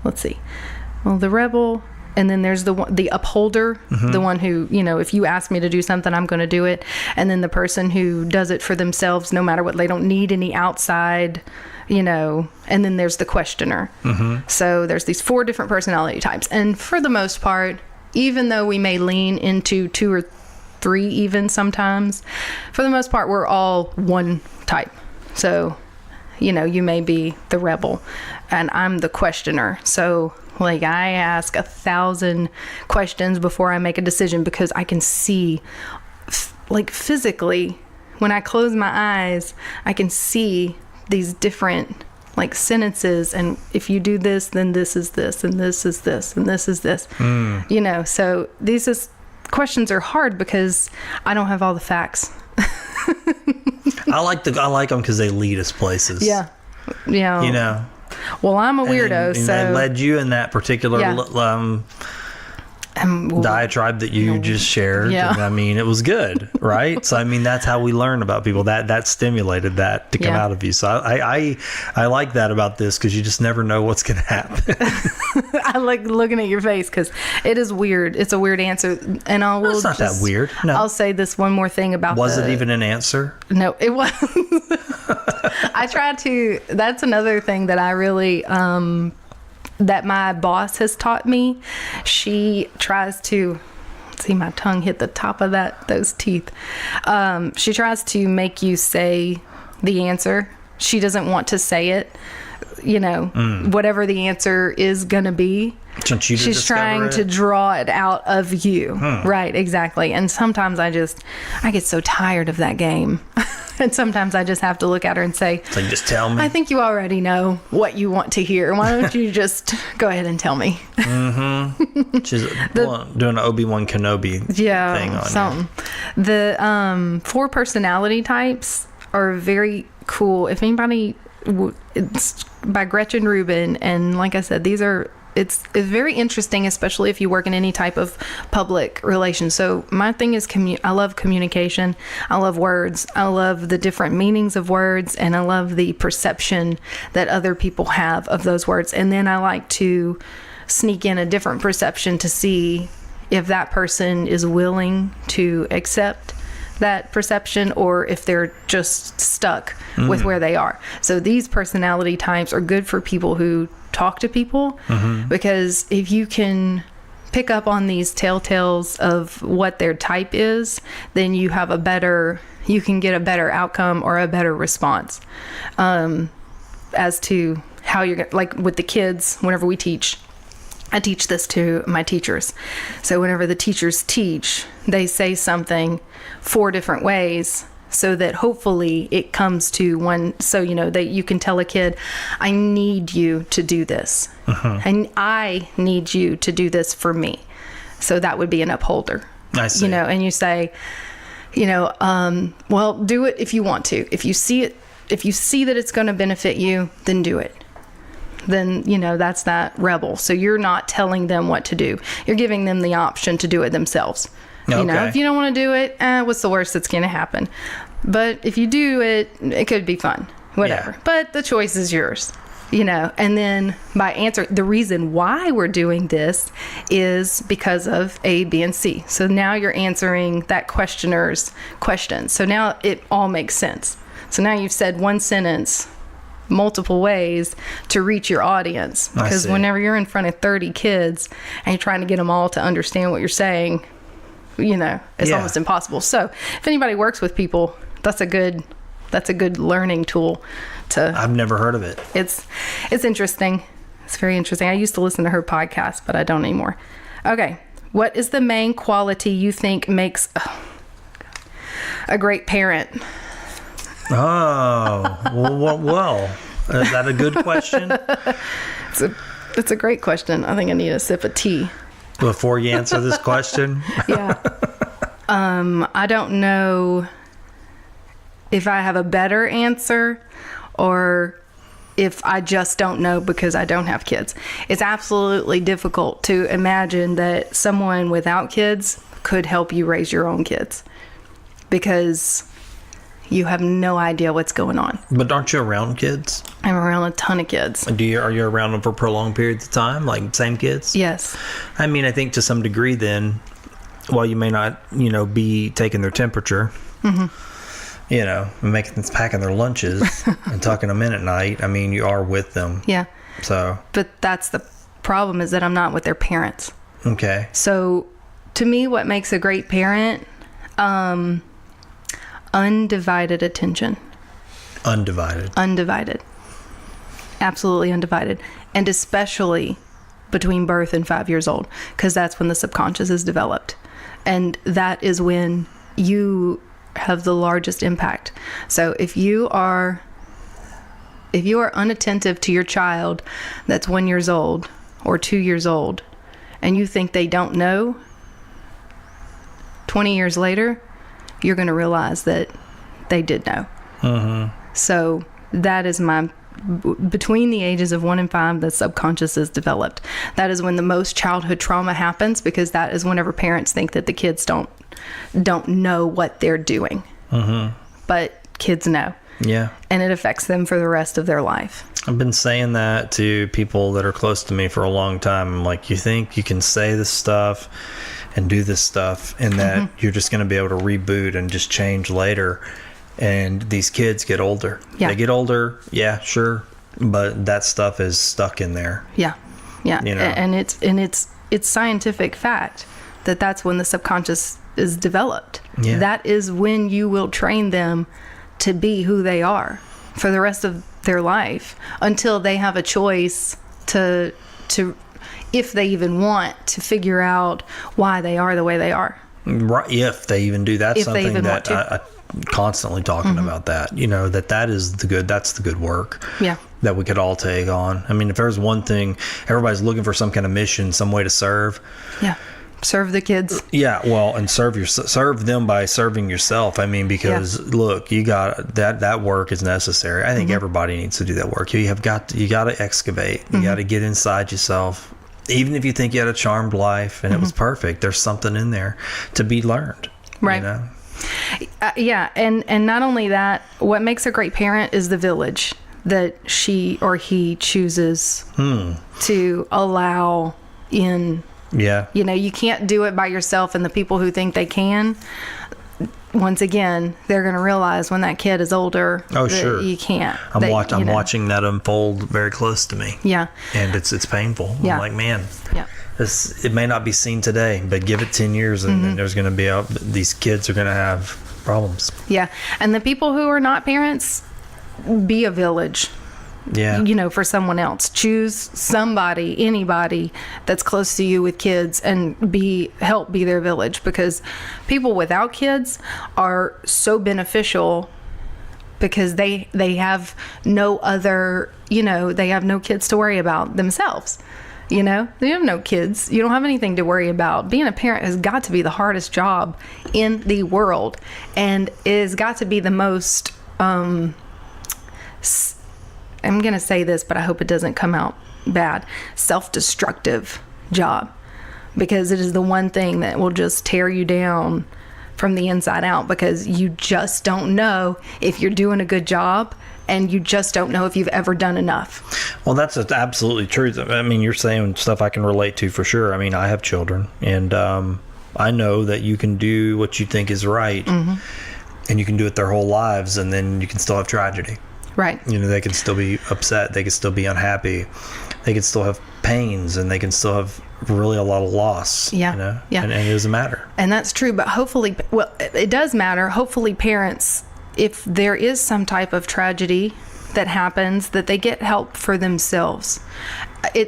Well, the rebel, and then there's the upholder, the one who, if you ask me to do something, I'm going to do it. And then the person who does it for themselves, no matter what. They don't need any outside, and then there's the questioner. Mm-hmm. So there's these 4 different personality types. And for the most part, even though we may lean into 2 or 3 even sometimes, for the most part, we're all one type. So you may be the rebel and I'm the questioner. So like I ask 1,000 questions before I make a decision, because I can see physically, when I close my eyes, I can see these different like sentences, and if you do this, then this is this, and this is this, and this is this. You know, so questions are hard because I don't have all the facts. I like them because they lead us places. Yeah. You know. Well, I'm a weirdo, and so they led you in that particular diatribe that you just shared. Yeah. And, I mean, it was good, right? So I mean, that's how we learn about people. That stimulated that to come out of you. So I like that about this, because you just never know what's going to happen. I like looking at your face because it is weird. It's a weird answer, and It's not that weird. No. I'll say this one more thing about. Was it even an answer? No, it was. I try to. That's another thing that I really. That my boss has taught me. She tries to, see my tongue hit the top of those teeth. She tries to make you say the answer. She doesn't want to say it. You know, whatever the answer is going to be. She's trying to draw it out of you. Right, exactly. And sometimes I get so tired of that game. And sometimes I just have to look at her and say, it's like, just tell me. I think you already know what you want to hear. Why don't you just go ahead and tell me? She's doing an Obi-Wan Kenobi thing on something. The 4 personality types are very cool. If anybody, it's by Gretchen Rubin, and like I said, it's very interesting, especially if you work in any type of public relations. So my thing is I love communication. I love words. I love the different meanings of words, and I love the perception that other people have of those words. And then I like to sneak in a different perception to see if that person is willing to accept that perception, or if they're just stuck with where they are. So these personality types are good for people who talk to people, because if you can pick up on these telltales of what their type is, then you can get a better outcome or a better response as to how you're like with the kids. Whenever we teach, I teach this to my teachers. So whenever the teachers teach, they say something 4 different ways, so that hopefully it comes to one. So, you know, that you can tell a kid, I need you to do this. And I need you to do this for me. So that would be an upholder. I see. You know, and you say, you know, well, do it if you want to. If you see that it's going to benefit you, then do it. Then, you know, that's that rebel. So you're not telling them what to do. You're giving them the option to do it themselves. You know, if you don't want to do it, what's the worst that's going to happen? But if you do it, it could be fun, whatever. Yeah. But the choice is yours, you know. And then by answering, the reason why we're doing this is because of A, B, and C. So now you're answering that questioner's questions. So now it all makes sense. So now you've said one sentence multiple ways to reach your audience. Because whenever you're in front of 30 kids and you're trying to get them all to understand what you're saying, you know, it's almost impossible. So if anybody works with people, that's a good learning tool to. I've never heard of it. It's interesting. It's very interesting. I used to listen to her podcast, but I don't anymore. Okay. What is the main quality you think makes a great parent? Oh, well, is that a good question? It's a great question. I think I need a sip of tea before you answer this question. Yeah. I don't know if I have a better answer or if I just don't know because I don't have kids. It's absolutely difficult to imagine that someone without kids could help you raise your own kids, because you have no idea what's going on. But aren't you around kids? I'm around a ton of kids. Are you around them for prolonged periods of time, like same kids? Yes. I mean, I think to some degree then, while you may not, you know, be taking their temperature, you know, packing their lunches and tucking them in at night, I mean, you are with them. Yeah. So. But that's the problem, is that I'm not with their parents. Okay. So to me, what makes a great parent, undivided attention. Undivided. Absolutely undivided. And especially between birth and 5 years old, because that's when the subconscious is developed. And that is when you have the largest impact. So if you are If you are unattentive to your child that's 1 year old or 2 years old, and you think they don't know, 20 years later, you're going to realize that they did know. So that is between the ages of 1 and 5, the subconscious is developed. That is when the most childhood trauma happens, because that is whenever parents think that the kids don't know what they're doing. But kids know. Yeah. And it affects them for the rest of their life. I've been saying that to people that are close to me for a long time. I'm like, you think you can say this stuff and do this stuff and that you're just going to be able to reboot and just change later. And these kids get older. Yeah. They get older. Yeah, sure. But that stuff is stuck in there. Yeah. Yeah. You know? And it's scientific fact that that's when the subconscious is developed. Yeah. That is when you will train them to be who they are for the rest of their life, until they have a choice to if they even want to figure out why they are the way they are. Right, if they even do. That's If they something even want that to. I constantly talking about that. You know, that's the good work. Yeah. That we could all take on. I mean, if there's one thing, everybody's looking for some kind of mission, some way to serve. Yeah. Serve the kids. Yeah, well, and serve them by serving yourself. I mean, because look, you got that work is necessary. I think everybody needs to do that work. You got to excavate. You got to get inside yourself. Even if you think you had a charmed life and it was perfect, there's something in there to be learned. Right. You know? Yeah, and not only that, what makes a great parent is the village that she or he chooses to allow in. Yeah. You know, you can't do it by yourself, and the people who think they can, once again, they're going to realize when that kid is older that sure. you can't. I'm watching that unfold very close to me. Yeah. And it's painful. Yeah. I'm like, man, Yeah. it may not be seen today, but give it 10 years and then there's going to be these kids are going to have problems. Yeah. And the people who are not parents, be a village. Yeah. You know, for someone else. Choose somebody, anybody that's close to you with kids, and help be their village, because people without kids are so beneficial because they have no other, you know, they have no kids to worry about themselves. You know, they have no kids. You don't have anything to worry about. Being a parent has got to be the hardest job in the world, and it has got to be the most I'm going to say this, but I hope it doesn't come out bad, self-destructive job, because it is the one thing that will just tear you down from the inside out, because you just don't know if you're doing a good job, and you just don't know if you've ever done enough. Well, that's absolutely true. I mean, you're saying stuff I can relate to for sure. I mean, I have children, and I know that you can do what you think is right, and you can do it their whole lives, and then you can still have tragedy. Right. You know, they can still be upset. They can still be unhappy. They can still have pains, and they can still have really a lot of loss. Yeah. You know? Yeah. And it doesn't matter. And that's true. But hopefully, well, it does matter. Hopefully parents, if there is some type of tragedy that happens, that they get help for themselves.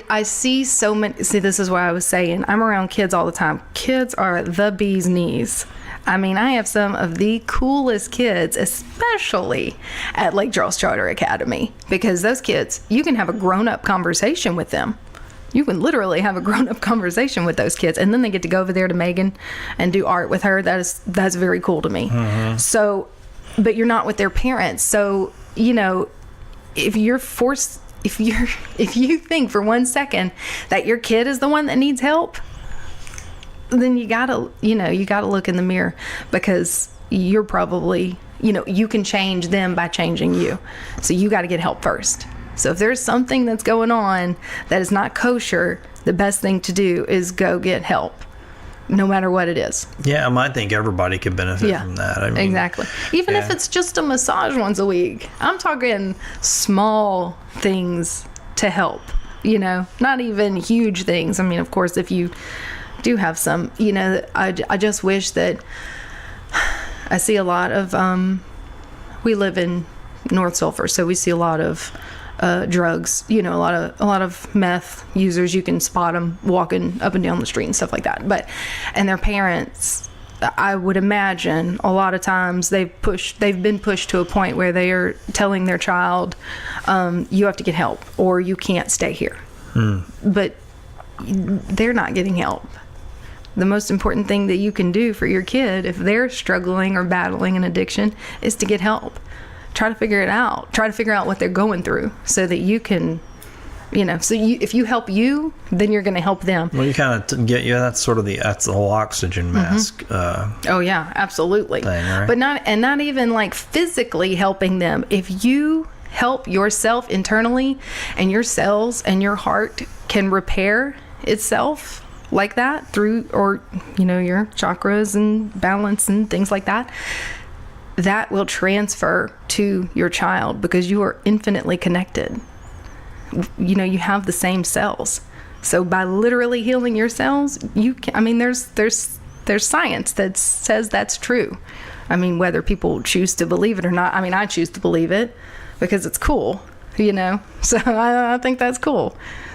I see so many. See, this is what I was saying. I'm around kids all the time. Kids are the bee's knees. I mean, I have some of the coolest kids, especially at Lake Charles Charter Academy, because those kids, you can have a grown-up conversation with them. You can literally have a grown-up conversation with those kids, and then they get to go over there to Megan and do art with her. That's very cool to me. So, but you're not with their parents. So, you know, if you think for 1 second that your kid is the one that needs help, then you gotta look in the mirror, because you're probably, you know, you can change them by changing you. So you got to get help first. So if there's something that's going on that is not kosher, the best thing to do is go get help, no matter what it is. Yeah, I think everybody could benefit from that. I mean, exactly. Even if it's just a massage once a week. I'm talking small things to help, you know, not even huge things. I mean, of course, if you do have some, you know, I just wish that I see a lot of, we live in North Sulphur, so we see a lot of drugs, you know, a lot of meth users. You can spot them walking up and down the street and stuff like that. And their parents I would imagine a lot of times they've been pushed to a point where they are telling their child, you have to get help or you can't stay here. But they're not getting help. The most important thing that you can do for your kid if they're struggling or battling an addiction is to get help. Try to figure it out. Try to figure out what they're going through so that you can, if you help you, then you're going to help them. Well, you kind of that's the whole oxygen mask. Oh yeah, absolutely. Thing, right? But not even like physically helping them. If you help yourself internally and your cells and your heart can repair itself like that through, or your chakras and balance and things like that, that will transfer to your child because you are infinitely connected. You have the same cells. So by literally healing your cells, there's science that says that's true. Whether people choose to believe it or not, I choose to believe it because it's cool, so I think that's cool.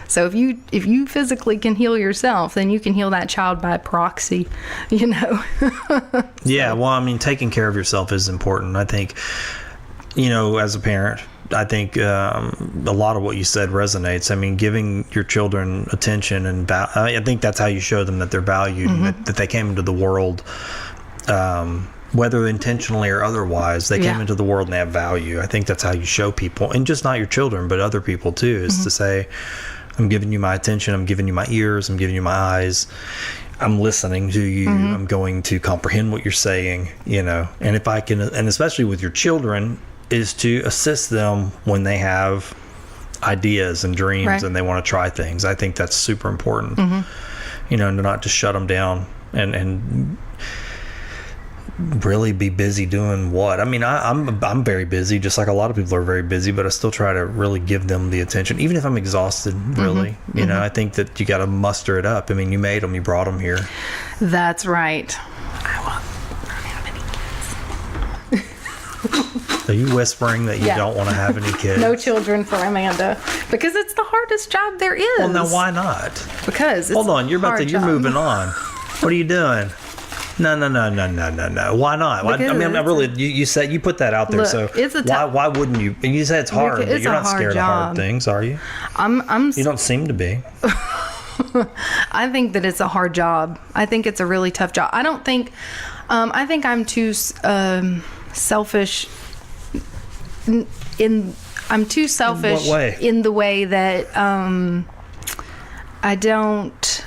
So if you physically can heal yourself, then you can heal that child by proxy, Yeah, well, taking care of yourself is important. I think, as a parent, I think a lot of what you said resonates. Giving your children attention and I think that's how you show them that they're valued, and that they came into the world, whether intentionally or otherwise, they came into the world and they have value. I think that's how you show people, and just not your children, but other people too, is to say, I'm giving you my attention, I'm giving you my ears, I'm giving you my eyes, I'm listening to you, I'm going to comprehend what you're saying, and if I can, and especially with your children, is to assist them when they have ideas and dreams and they want to try things. I think that's super important, to not just shut them down and really be busy doing what? I'm very busy, just like a lot of people are very busy, but I still try to really give them the attention, even if I'm exhausted, really. I think that you got to muster it up. You made them, you brought them here. That's right. I won't have any kids. Are you whispering that you don't want to have any kids? No children for Amanda, because it's the hardest job there is. Well, now why not? Because it's hold on, you're you're moving on. What are you doing? No. Why not? You said you put that out there. Look, so why wouldn't you? And you said it's hard. But you're not scared of hard things, are you? You don't seem to be. I think that it's a hard job. I think it's a really tough job. I don't think. I think I'm too selfish. I'm too selfish. In what way? In the way that I don't.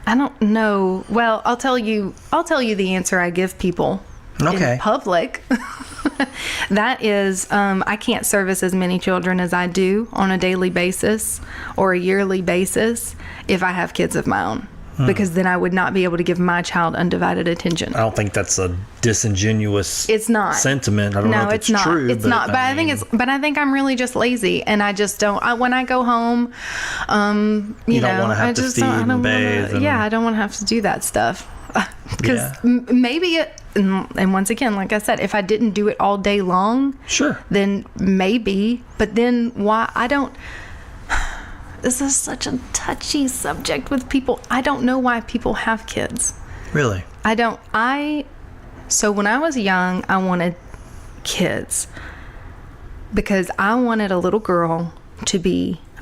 I don't know. Well, I'll tell you the answer I give people in public. That is, I can't service as many children as I do on a daily basis or a yearly basis if I have kids of my own. Because then I would not be able to give my child undivided attention. I don't think that's a disingenuous it's not. Sentiment. I don't know if it's not. true. It's not. But I think I think I'm really just lazy, and I just don't. When I go home, you don't want to have to feed and bathe. I don't want to have to do that stuff. Because maybe and once again, like I said, if I didn't do it all day long, sure, then maybe. But then why? I don't. This is such a touchy subject with people. I don't know why people have kids. Really? So when I was young, I wanted kids because I wanted a little girl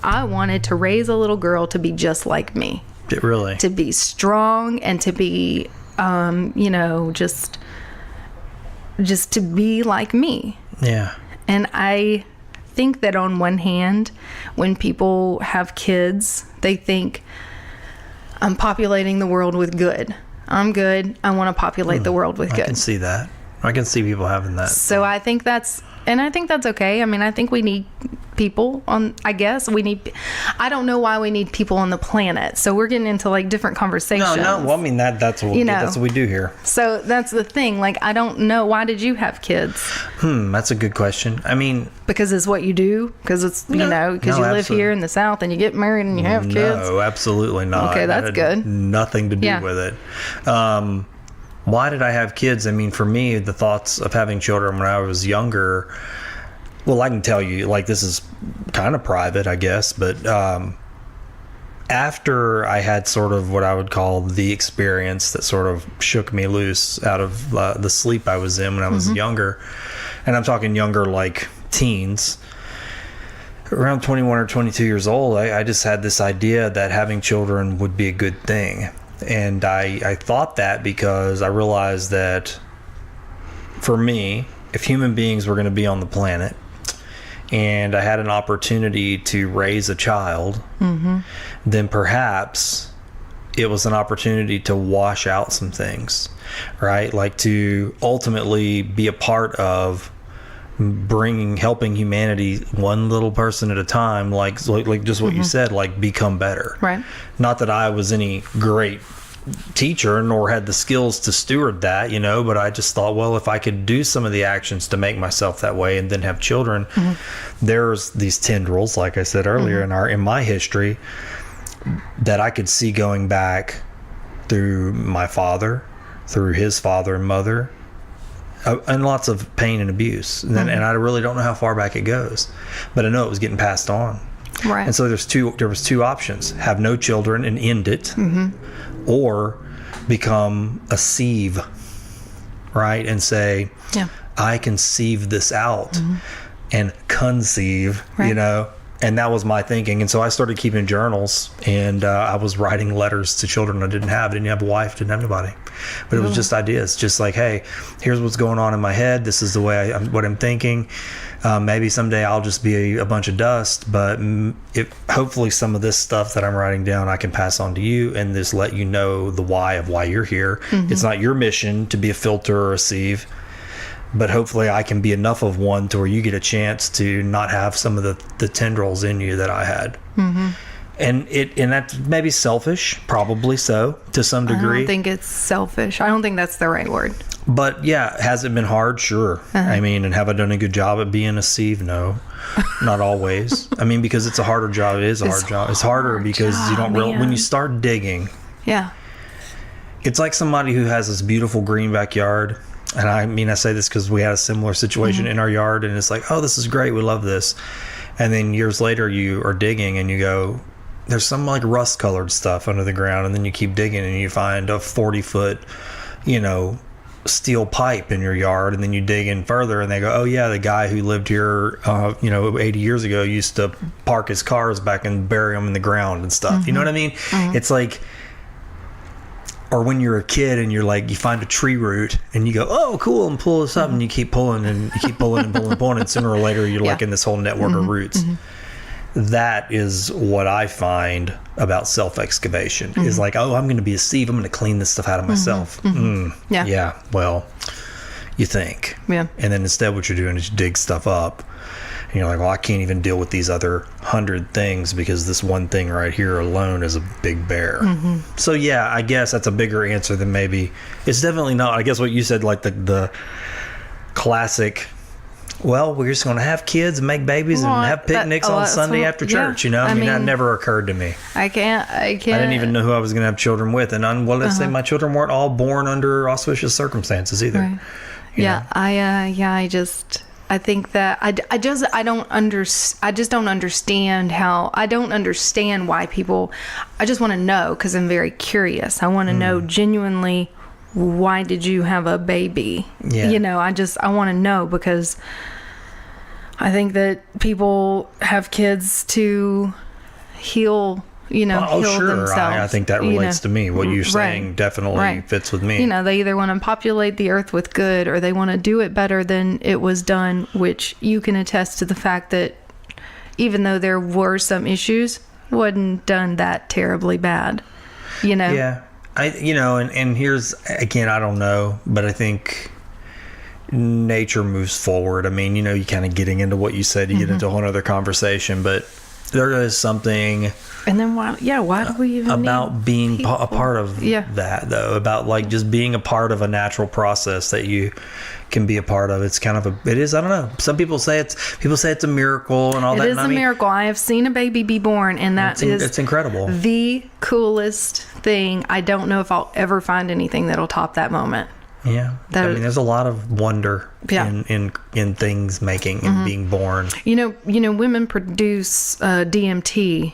I wanted to raise a little girl to be just like me. Really? To be strong and to be, just to be like me. Yeah. And I think that on one hand, when people have kids, they think, I'm populating the world with good. I'm good. I want to populate the world with good. I can see that. I can see people having that. So I think that's okay. I think we need people I don't know why we need people on the planet. So we're getting into like different conversations. No. Well, that's what we do here. So that's the thing. Like, I don't know. Why did you have kids? That's a good question. Because it's what you do? Because it's, because you live here in the South and you get married and you have kids? No, absolutely not. Okay, that's good. Nothing to do with it. Why did I have kids? For me, the thoughts of having children when I was younger, well, I can tell you, like, this is kind of private, I guess, but after I had sort of what I would call the experience that sort of shook me loose out of the sleep I was in when I was younger, and I'm talking younger like teens, around 21 or 22 years old, I just had this idea that having children would be a good thing. And I thought that because I realized that for me, if human beings were going to be on the planet, and I had an opportunity to raise a child, then perhaps it was an opportunity to wash out some things, right? Like to ultimately be a part of helping humanity one little person at a time, like just what you said, like become better. Right. Not that I was any great teacher nor had the skills to steward that, but I just thought, well, if I could do some of the actions to make myself that way and then have children, there's these tendrils, like I said earlier, in my history that I could see going back through my father, through his father and mother, and lots of pain and abuse. And I really don't know how far back it goes, but I know it was getting passed on. Right. And so there was two options: have no children and end it, or become a sieve, right? And say, I can sieve this out and conceive, Right. And that was my thinking. And so I started keeping journals, and I was writing letters to children I didn't have. I didn't have a wife, didn't have anybody. But it was just ideas, just like, hey, here's what's going on in my head. This is the way what I'm thinking. Maybe someday I'll just be a bunch of dust, but hopefully some of this stuff that I'm writing down I can pass on to you and just let you know the why of why you're here. It's not your mission to be a filter or a sieve, but hopefully I can be enough of one to where you get a chance to not have some of the tendrils in you that I had. And that's maybe selfish, probably so, to some degree. I don't think it's selfish. I don't think that's the right word. But yeah, has it been hard? Sure. I mean, and have I done a good job at being a sieve? No, not always. I mean, because it's a harder job. It is a hard job. It's harder because you don't when you start digging. Yeah. It's like somebody who has this beautiful green backyard. And I say this because we had a similar situation in our yard, and it's like, oh, this is great. We love this. And then years later you are digging and you go, there's some like rust colored stuff under the ground, and then you keep digging and you find a 40-foot, steel pipe in your yard, and then you dig in further and they go, oh yeah, the guy who lived here 80 years ago used to park his cars back and bury them in the ground and stuff. You know what I mean? It's like, or when you're a kid and you're like, you find a tree root and you go, oh cool, and pull this up, and you keep pulling and you keep pulling and pulling and pulling, and sooner or later you're like in this whole network of roots. That is what I find about self-excavation is like, oh, I'm going to be a sieve. I'm going to clean this stuff out of myself. Yeah. Well, you think. Yeah. And then instead what you're doing is you dig stuff up. And you're like, well, I can't even deal with these other 100 things because this one thing right here alone is a big bear. So yeah, I guess that's a bigger answer than maybe. It's definitely not. I guess what you said, like the classic, well, we're just going to have kids and make babies and have picnics on Sunday after church. I mean, that never occurred to me. I didn't even know who I was going to have children with. And let's say my children weren't all born under auspicious circumstances either. Right. I think that I just don't understand how. I don't understand why people. I just want to know because I'm very curious. I want to know genuinely, why did you have a baby? Yeah. I want to know because I think that people have kids to heal. Heal themselves. I think that relates to me. What you're saying definitely fits with me. They either want to populate the earth with good or they want to do it better than it was done, which you can attest to the fact that even though there were some issues, it wasn't done that terribly bad. Yeah. And here's, again, I don't know, but I think nature moves forward. I mean, you're kind of getting into what you said to get into a whole other conversation, but there is something. And then why do we even about being a part of that, though, about like just being a part of a natural process that you can be a part of. It's kind of it is, I don't know. Some people say it's a miracle and all that. It is a miracle. I have seen a baby be born, and it's incredible. The coolest thing. I don't know if I'll ever find anything that'll top that moment. Yeah. There's a lot of wonder in things making and being born. Women produce DMT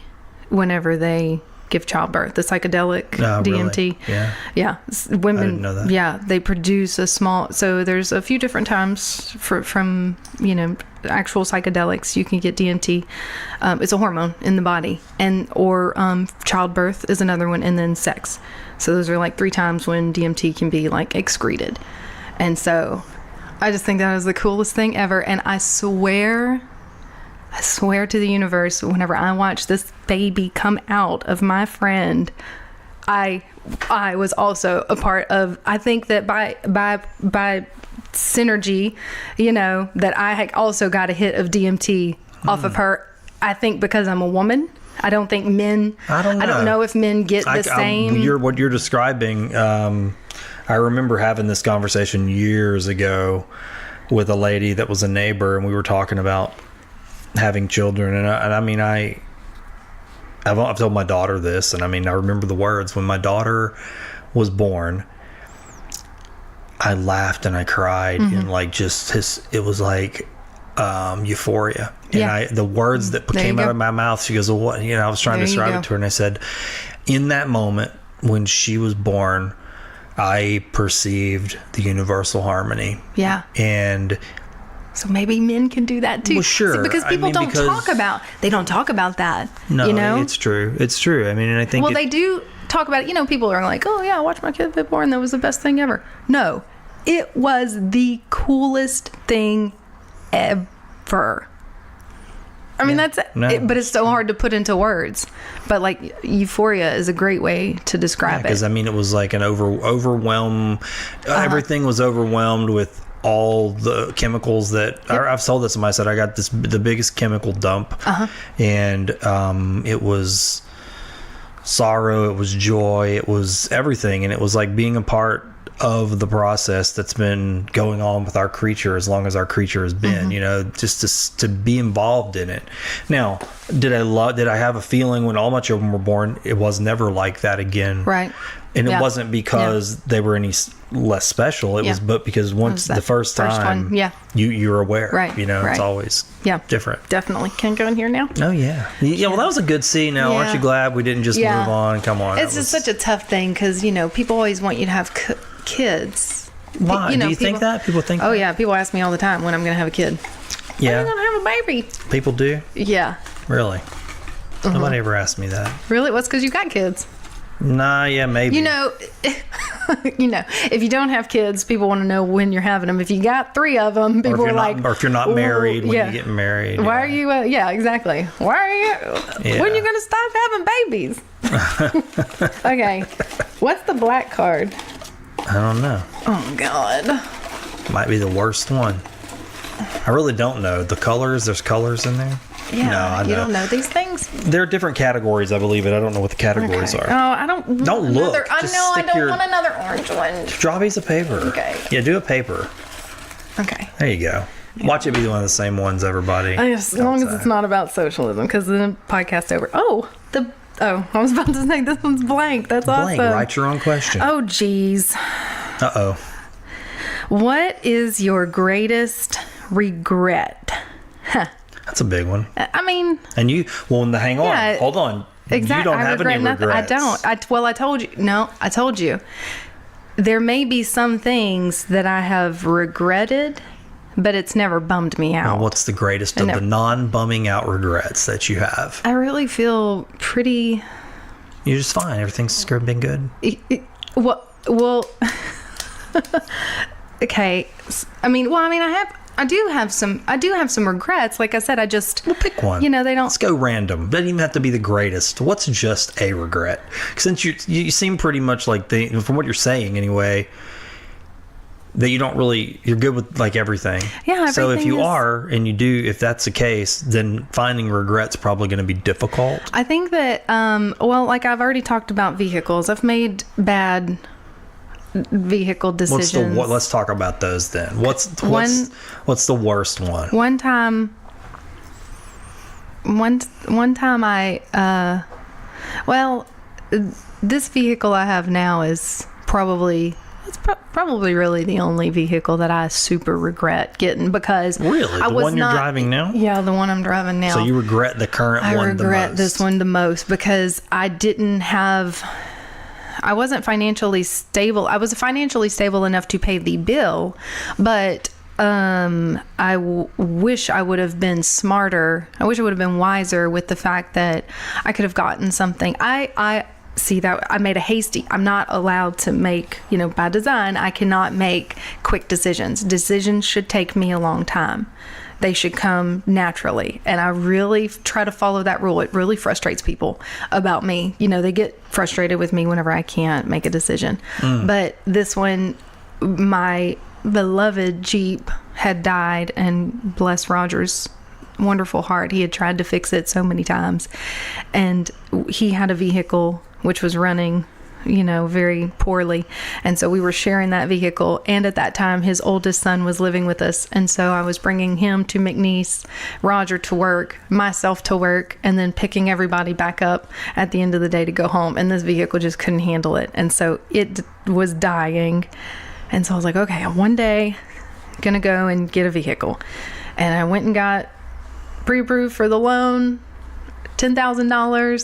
whenever they give childbirth. The psychedelic Really? DMT. Yeah. Yeah. Women. I didn't know that. Yeah. They produce a small. So there's a few different times from actual psychedelics you can get DMT. It's a hormone in the body, or childbirth is another one, and then sex. So those are like 3 times when DMT can be like excreted. And so I just think that is the coolest thing ever. And I swear to the universe, whenever I watch this baby come out of my friend, I was also a part of. I think that by synergy, that I had also got a hit of DMT off of her. I think because I'm a woman. I don't think men. I don't know if men get the same. What you're describing. I remember having this conversation years ago with a lady that was a neighbor, and we were talking about having children. And I mean, I've told my daughter this, and I mean, I remember the words when my daughter was born. I laughed and I cried, and like it was like euphoria. And the words that came out of my mouth, she goes, well, what? I was trying to describe it to her, and I said, in that moment when she was born, I perceived the universal harmony. Yeah. And so maybe men can do that too. Well, sure. See, because people don't talk about that. No, it's true. It's true. I mean, and I think they do talk about it. People are like, oh yeah, I watched my kid get born. That was the best thing ever. No, it was the coolest thing ever. I mean, that's it, but it's so hard to put into words. But like euphoria is a great way to describe it. Because I mean, it was like an overwhelm. Everything was overwhelmed with all the chemicals that I've told this to myself. I got the biggest chemical dump, and it was sorrow, it was joy, it was everything, and it was like being a part of the process that's been going on with our creature as long as our creature has been, just to be involved in it. Now, did I have a feeling when all my children were born? It was never like that again. Right. And it wasn't because they were any less special. It was, but because once the first time, you're aware. Right. It's always different. Definitely. Can I go in here now? Oh yeah. Yeah. Well, that was a good scene. Now, aren't you glad we didn't just move on? Come on. It's just such a tough thing because people always want you to have kids. Why? Do you think that people think? Oh yeah. People ask me all the time when I'm going to have a kid. Yeah. When are you going to have a baby? People do. Yeah. Really? Nobody ever asked me that. Really? What's because you got kids? Nah, yeah, maybe. If you don't have kids, people want to know when you're having them. If you got 3 of them, people are like... Or if you're not married, when you get married. Why are you... exactly. Why are you... When are you going to stop having babies? Okay. What's the black card? I don't know. Oh, God. Might be the worst one. I really don't know. The colors, there's colors in there? Yeah, no, I know. You don't know these things? There are different categories, I believe, but I don't know what the categories are. Oh, I don't look. I don't want another orange one. Draw a piece of paper. Okay. Yeah, do a paper. Okay. There you go. Watch it be one of the same ones, everybody. As long as it's not about socialism, because then the podcast's over. I was about to say this one's blank. That's blank. Awesome. Write your own question. Oh, geez. Uh-oh. What is your greatest regret? Huh. That's a big one. I mean... And hang on. Hold on. Exactly. You don't have any regrets. I don't. I told you. No, I told you. There may be some things that I have regretted, but it's never bummed me out. Well, what's the greatest of the non-bumming out regrets that you have? I really feel pretty... You're just fine. Everything's been good? Well... Okay. I do have some regrets. Like I said, Well, pick one. they don't. Let's go random. Doesn't even have to be the greatest. What's just a regret? Since you seem pretty much like from what you're saying anyway, that you don't really, you're good with like everything. Yeah. So if you are, and you do, if that's the case, then finding regret's probably going to be difficult. I think that, like I've already talked about vehicles. I've made bad vehicle decisions. Let's talk about those then. What's the worst one? One time I this vehicle I have now is probably It's probably really the only vehicle that I super regret getting, because Really? The one you're driving now? Yeah, the one I'm driving now. So you regret the current one the most? I regret this one the most because I wasn't financially stable. I was financially stable enough to pay the bill, but wish I would have been smarter. I wish I would have been wiser with the fact that I could have gotten something. I see that I made a hasty. I'm not allowed to make, by design, I cannot make quick decisions. Decisions should take me a long time. They should come naturally. And I really try to follow that rule. It really frustrates people about me. They get frustrated with me whenever I can't make a decision. But this one, my beloved Jeep had died, and bless Roger's wonderful heart, he had tried to fix it so many times. And he had a vehicle which was running, very poorly. And so we were sharing that vehicle. And at that time, his oldest son was living with us. And so I was bringing him to McNeese, Roger to work, myself to work, and then picking everybody back up at the end of the day to go home. And this vehicle just couldn't handle it. And so it was dying. And so I was like, okay, one day I'm going to go and get a vehicle. And I went and got pre-approved for the loan. $10,000,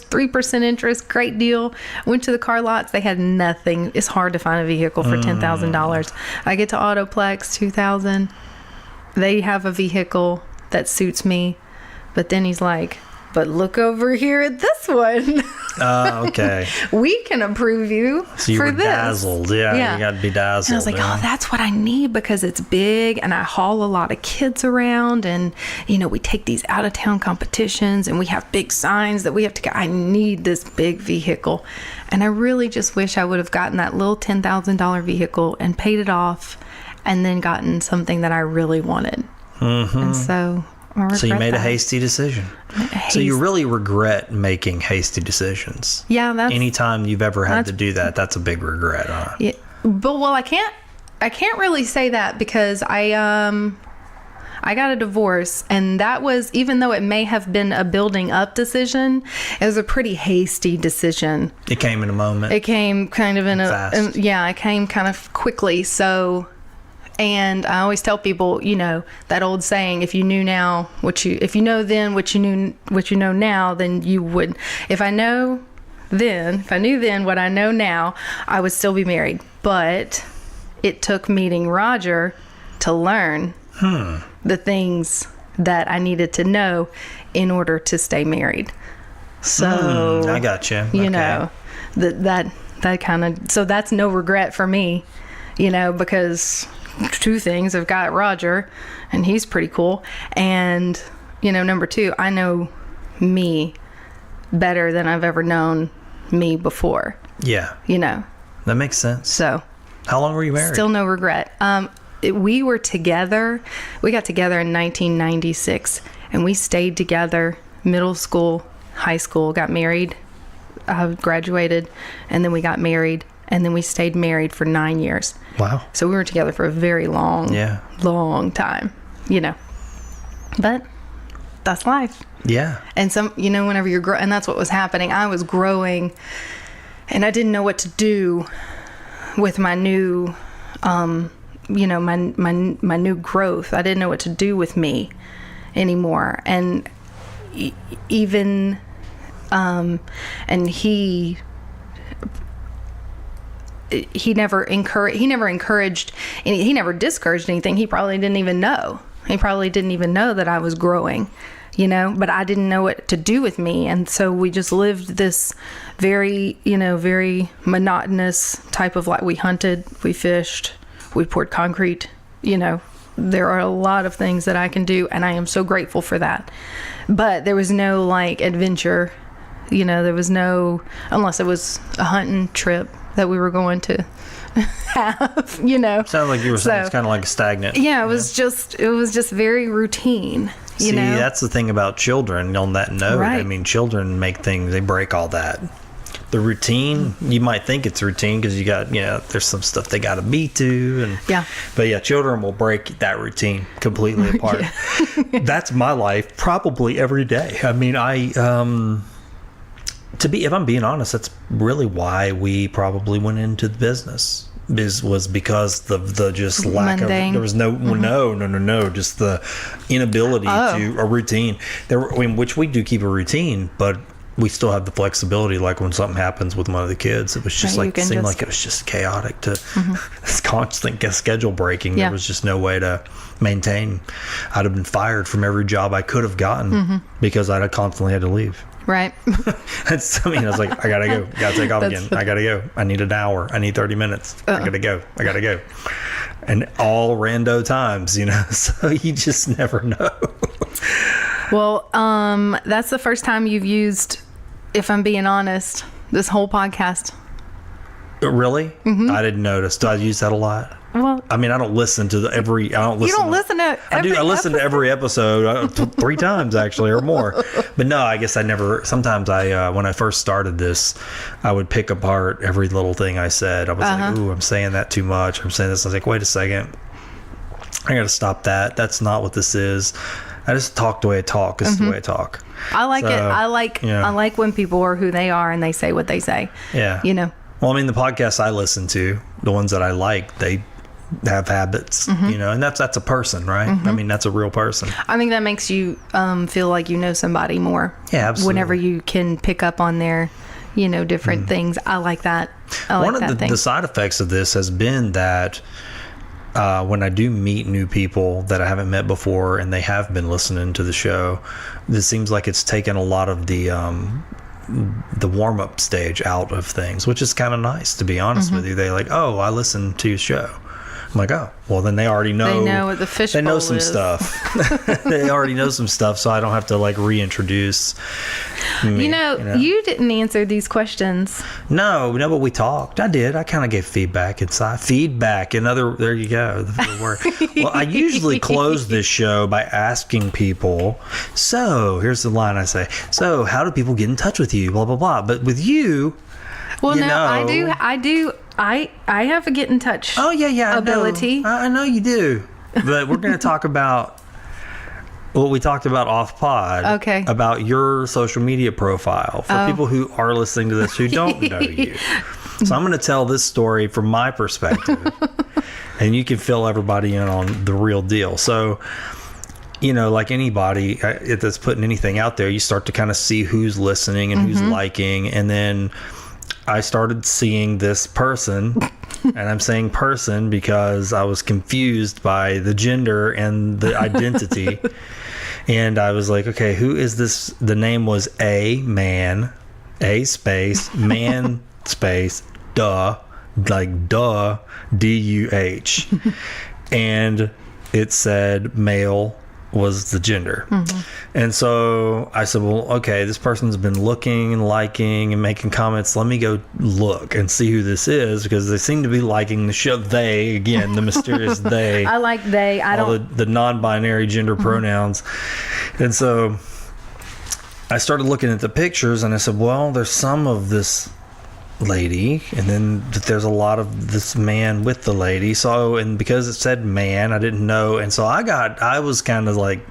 3% interest, great deal. Went to the car lots. They had nothing. It's hard to find a vehicle for $10,000. I get to Autoplex, 2000. They have a vehicle that suits me. But then he's like, but look over here at this one. Okay. We can approve you so you for were this. Dazzled. Yeah, you got to be dazzled. And I was like, oh, that's what I need, because it's big and I haul a lot of kids around, and, we take these out of town competitions and we have big signs that we have to get. I need this big vehicle. And I really just wish I would have gotten that little $10,000 vehicle and paid it off and then gotten something that I really wanted. Mm-hmm. And so you made a hasty decision. So you really regret making hasty decisions. Yeah, that's anytime you've ever had to do that, that's a big regret, huh? Yeah, but I can't really say that, because I got a divorce, and that was, even though it may have been a building up decision, it was a pretty hasty decision. It came in a moment. It came kind of fast. It came kind of quickly. So. And I always tell people, that old saying, if you knew then what you know now, then you would. If I knew then what I know now, I would still be married. But it took meeting Roger to learn the things that I needed to know in order to stay married. So I got you. That kind of, so that's no regret for me, because two things. I've got Roger, and he's pretty cool. And, number two, I know me better than I've ever known me before. Yeah. That makes sense. So. How long were you married? Still no regret. We were together. We got together in 1996, and we stayed together middle school, high school, got married, graduated, and then we got married. And then we stayed married for 9 years. Wow. So we were together for a very long time, But that's life. Yeah. And whenever you're growing, and that's what was happening. I was growing, and I didn't know what to do with my new, my new growth. I didn't know what to do with me anymore. And even, and he never encouraged, he never discouraged anything. He probably didn't even know that I was growing, but I didn't know what to do with me. And so we just lived this very, very monotonous type of life. We hunted, we fished, we poured concrete, there are a lot of things that I can do, and I am so grateful for that. But there was no adventure, there was no, unless it was a hunting trip that we were going to have, Sounds like you were saying it's kind of like stagnant. Yeah, it was just very routine. See, that's the thing about children. On that note, right. I mean, children make things, they break all that. The routine, you might think it's routine because you got, there's some stuff they got to be to, but children will break that routine completely apart. That's my life probably every day. I mean, if I'm being honest, that's really why we probably went into the business. was because the just lack Mundane. of, there was no, just the inability to a routine. Which we do keep a routine, but we still have the flexibility. Like when something happens with one of the kids, it was just like, it seemed like it was just chaotic to this constant schedule breaking. There was just no way to maintain. I'd have been fired from every job I could have gotten because I'd have constantly had to leave. Right. I was like, I gotta go. Gotta take off again. I gotta go. I need an hour. I need 30 minutes. I gotta go. And all rando times, so you just never know. Well, that's the first time you've used, if I'm being honest, this whole podcast. Really? I didn't notice. Do I use that a lot? Well, I mean, I don't listen to every. I don't listen. You don't listen to every I listen to every episode 3 times actually, or more. But no, I guess I never. Sometimes when I first started this, I would pick apart every little thing I said. I was like, "Ooh, I'm saying that too much. I'm saying this." I was like, "Wait a second, I got to stop that. That's not what this is. I just talk the way I talk. This is the way I talk." I like it. I like when people are who they are and they say what they say. Yeah. Well, I mean, the podcasts I listen to, the ones that I like, they have habits, and that's a person, right? I mean, that's a real person. I think that makes you feel like you know somebody more. Yeah, absolutely. Whenever you can pick up on their, different things. I like that. One of the side effects of this has been that when I do meet new people that I haven't met before and they have been listening to the show, this seems like it's taken a lot of the warm-up stage out of things, which is kind of nice, to be honest with you. They're like, "Oh, I listened to your show." I'm like, "Oh, well, then they already know." They know what the fishbowl is. They know some stuff. They already know some stuff, so I don't have to reintroduce me. You didn't answer these questions. No, but we talked. I did. I kind of gave feedback inside. Feedback. There you go. The word. Well, I usually close this show by asking people, so here's the line I say, "So how do people get in touch with you?" Blah, blah, blah. But with you, I do. I have a get in touch ability. I know you do. But we're going to talk about what we talked about off pod. Okay. About your social media profile for people who are listening to this who don't know you. So I'm going to tell this story from my perspective, and you can fill everybody in on the real deal. So, like anybody that's putting anything out there, you start to kind of see who's listening and who's liking, and then I started seeing this person, and I'm saying person because I was confused by the gender and the identity. And I was like, okay, who is this? The name was A space, man space, duh, D-U-H. And it said male was the gender. And so I said, well, okay, this person's been looking and liking and making comments. Let me go look and see who this is, because they seem to be liking the show. They, again, the mysterious they. I like they. The non-binary gender pronouns. And so I started looking at the pictures, and I said, well, there's some of this lady, and then there's a lot of this man with the lady. So, and because it said man, I didn't know, and so I was kind of like,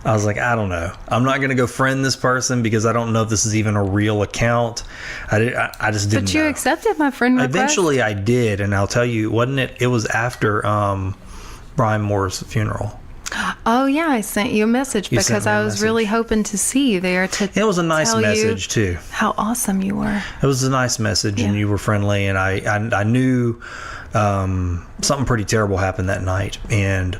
I was like, I don't know, I'm not gonna go friend this person because I don't know if this is even a real account. I just didn't. But you accepted my friend request. Eventually I did, and I'll tell you, wasn't it? It was after Brian Moore's funeral. Oh yeah, I sent you a message because I was really hoping to see you there. It was a nice message too. How awesome you were. It was a nice message, and you were friendly, and I knew something pretty terrible happened that night, and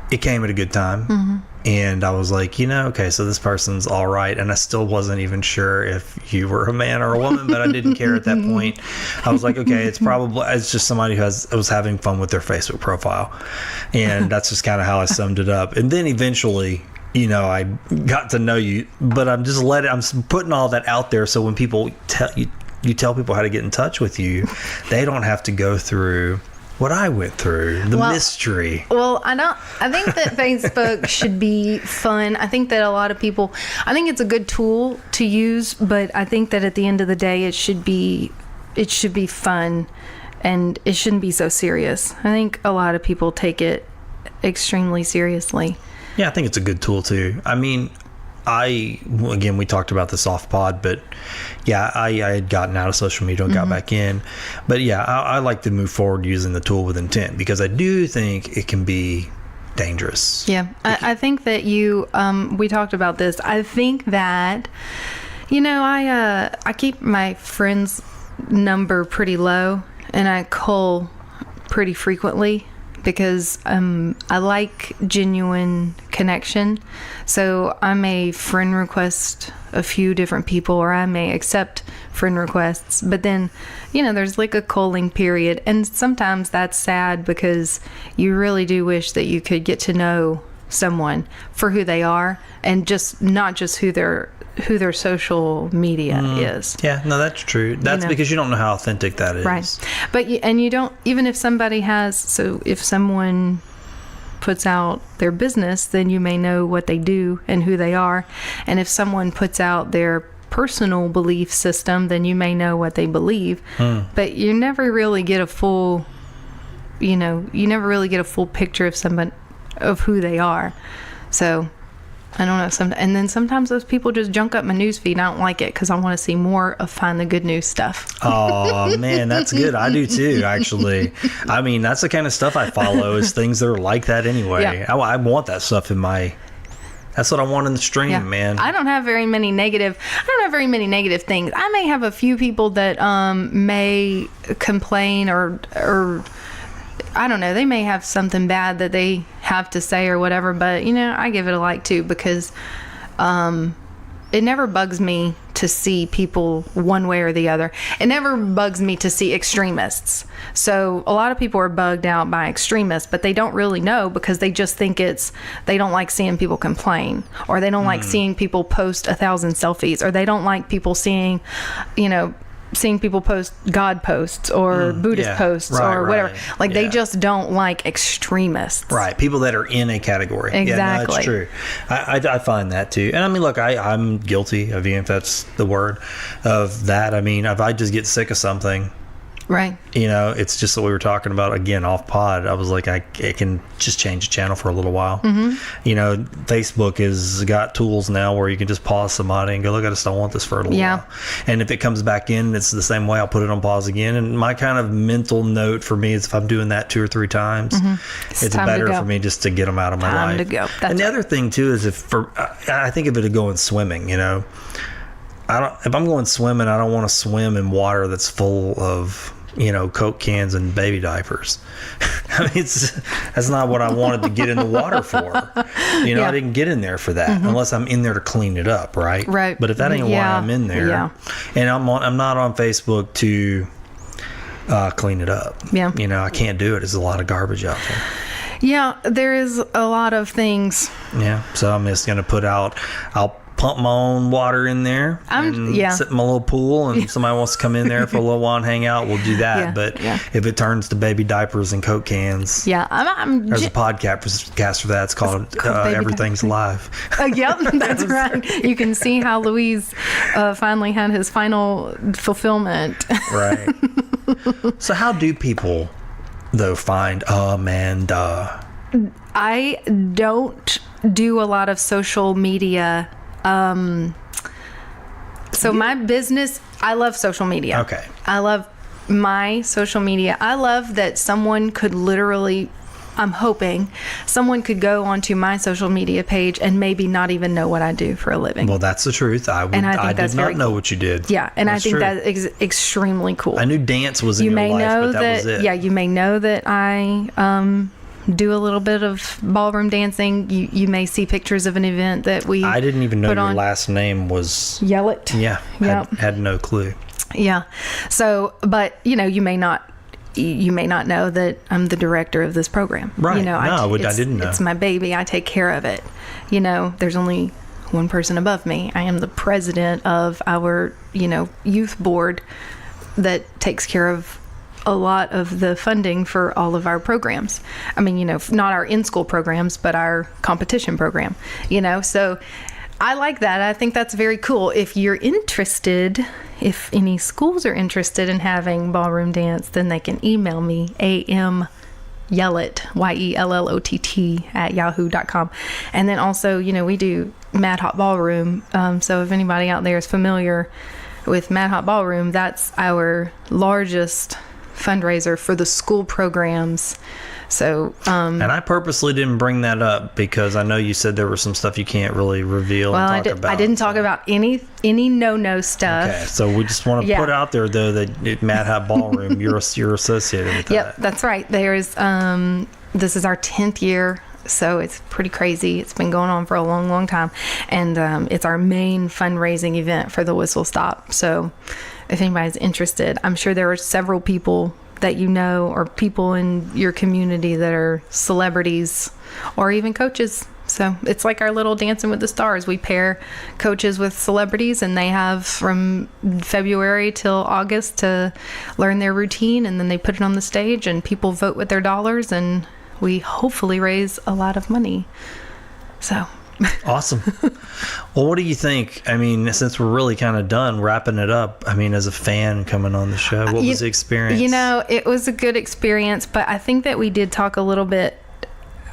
it came at a good time. And I was like, okay, so this person's all right. And I still wasn't even sure if you were a man or a woman, but I didn't care at that point. I was like, okay, it's just somebody who was having fun with their Facebook profile. And that's just kind of how I summed it up. And then eventually, I got to know you, but I'm putting all that out there. So when people you tell people how to get in touch with you, they don't have to go through what I went through, the mystery. Well, I think that Facebook should be fun. I think that a lot of people, I think it's a good tool to use, but I think that at the end of the day, it should be fun, and it shouldn't be so serious. I think a lot of people take it extremely seriously. Yeah, I think it's a good tool too. I mean, again, we talked about this off pod, but yeah, I had gotten out of social media and got back in. But yeah, I like to move forward using the tool with intent, because I do think it can be dangerous. Yeah. I think that we talked about this. I think that, I keep my friends' number pretty low, and I cull pretty frequently, because I like genuine connection. So I may friend request a few different people, or I may accept friend requests, but then there's like a culling period, and sometimes that's sad, because you really do wish that you could get to know someone for who they are, and just not just who their social media is. Yeah, no, that's true. That's because you don't know how authentic that is. Right. But you don't, even if somebody if someone puts out their business, then you may know what they do and who they are. And if someone puts out their personal belief system, then you may know what they believe. But you never really get a full, picture of who they are. So I don't know. And then sometimes those people just junk up my newsfeed, and I don't like it, because I want to see more of Find the Good News stuff. Oh, man, that's good. I do too, actually. I mean, that's the kind of stuff I follow, is things that are like that anyway. Yeah. I want that stuff that's what I want in the stream, man. I don't have very many negative things. I may have a few people that may complain, or I don't know, they may have something bad that they have to say or whatever, but I give it a like too, because it never bugs me to see people one way or the other. It never bugs me to see extremists. So a lot of people are bugged out by extremists, but they don't really know, because they just think they don't like seeing people complain, or they don't like seeing people post 1,000 selfies, or they don't like people seeing people post God posts or Buddhist posts or whatever. Like they just don't like extremists. Right. People that are in a category. Exactly. Yeah, no, that's true. I find that too. And I mean, look, I'm guilty of, if that's the word, of that. I mean, if I just get sick of something, right, it's just what we were talking about again off pod. I was like, I can just change the channel for a little while. Facebook has got tools now where you can just pause somebody and go, look, I just don't want this for a little while. And if it comes back in, it's the same way. I'll put it on pause again. And my kind of mental note for me is, if I'm doing that 2 or 3 times, it's better for me just to get them out of my life. Time to go. And the other thing too is, I think of it as going swimming. If I'm going swimming, I don't want to swim in water that's full of Coke cans and baby diapers. I mean, that's not what I wanted to get in the water for. I didn't get in there for that, unless I'm in there to clean it up, right? Right. But if that ain't why I'm in there, and I'm not on Facebook to clean it up. Yeah. I can't do it. There's a lot of garbage out there. Yeah, there is a lot of things. Yeah. So I'm just gonna I'll pump my own water in there and sit in my little pool, and if somebody wants to come in there for a little while and hang out, we'll do that. But if it turns to baby diapers and Coke cans, there's a podcast for that. It's called Everything's Live. Yep, that's right. You can see how Louise finally had his final fulfillment. Right. So how do people, though, find Amanda? I don't do a lot of social media. So my business, I love social media. Okay. I love my social media. I love that someone could literally, I'm hoping someone could go onto my social media page and maybe not even know what I do for a living. Well, that's the truth. I did not know what you did. Yeah, and I think that is extremely cool. I knew dance was in your life, but that was it. Yeah, you may know that I do a little bit of ballroom dancing. You may see pictures of an event that I didn't even know your last name was Yellott. Yeah, had no clue. Yeah. So, but you may not know that I'm the director of this program. Right. I didn't know. It's my baby. I take care of it. There's only one person above me. I am the president of our, youth board that takes care of a lot of the funding for all of our programs. I mean, not our in-school programs, but our competition program, so I like that. I think that's very cool. If you're interested, if any schools are interested in having ballroom dance, then they can email me, Yellott, YELLOTT at yahoo.com. And then also, we do Mad Hot Ballroom. So if anybody out there is familiar with Mad Hot Ballroom, that's our largest fundraiser for the school programs. So, and I purposely didn't bring that up because I know you said there was some stuff you can't really reveal and talk about. I didn't talk about any no stuff. Okay, so we just want to put out there though that Mad Hat Ballroom, you're associated with that. Yep, that's right. There's this is our 10th year, so it's pretty crazy. It's been going on for a long time, and it's our main fundraising event for the Whistle Stop. So, if anybody's interested, I'm sure there are several people that or people in your community that are celebrities or even coaches. So it's like our little Dancing with the Stars. We pair coaches with celebrities, and they have from February till August to learn their routine, and then they put it on the stage and people vote with their dollars, and we hopefully raise a lot of money. So awesome. Well, what do you think? I mean, since we're really kind of done wrapping it up, I mean, as a fan coming on the show, what was the experience? It was a good experience, but I think that we did talk a little bit.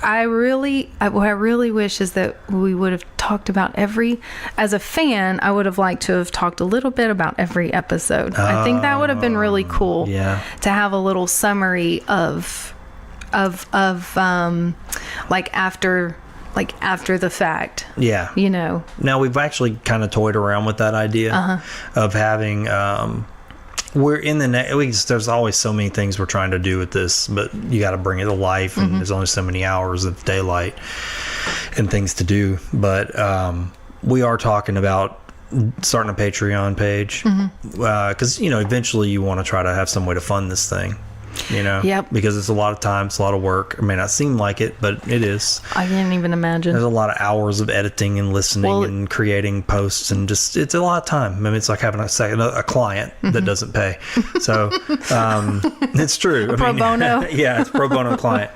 What I really wish is that we would have talked about as a fan, I would have liked to have talked a little bit about every episode. I think that would have been really cool to have a little summary of after the fact. Yeah. Now we've actually kind of toyed around with that idea of having, we're in there's always so many things we're trying to do with this, but you got to bring it to life, and there's only so many hours of daylight and things to do. But we are talking about starting a Patreon page because, eventually you want to try to have some way to fund this thing. Because it's a lot of time, it's a lot of work. It may not seem like it, but it is. I can't even imagine. There's a lot of hours of editing and listening and creating posts, and just it's a lot of time. I mean, it's like having a client that doesn't pay. So it's true. Pro bono. Yeah, it's pro bono client.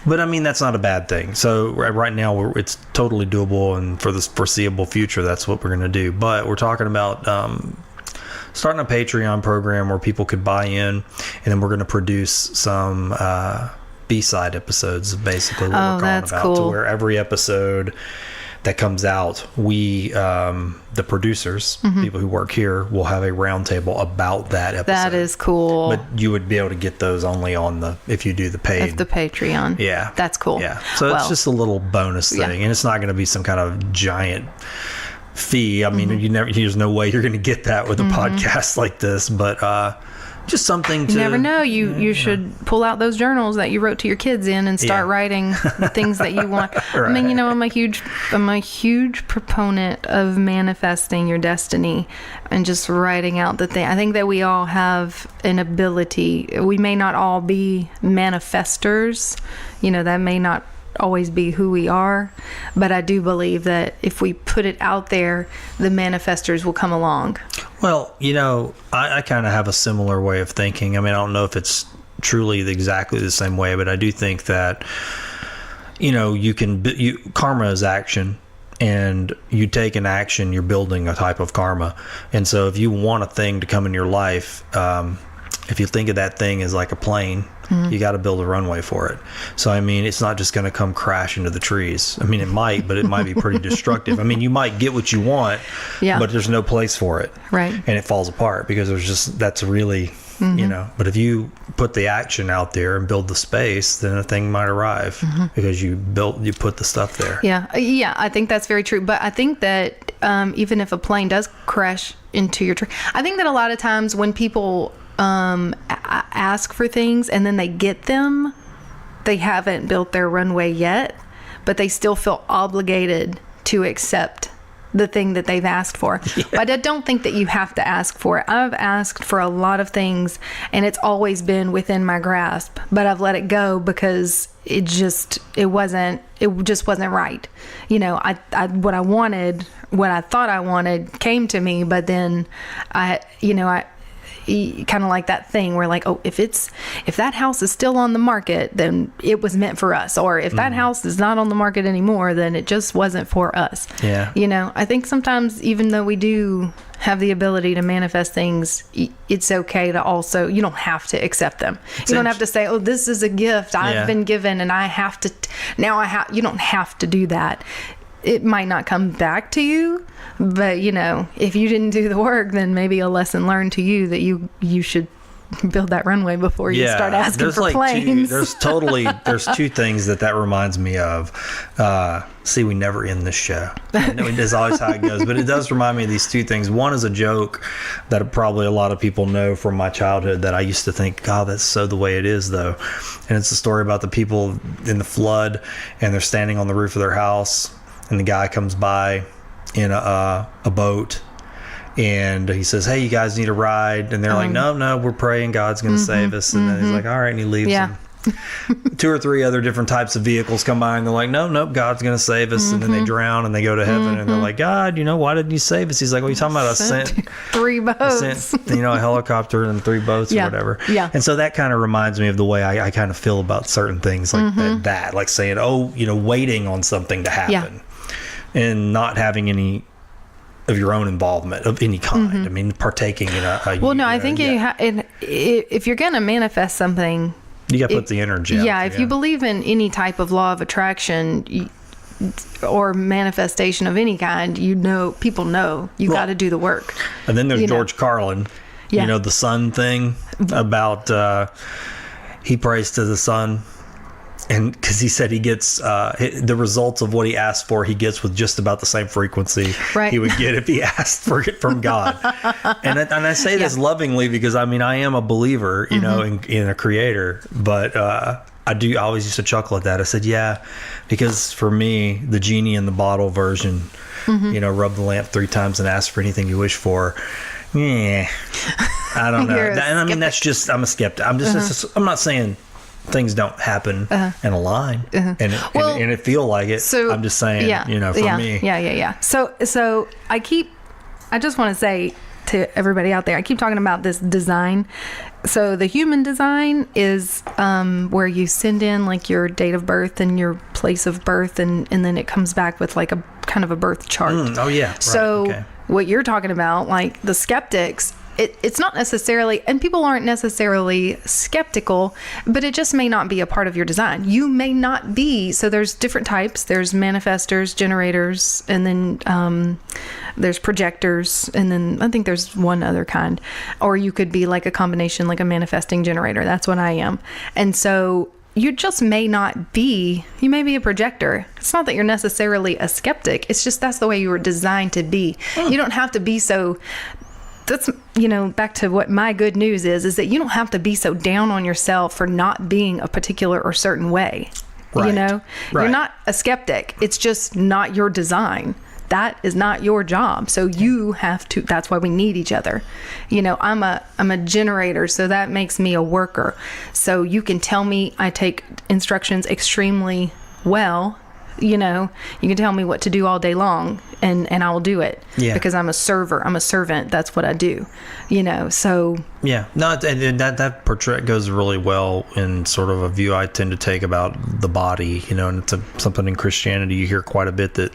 But I mean, that's not a bad thing. So right now it's totally doable, and for the foreseeable future, that's what we're going to do. But we're talking about starting a Patreon program where people could buy in, and then we're going to produce some B-side episodes of basically what we're calling about, cool. To where every episode that comes out, we, the producers, people who work here, will have a roundtable about that episode. That is cool. But you would be able to get those only if you do the paid. If the Patreon. Yeah. That's cool. Yeah. So it's just a little bonus thing, and it's not going to be some kind of giant fee. I mean, there's no way you're going to get that with a podcast like this, but just something to... You never know. You should pull out those journals that you wrote to your kids in and start writing the things that you want. Right. I mean, I'm a huge proponent of manifesting your destiny and just writing out the thing. I think that we all have an ability. We may not all be manifestors. That may not always be who we are, but I do believe that if we put it out there, the manifestors will come along. Well, I kind of have a similar way of thinking. I mean, I don't know if it's truly exactly the same way, but I do think that karma is action, and you take an action, you're building a type of karma. And so if you want a thing to come in your life, if you think of that thing as like a plane, you got to build a runway for it. So, I mean, it's not just going to come crash into the trees. I mean, it might, but it might be pretty destructive. I mean, you might get what you want, but there's no place for it. Right. And it falls apart because that's really, but if you put the action out there and build the space, then a thing might arrive because you put the stuff there. Yeah. Yeah. I think that's very true. But I think that even if a plane does crash into your tree, I think that a lot of times when people ask for things and then they get them, they haven't built their runway yet, but they still feel obligated to accept the thing that they've asked for. But I don't think that you have to ask for it. I've asked for a lot of things and it's always been within my grasp, but I've let it go because it just wasn't right. What I thought I wanted came to me, but then kind of like that thing where like, oh, if that house is still on the market, then it was meant for us. Or if that house is not on the market anymore, then it just wasn't for us. Yeah. You know, I think sometimes even though we do have the ability to manifest things, it's okay to also, you don't have to accept them. You don't have to say, oh, this is a gift I've been given and I have to, you don't have to do that. It might not come back to you, but you know, if you didn't do the work, then maybe a lesson learned to you that you should build that runway before you start asking for planes. There's two things that reminds me of. See, we never end this show. I know it is always how it goes, but it does remind me of these two things. One is a joke that probably a lot of people know from my childhood that I used to think, God, that's so the way it is, though. And it's a story about the people in the flood, and they're standing on the roof of their house, and the guy comes by in a boat, and he says, hey, you guys need a ride? And they're like, no, we're praying God's going to save us. And then he's like, all right, and he leaves them. 2 or 3 other different types of vehicles come by, and they're like, nope, God's going to save us. And then they drown, and they go to heaven, and they're like, God, why didn't you save us? He's like, well, you talking about I sent 3 boats. I sent, a helicopter and 3 boats or whatever. Yeah. And so that kind of reminds me of the way I kind of feel about certain things like that, like saying, waiting on something to happen and not having any of your own involvement of any kind. I mean, partaking in a I think if you're going to manifest something, you got to put the energy out. If you believe in any type of law of attraction or manifestation of any kind, people know you got to do the work. And then there's George Carlin, the sun thing about he prays to the sun. And because he said he gets the results of what he asked for, he gets with just about the same frequency he would get if he asked for it from God. And I say this lovingly because I am a believer, in a creator. But I always used to chuckle at that. I said, because for me, the genie in the bottle version, rub the lamp 3 times and ask for anything you wish for. I don't know. And that's just, I'm a skeptic. I'm I'm not saying things don't happen and align and it feel like it. So I'm just saying, for me. So I just want to say to everybody out there, I keep talking about this design. So the human design is where you send in like your date of birth and your place of birth, and then it comes back with like a kind of a birth chart. What you're talking about, like the skeptics, it's not necessarily, and people aren't necessarily skeptical, but it just may not be a part of your design. You may not be. So there's different types. There's manifestors, generators, and then there's projectors, and then I think there's one other kind. Or you could be like a combination, like a manifesting generator. That's what I am. And so you just may not be, you may be a projector. It's not that you're necessarily a skeptic. It's just that's the way you were designed to be. You don't have to be so... That's, back to what my good news is that you don't have to be so down on yourself for not being a particular or certain way. You're not a skeptic. It's just not your design. That is not your job. So you have to, that's why we need each other. I'm a generator, so that makes me a worker. So you can tell me I take instructions extremely well. You can tell me what to do all day long and I will do it because I'm a server. I'm a servant. That's what I do, so. Yeah, no, and that goes really well in sort of a view I tend to take about the body, and it's something in Christianity you hear quite a bit that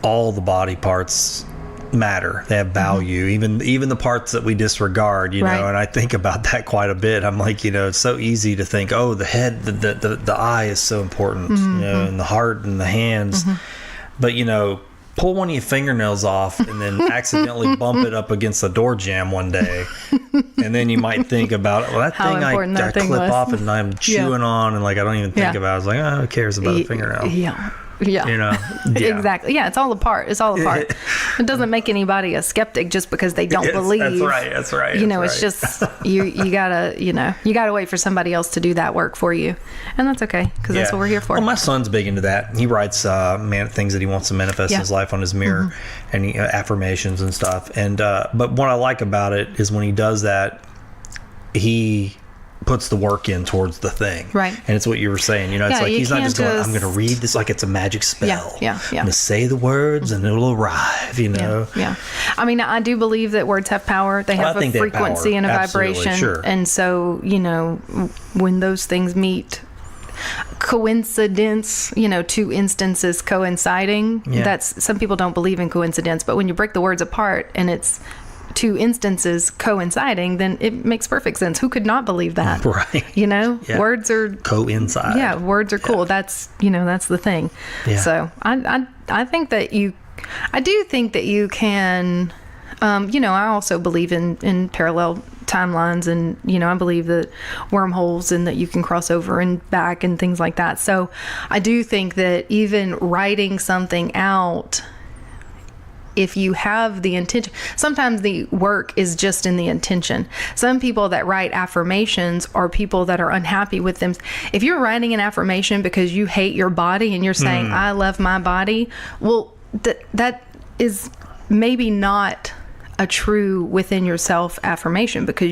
all the body parts matter. They have value, even the parts that we disregard, know, and I think about that quite a bit. I'm like, it's so easy to think, oh, the head, the eye is so important, and the heart and the hands. But, pull one of your fingernails off and then accidentally bump it up against the door jamb one day. And then you might think about, well, that thing I clip off and I'm chewing on and like, I don't even think about it. I was like, oh, who cares about a fingernail? Exactly. It's all a part. It doesn't make anybody a skeptic just because they don't believe. That's right. It's just you gotta wait for somebody else to do that work for you, and that's okay because that's what we're here for. Well, my son's big into that. He writes things that he wants to manifest in his life on his mirror, and affirmations and stuff. And but what I like about it is when he does that, he puts the work in towards the thing. Right. And it's what you were saying. It's Yeah, like you he's not can't just going, I'm just- going to read this like it's a magic spell. Yeah. I'm going to say the words and it'll arrive, Yeah. I mean, I do believe that words have power. They have I a think they have frequency power. and a Absolutely, vibration. sure. And so, when those things meet, coincidence, two instances coinciding, that's, some people don't believe in coincidence, but when you break the words apart and it's two instances coinciding, then it makes perfect sense. Who could not believe that? Right. Yeah. Words are coincide. Yeah, words are cool. That's that's the thing. Yeah. So I think that I do think that you can. I also believe in parallel timelines, and I believe that wormholes and that you can cross over and back and things like that. So I do think that even writing something out, if you have the intention, sometimes the work is just in the intention. Some people that write affirmations are people that are unhappy with them. If you're writing an affirmation because you hate your body and you're saying, I love my body, well, that is maybe not a true within yourself affirmation, because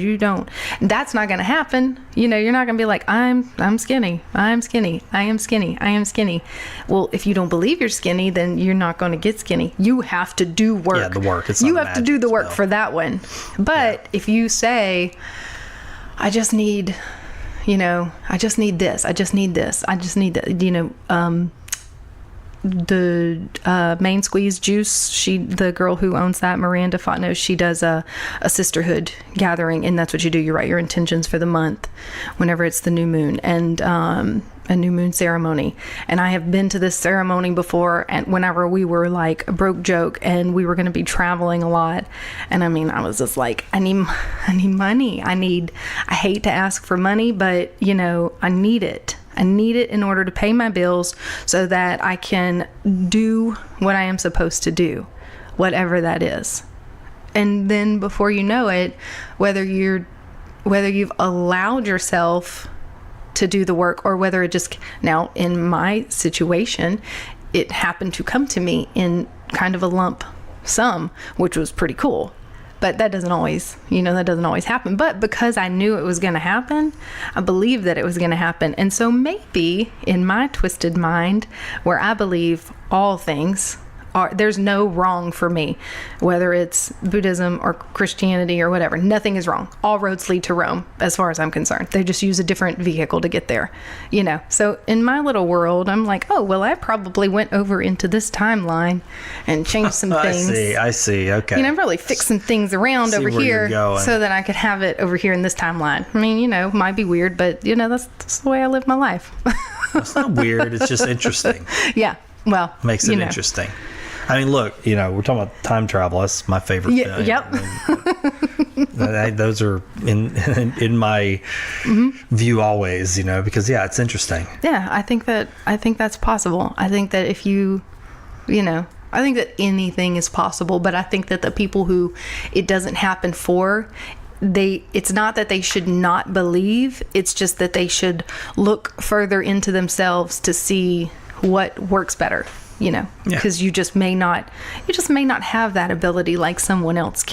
that's not going to happen. You're not going to be like, I'm skinny, I am skinny, I am skinny, I am skinny. Well, if you don't believe you're skinny, then you're not going to get skinny. You have to do work. Yeah, the work. It's you not have to do the work spell. for that one. But if you say, I just need, I just need this, I just need this, I just need that, the Main Squeeze juice, the girl who owns that, Miranda Fontenot, she does a sisterhood gathering, and that's what you do. You write your intentions for the month whenever it's the new moon, and a new moon ceremony. And I have been to this ceremony before, and whenever we were like a broke joke and we were going to be traveling a lot, and I mean, I was just like, I need money. I hate to ask for money, but I need it. I need it in order to pay my bills so that I can do what I am supposed to do, whatever that is. And then before you know it, whether you've allowed yourself to do the work, or whether it just, now in my situation, it happened to come to me in kind of a lump sum, which was pretty cool. But that doesn't always happen. But because I knew it was going to happen, I believed that it was going to happen. And so maybe in my twisted mind, where I believe all things there's no wrong for me, whether it's Buddhism or Christianity or whatever. Nothing is wrong. All roads lead to Rome, as far as I'm concerned. They just use a different vehicle to get there, So in my little world, I'm like, oh, well, I probably went over into this timeline and changed some things. I see. Okay. Really fix some things around over where you're here going. so that I could have it over here in this timeline. I mean, might be weird, but that's the way I live my life. It's not weird. It's just interesting. Yeah. Well, makes it interesting. I mean, look, we're talking about time travel. That's my favorite thing. Yep. I mean, those are in my view always, because it's interesting. Yeah, I think that's possible. I think that if you, I think that anything is possible, but I think that the people who it doesn't happen for, it's not that they should not believe, it's just that they should look further into themselves to see what works better. Because you just may not have that ability like someone else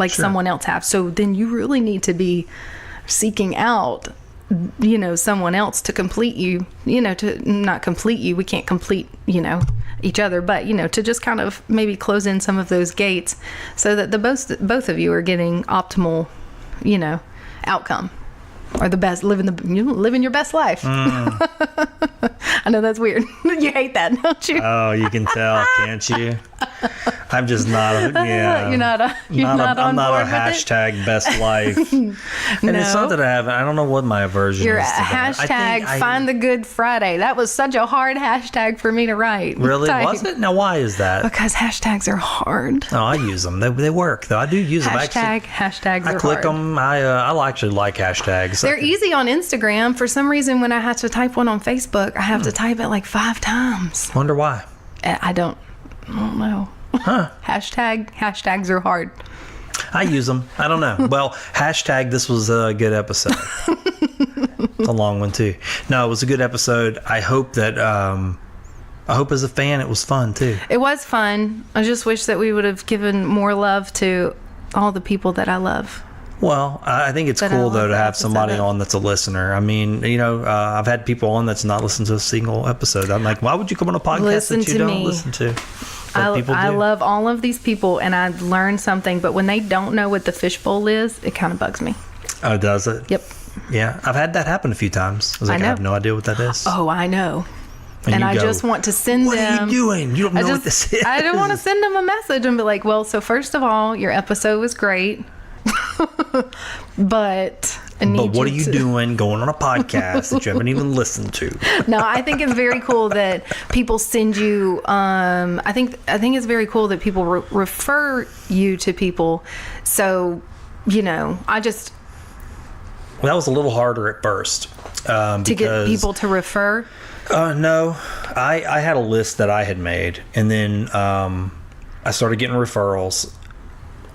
someone else have. So then you really need to be seeking out, someone else to complete you, to not complete you. We can't complete, each other, but, to just kind of maybe close in some of those gates so that both of you are getting optimal, outcome. Or the best, living your best life. I know that's weird. You hate that, don't you? Oh, you can tell, can't you? I'm just not. You're not on I'm not board a hashtag best life. And it's not that I haven't. I don't know what my aversion You're is. a hashtag find the good Friday. That was such a hard hashtag for me to write. Really? Was it? Now, why is that? Because hashtags are hard. No, I use them. They work, though. I do use them. Hashtags are hard. I click them. I actually like hashtags. They're easy on Instagram. For some reason, when I have to type one on Facebook, I have to type it like 5 times. Wonder why. I don't know. Huh. Hashtags are hard. I use them. I don't know. Well, hashtag this was a good episode. It's a long one too. No, it was a good episode. I hope that I hope as a fan it was fun too. It was fun. I just wish that we would have given more love to all the people that I love. Well, I think it's But I cool love though to the have episode somebody of- on that's a listener. I mean, I've had people on that's not listened to a single episode. I'm like, why would you come on a podcast Listen that you to don't me. listen to? But people I do. love all of these people, and I learned something. But when they don't know what the fishbowl is, it kind of bugs me. Oh, does it? Yep. Yeah, I've had that happen a few times. I was like, I I have know. no idea what that is. Oh, I know. And you I go, just want to send what them. are you doing? You don't know what this is. I don't want to send them a message and be like, well, so first of all, your episode was great. But I need But what are you to- doing going on a podcast that you haven't even listened to? No, I think it's very cool that people send you. I think it's very cool that people refer you to people. So, I just Well, that was a little harder at first. to get people to refer. No, I had a list that I had made, and then I started getting referrals.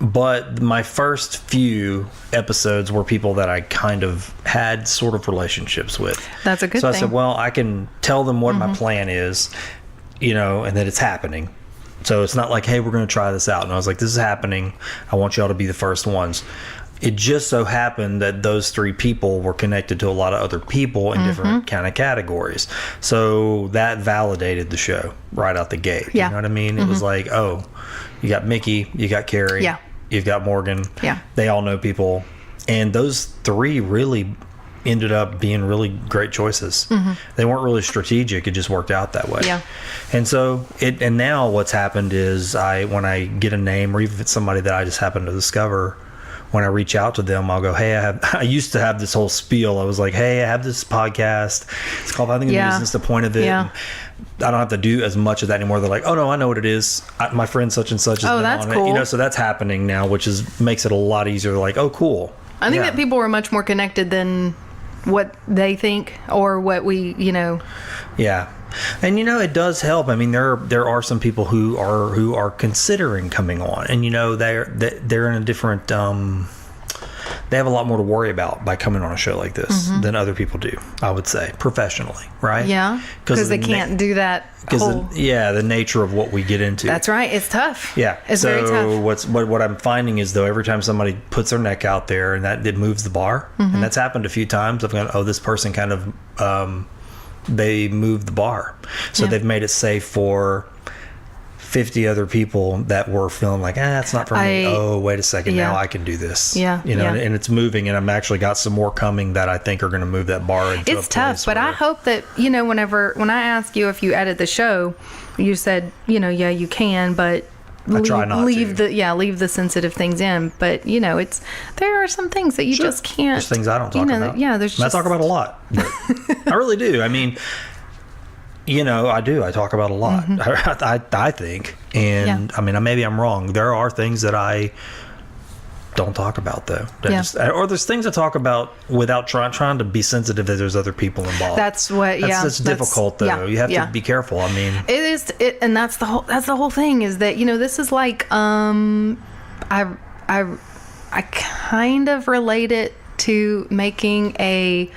But my first few episodes were people that I kind of had sort of relationships with. That's a good So I thing. said, well, I can tell them what my plan is, and that it's happening. So it's not like, hey, we're going to try this out. And I was like, this is happening. I want y'all to be the first ones. It just so happened that those 3 people were connected to a lot of other people in different kind of categories. So that validated the show right out the gate. Yeah. You know what I mean? It was like, oh, you got Mickey, you got Carrie, Yeah. you've got Morgan. Yeah. They all know people. And those 3 really ended up being really great choices. They weren't really strategic. It just worked out that way. Yeah. And so and now what's happened is when I get a name, or even if it's somebody that I just happen to discover, when I reach out to them, I'll go, hey, I used to have this whole spiel. I was like, hey, I have this podcast. It's called Finding the News. That's the point of it. Yeah. And I don't have to do as much of that anymore. They're like, oh no, I know what it is. My friend such and such has been that's on cool. it. So that's happening now, which makes it a lot easier. They're like, oh, cool. I think Yeah. that people are much more connected than what they think or what we, Yeah. And it does help. I mean, there are some people who are considering coming on, and they're in a different they have a lot more to worry about by coming on a show like this than other people do, I would say, professionally, right? Yeah. Because they can't do that whole... the nature of what we get into. That's right. It's tough. Yeah. It's so very tough. what I'm finding is, though, every time somebody puts their neck out there and that it moves the bar, and that's happened a few times, I've gone, oh, this person kind of they moved the bar. So they've made it safe for 50 other people that were feeling like, that's not for me. Oh, wait a second. Yeah. Now I can do this. Yeah, yeah. And it's moving, and I'm actually got some more coming that I think are going to move that bar into It's tough, but I hope that, when I ask you if you edit the show, you said, yeah, you can, but I try not leave to. leave the sensitive things in. But there are some things that you just can't. There's things I don't talk about. Yeah, there's. I talk about a lot. But I really do. I mean, I do. I talk about a lot. I think, and I mean, maybe I'm wrong. There are things that I don't talk about, though. Or there's things I talk about without trying to be sensitive that there's other people involved. That's what. That's difficult, though. Yeah, you have to be careful. I mean, it is. And that's the whole thing. Is that this is like I kind of relate it to making a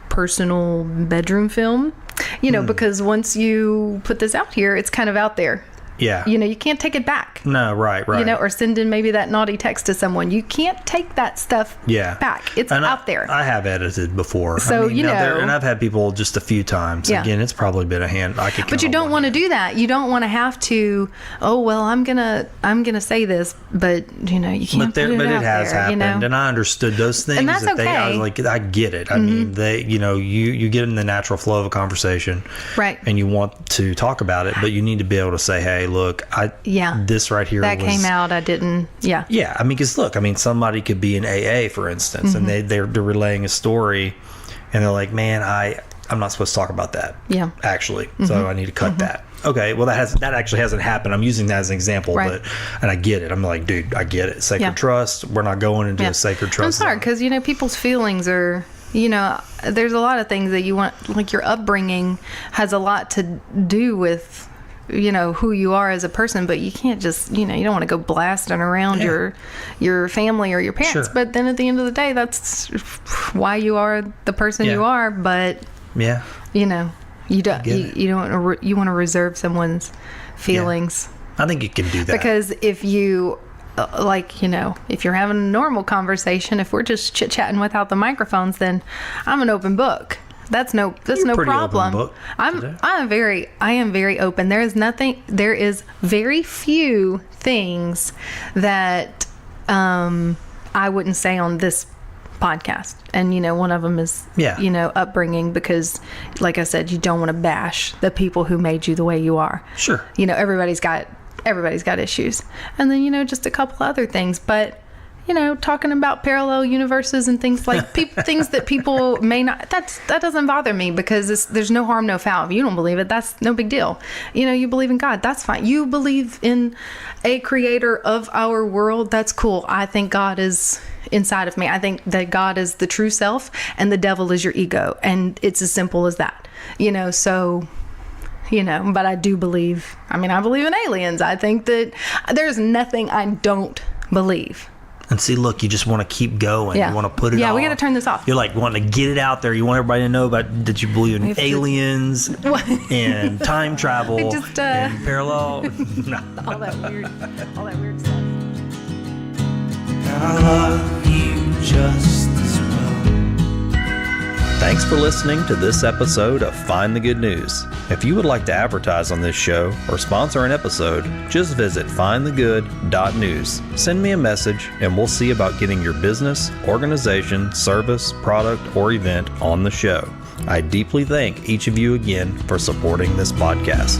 personal bedroom film. Because once you put this out here, it's kind of out there. Yeah. You can't take it back. No, right. Or send in maybe that naughty text to someone. You can't take that stuff back. It's out there. I have edited before. So, and I've had people just a few times. Yeah. Again, it's probably been a hand. But you don't want to do that. You don't want to have to, I'm gonna say this, but you can't. But it has happened, and I understood those things. And that's okay. I was like, I get it. I mean, you get in the natural flow of a conversation, right? And you want to talk about it, but you need to be able to say, hey, look, this right here that came out. I didn't. Yeah. Yeah. I mean, because look, somebody could be in AA, for instance, and they're relaying a story, and they're like, man, I'm not supposed to talk about that. Yeah. Actually, so I need to cut that. Okay, well that actually hasn't happened. I'm using that as an example, right. and I get it. I'm like, dude, I get it. Sacred trust. We're not going into a sacred trust. I'm sorry, because people's feelings are. There's a lot of things that you want, like your upbringing has a lot to do with, who you are as a person, but you can't just, you don't want to go blasting around your family or your parents. Sure. But then at the end of the day, that's why you are the person you are. But you don't, you want to reserve someone's feelings. I think you can do that Because if you like, if you're having a normal conversation, if we're just chit-chatting without the microphones, then I'm an open book. That's no pretty problem. open book I am very open. There is very few things that I wouldn't say on this podcast. And one of them is upbringing, because like I said, you don't want to bash the people who made you the way you are. Sure. Everybody's got issues. And then just a couple other things, but talking about parallel universes and things like things that people may not, that doesn't bother me, because there's no harm, no foul. If you don't believe it, that's no big deal. You believe in God, that's fine. You believe in a creator of our world, that's cool. I think God is inside of me. I think that God is the true self and the devil is your ego, and it's as simple as that. But I do believe, I believe in aliens. I think that there's nothing I don't believe. And see, look, you just want to keep going. Yeah. You want to put it Yeah, off. we got to turn this off. You're like wanting to get it out there. You want everybody to know about that you believe in aliens and time travel and parallel. all that weird stuff. And I love you just as well. Thanks for listening to this episode of Find the Good News. If you would like to advertise on this show or sponsor an episode, just visit findthegood.news. Send me a message and we'll see about getting your business, organization, service, product, or event on the show. I deeply thank each of you again for supporting this podcast.